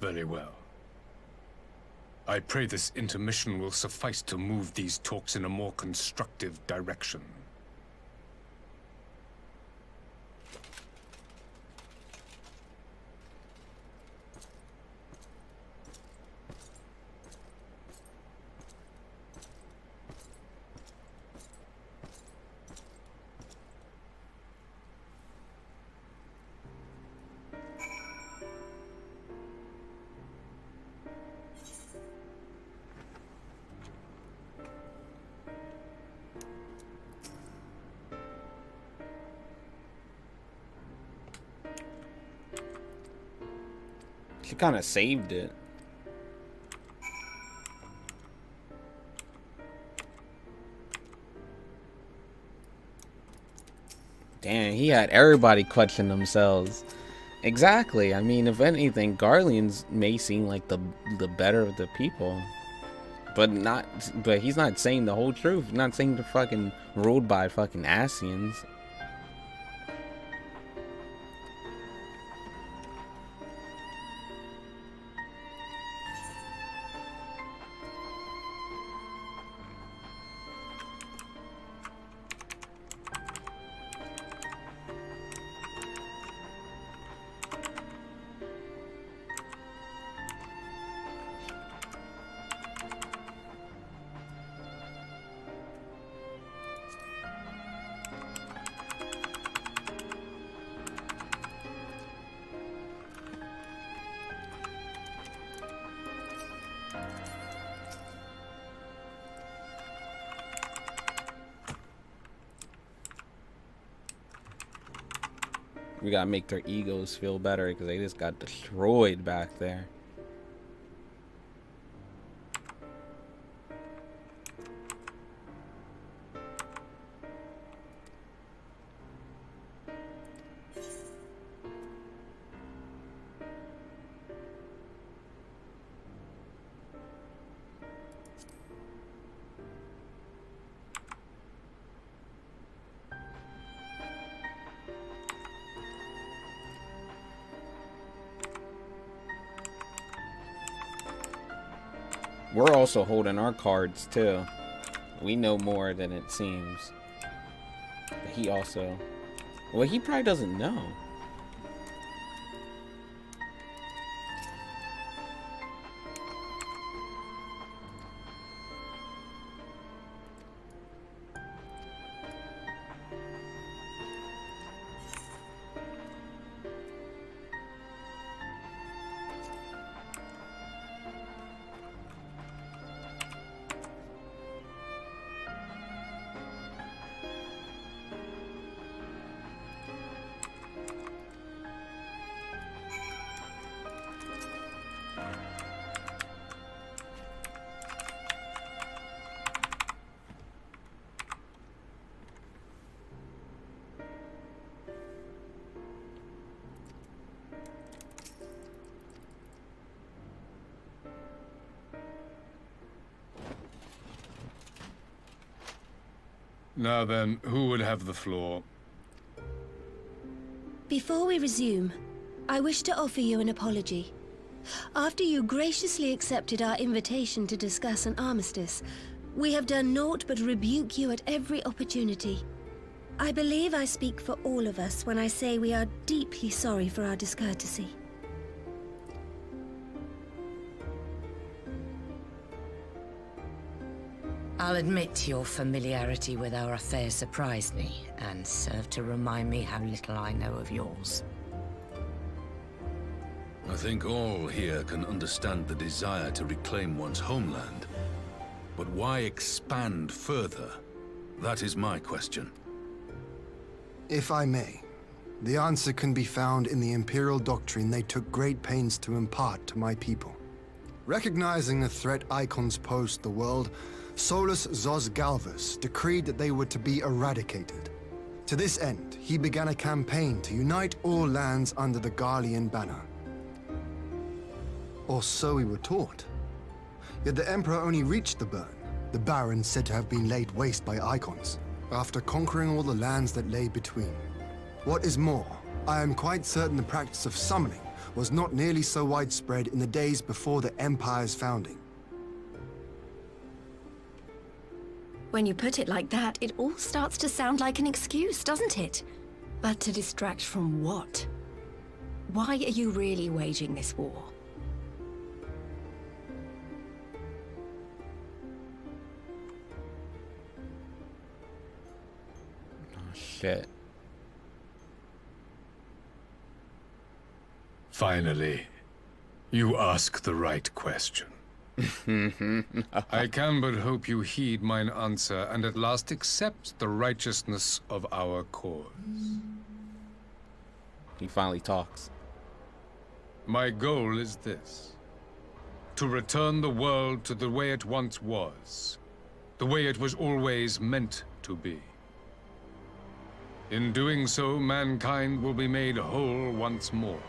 Very well. I pray this intermission will suffice to move these talks in a more constructive direction. She kind of saved it. Damn, he had everybody clutching themselves. Exactly. I mean, if anything, garleans may seem like the better of the people, but he's not saying the whole truth. He's not saying they're fucking ruled by fucking Asians. We gotta make their egos feel better because they just got destroyed back there. We're also holding our cards too. We know more than it seems. But he also... Well, he probably doesn't know. Now then, who would have the floor? Before we resume, I wish to offer you an apology. After you graciously accepted our invitation to discuss an armistice, we have done naught but rebuke you at every opportunity. I believe I speak for all of us when I say we are deeply sorry for our discourtesy. I'll admit your familiarity with our affairs surprised me, and served to remind me how little I know of yours. I think all here can understand the desire to reclaim one's homeland. But why expand further? That is my question. If I may, the answer can be found in the Imperial doctrine they took great pains to impart to my people. Recognizing the threat icons posed to the world, Solus Zos Galvus decreed that they were to be eradicated. To this end, he began a campaign to unite all lands under the Garlean banner. Or so we were taught. Yet the Emperor only reached the burn, the Baron said to have been laid waste by icons, after conquering all the lands that lay between. What is more, I am quite certain the practice of summoning was not nearly so widespread in the days before the Empire's founding. When you put it like that, it all starts to sound like an excuse, doesn't it? But to distract from what? Why are you really waging this war? Oh, shit. Finally, you ask the right question. I can but hope you heed mine answer and at last accept the righteousness of our cause. He finally talks. My goal is this. To return the world to the way it once was. The way it was always meant to be. In doing so, mankind will be made whole once more.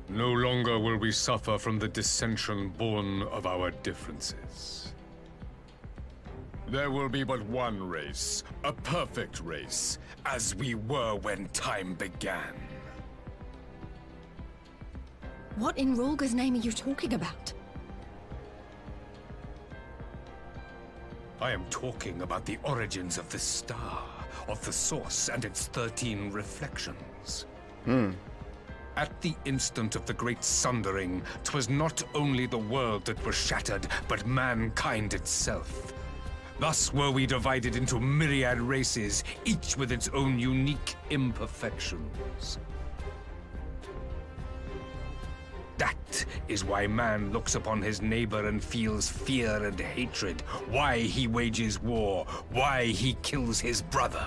No longer will we suffer from the dissension born of our differences. There will be but one race, a perfect race, as we were when time began. What in Rhalgr's name are you talking about? I am talking about the origins of the star, of the source and its 13 reflections. At the instant of the great sundering, 'twas not only the world that was shattered, but mankind itself. Thus were we divided into myriad races, each with its own unique imperfections. That is why man looks upon his neighbor and feels fear and hatred, why he wages war, why he kills his brother.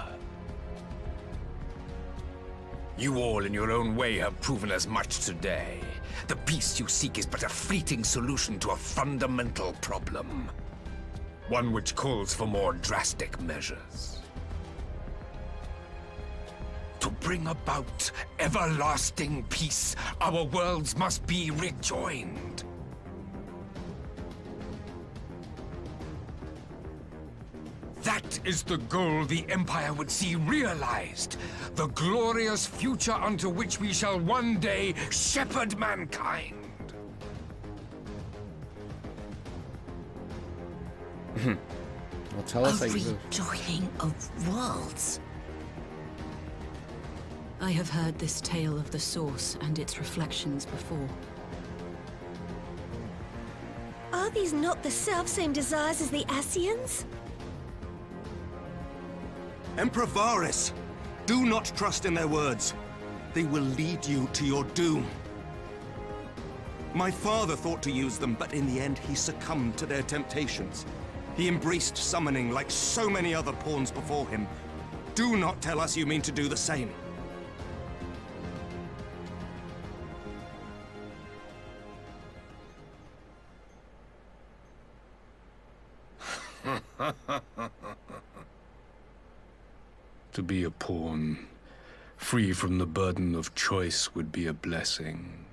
You all in your own way have proven as much today. The peace you seek is but a fleeting solution to a fundamental problem. One which calls for more drastic measures. To bring about everlasting peace, our worlds must be rejoined. That is the goal the Empire would see realized. The glorious future unto which we shall one day shepherd mankind. Well, tell us how you do. Rejoining of worlds. I have heard this tale of the Source and its reflections before. Are these not the self-same desires as the Ascians? Emperor Varys, do not trust in their words. They will lead you to your doom. My father thought to use them, but in the end he succumbed to their temptations. He embraced summoning like so many other pawns before him. Do not tell us you mean to do the same. To be a pawn, free from the burden of choice, would be a blessing.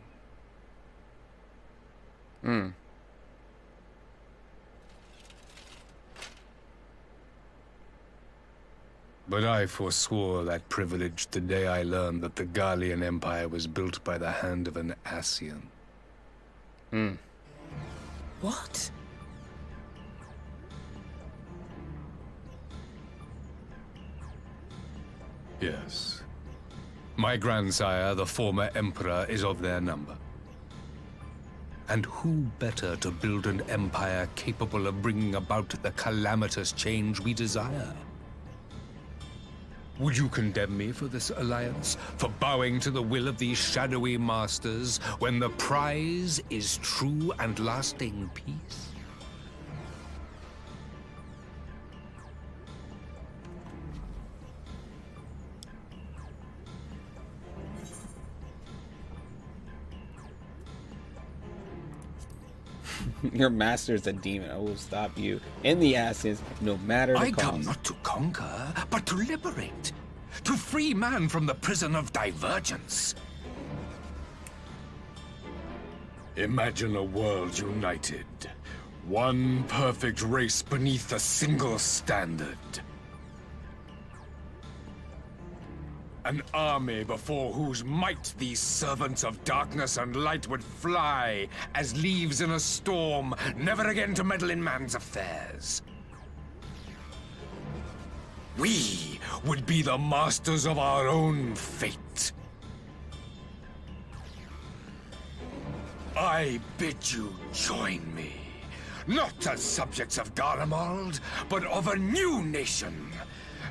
But I forswore that privilege the day I learned that the Garlean Empire was built by the hand of an Ascian. What? Yes. My grandsire, the former Emperor, is of their number. And who better to build an empire capable of bringing about the calamitous change we desire? Would you condemn me for this alliance? For bowing to the will of these shadowy masters, when the prize is true and lasting peace? Your master is a demon. I will stop you in the asses, no matter the cost. I come not to conquer, but to liberate. To free man from the prison of divergence. Imagine a world united. One perfect race beneath a single standard. An army before whose might these servants of darkness and light would fly as leaves in a storm, never again to meddle in man's affairs. We would be the masters of our own fate. I bid you join me, not as subjects of Garlemald, but of a new nation.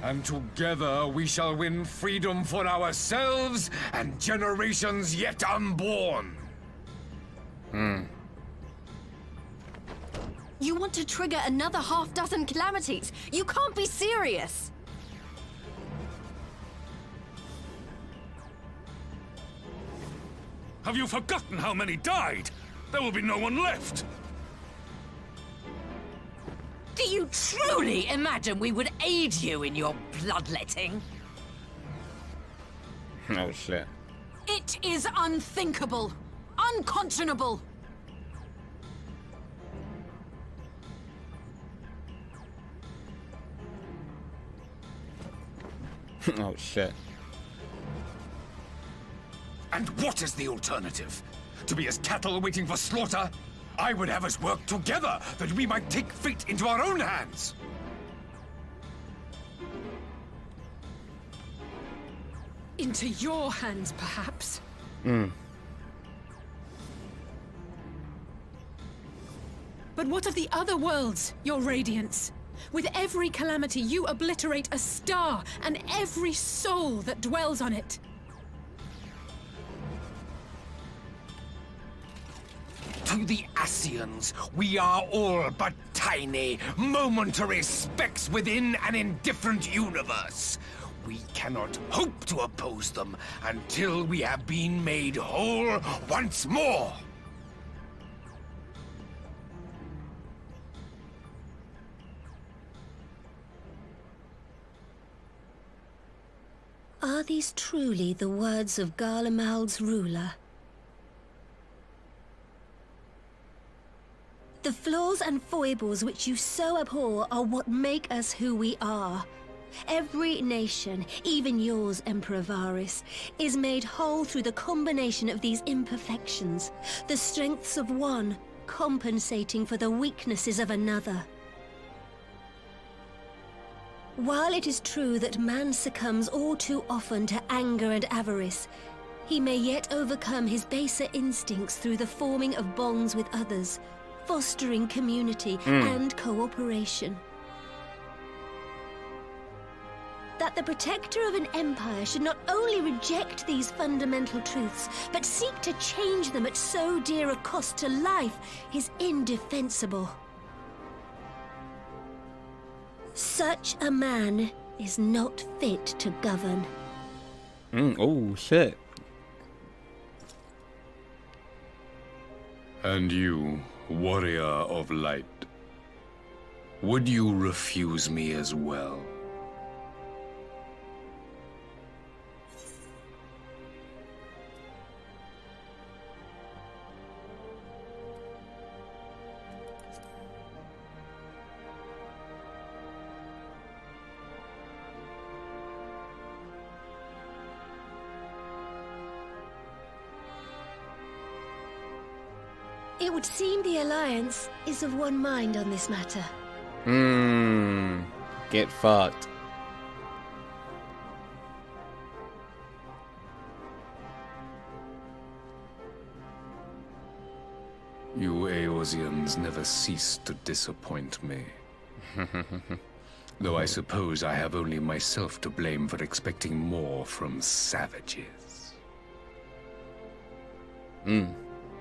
And together we shall win freedom for ourselves and generations yet unborn. You want to trigger another half-dozen calamities? You can't be serious! Have you forgotten how many died? There will be no one left! Do you truly imagine we would aid you in your bloodletting? Oh shit. It is unthinkable! Unconscionable! Oh shit. And what is the alternative? To be as cattle waiting for slaughter? I would have us work together, that we might take fate into our own hands! Into your hands, perhaps? But what of the other worlds, your radiance? With every calamity, you obliterate a star and every soul that dwells on it. To the Ascians, we are all but tiny, momentary specks within an indifferent universe. We cannot hope to oppose them until we have been made whole once more. Are these truly the words of Garlemald's ruler? The flaws and foibles which you so abhor are what make us who we are. Every nation, even yours, Emperor Varys, is made whole through the combination of these imperfections, the strengths of one compensating for the weaknesses of another. While it is true that man succumbs all too often to anger and avarice, he may yet overcome his baser instincts through the forming of bonds with others, fostering community and cooperation. That the protector of an empire should not only reject these fundamental truths, but seek to change them at so dear a cost to life is indefensible. Such a man is not fit to govern. Oh, shit. And you, warrior of light, would you refuse me as well? It would seem the Alliance is of one mind on this matter. Get fucked. You Eorzeans never cease to disappoint me. Though I suppose I have only myself to blame for expecting more from savages.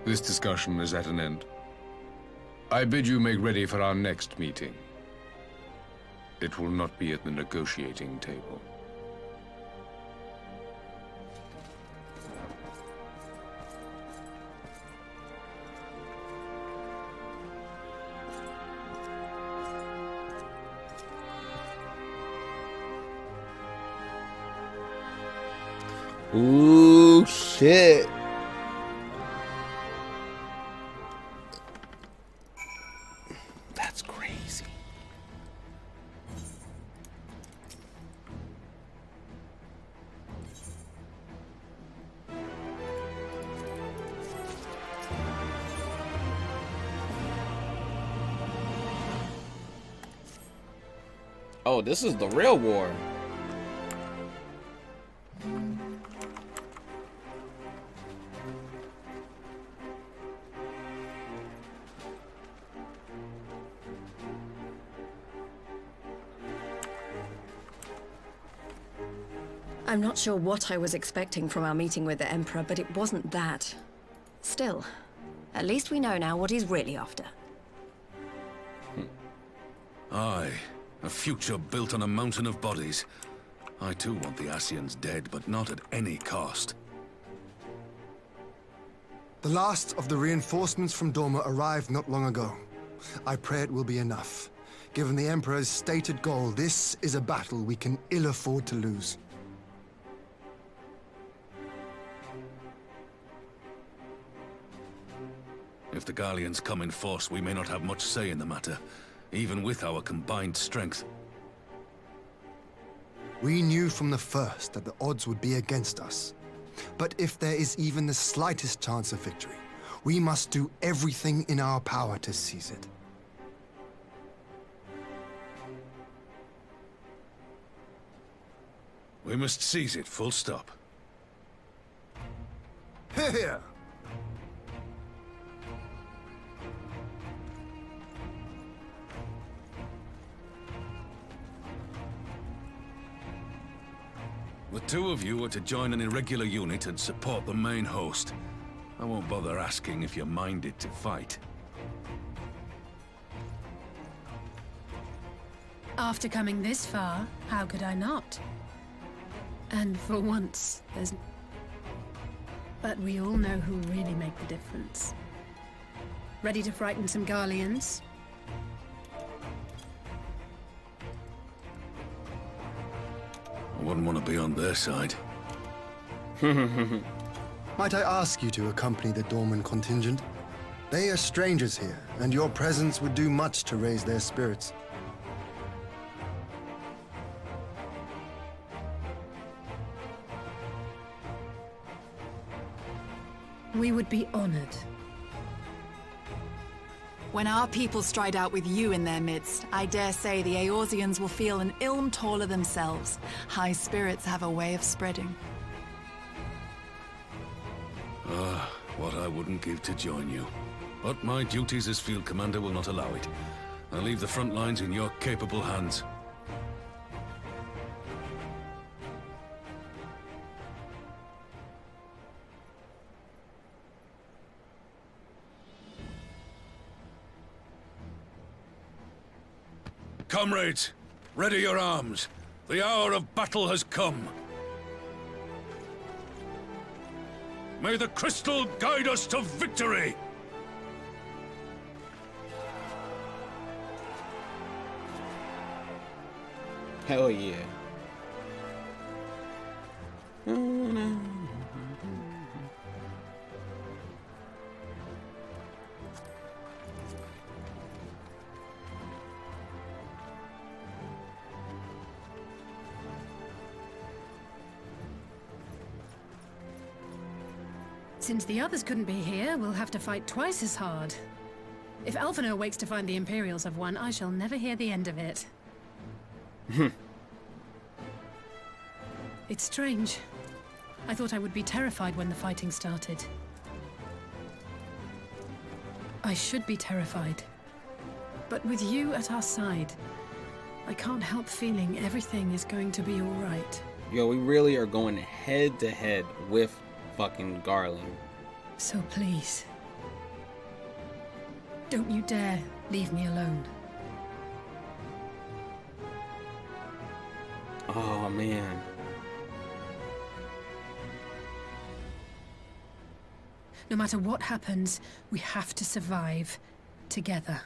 This discussion is at an end. I bid you make ready for our next meeting. It will not be at the negotiating table. Ooh, shit. That's crazy. Oh, this is the real war. I'm not sure what I was expecting from our meeting with the Emperor, but it wasn't that. Still, at least we know now what he's really after. Aye, a future built on a mountain of bodies. I too want the Ascians dead, but not at any cost. The last of the reinforcements from Dorma arrived not long ago. I pray it will be enough. Given the Emperor's stated goal, this is a battle we can ill afford to lose. If the garleans come in force, we may not have much say in the matter, even with our combined strength. We knew from the first that the odds would be against us. But if there is even the slightest chance of victory, we must do everything in our power to seize it. We must seize it, full stop. Here! The two of you are to join an irregular unit and support the main host. I won't bother asking if you're minded to fight. After coming this far, how could I not? And for once, there's... But we all know who really make the difference. Ready to frighten some garleans? I wouldn't want to be on their side. Might I ask you to accompany the Dorman contingent? They are strangers here, and your presence would do much to raise their spirits. We would be honored. When our people stride out with you in their midst, I dare say the Eorzeans will feel an ilm taller themselves. High spirits have a way of spreading. Ah, what I wouldn't give to join you. But my duties as field commander will not allow it. I'll leave the front lines in your capable hands. Comrades, ready your arms. The hour of battle has come. May the crystal guide us to victory! Hell yeah. Since the others couldn't be here, we'll have to fight twice as hard. If Alphinaud wakes to find the Imperials have won, I shall never hear the end of it. It's strange. I thought I would be terrified when the fighting started. I should be terrified. But with you at our side, I can't help feeling everything is going to be all right. Yo, we really are going head to head with fucking Garland. So please, don't you dare leave me alone. Oh man. No matter what happens, we have to survive together.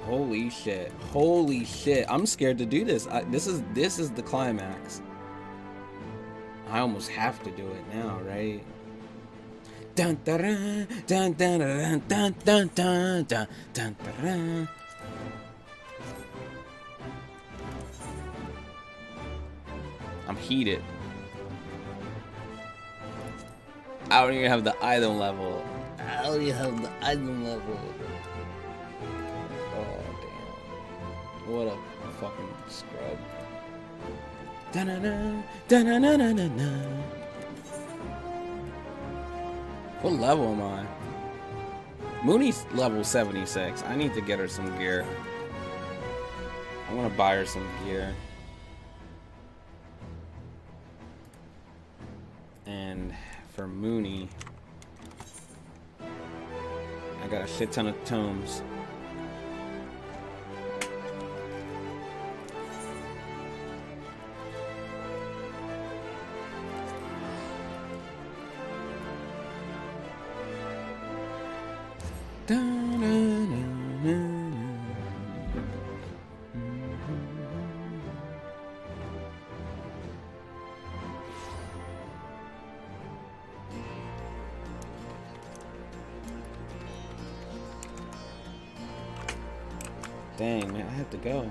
Holy shit. Holy shit. I'm scared to do this. This is the climax. I almost have to do it now, right? Dun dun dun dun dun dun dun dun dun dun dun. I'm heated. I don't even have the item level. I don't even have the item level. Oh What a fucking scrub. Da-na-na, da-na-na-na-na-na. What level am I? Mooney's level 76. I need to get her some gear. I want to buy her some gear. And for Mooney, I got a shit ton of tomes. Dang, man, I have to go.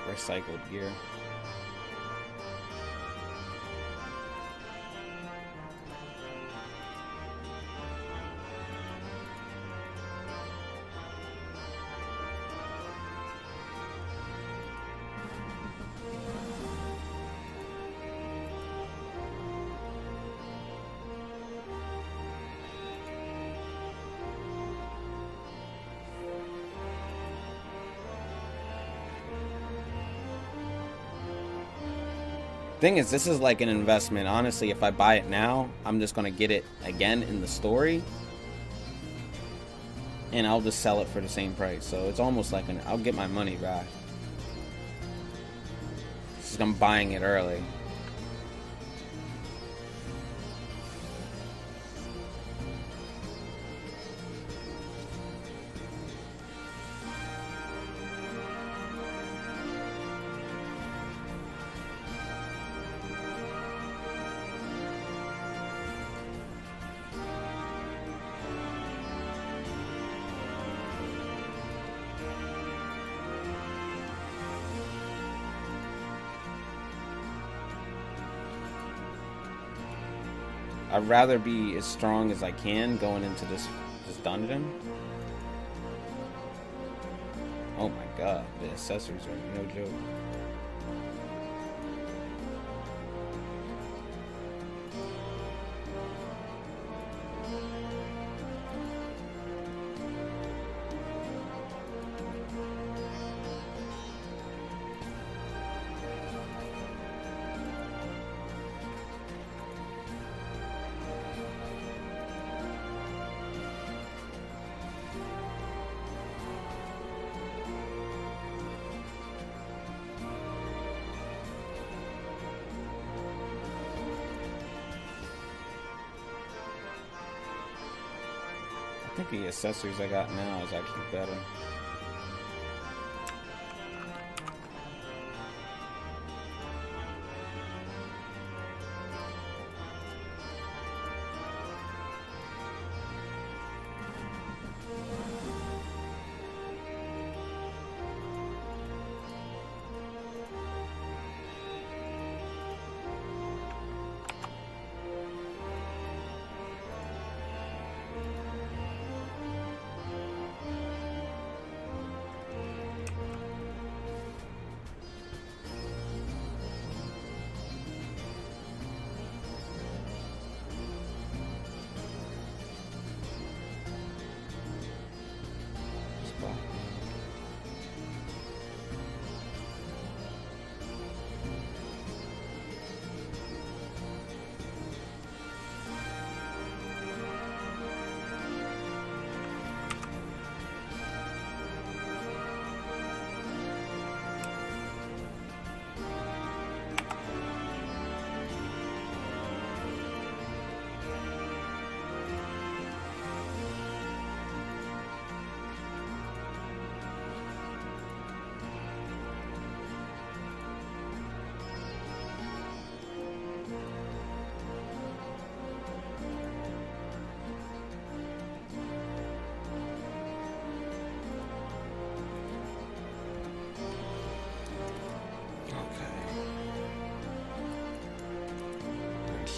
Recycled gear. Thing is, this is like an investment. Honestly, if I buy it now, I'm just gonna get it again in the story, and I'll just sell it for the same price. So it's almost like I'll get my money back. It's just I'm buying it early. I'd rather be as strong as I can going into this dungeon. Oh my god, the accessories are no joke. I think the accessories I got now is actually better.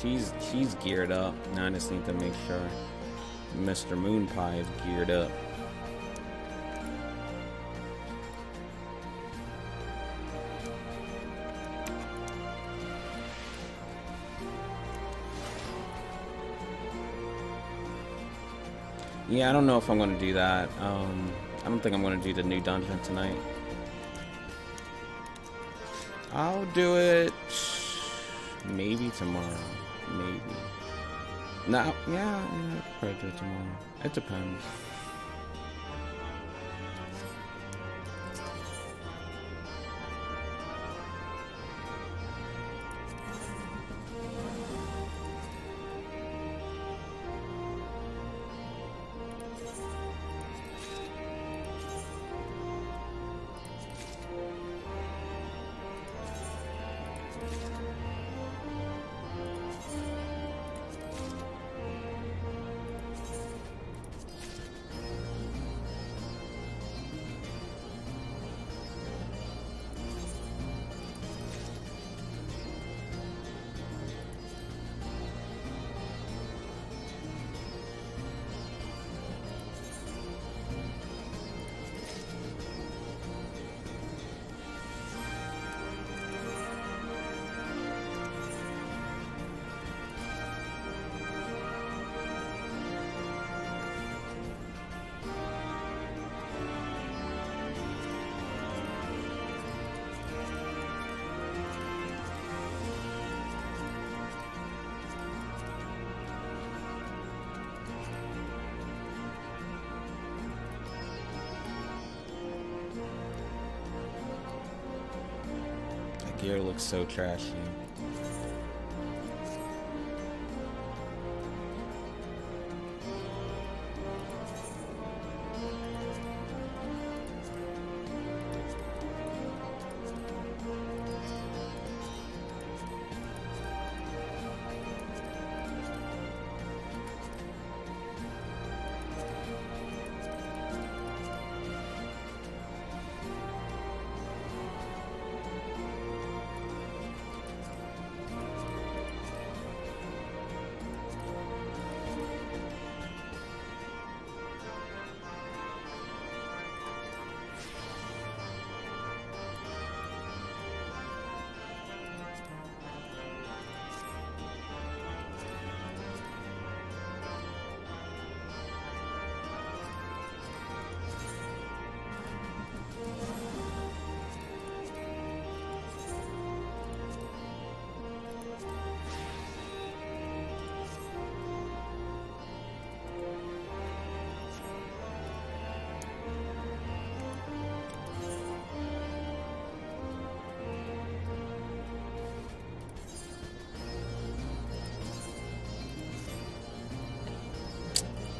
she's geared up. Now I just need to make sure Mr. Moon Pie is geared up. Yeah, I don't know if I'm gonna do that. I don't think I'm gonna do the new dungeon tonight. I'll do it maybe tomorrow. Maybe. No, yeah, I could probably do it tomorrow. It depends. Gear looks so trashy.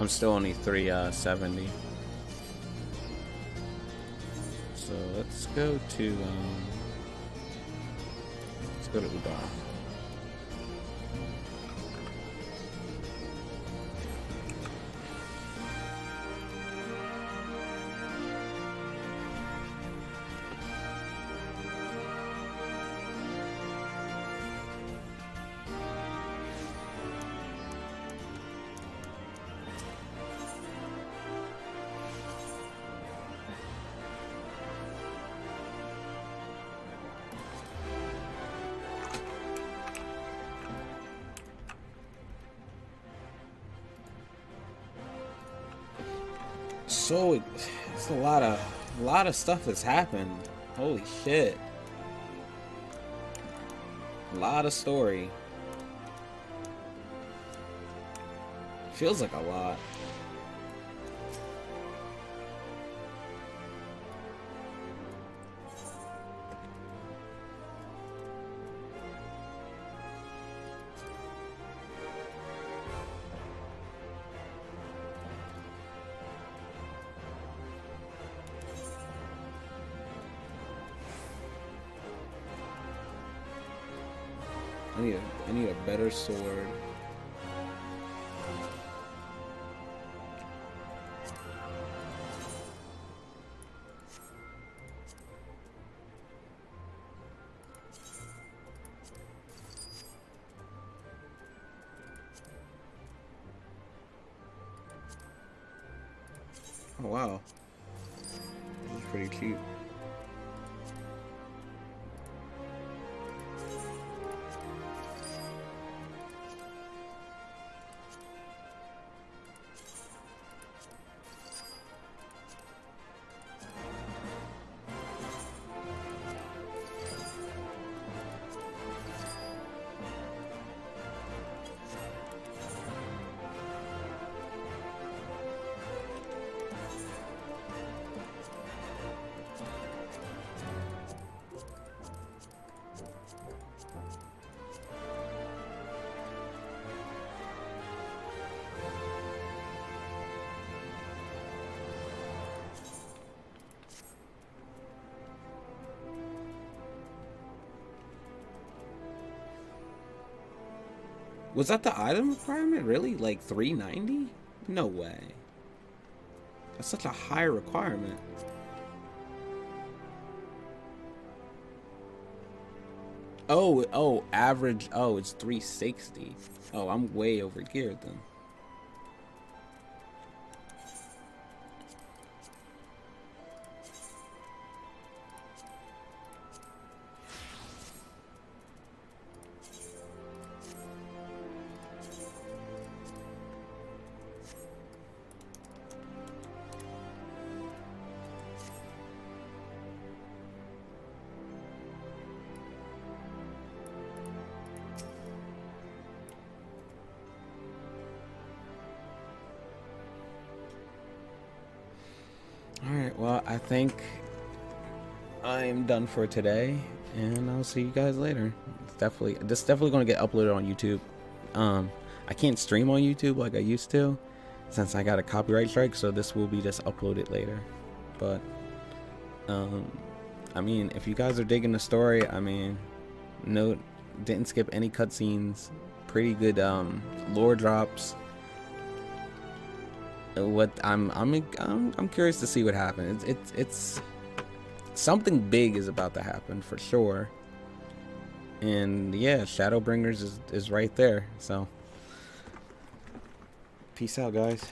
I'm still only 370. So let's go to Udar. So it's a lot of stuff that's happened. Holy shit. A lot of story. Feels like a lot. I need a better sword. Oh, wow. This is pretty cheap. Was that the item requirement? Really? Like 390? No way. That's such a high requirement. Oh, average. Oh, it's 360. Oh, I'm way over geared then. Alright, well, I think I'm done for today, and I'll see you guys later. This is definitely going to get uploaded on YouTube. I can't stream on YouTube like I used to, since I got a copyright strike, so this will be just uploaded later. But, I mean, if you guys are digging the story, I mean, no, didn't skip any cutscenes, pretty good lore drops. What I'm curious to see what happens. It's something big is about to happen for sure. And yeah, Shadowbringers is right there. So peace out, guys.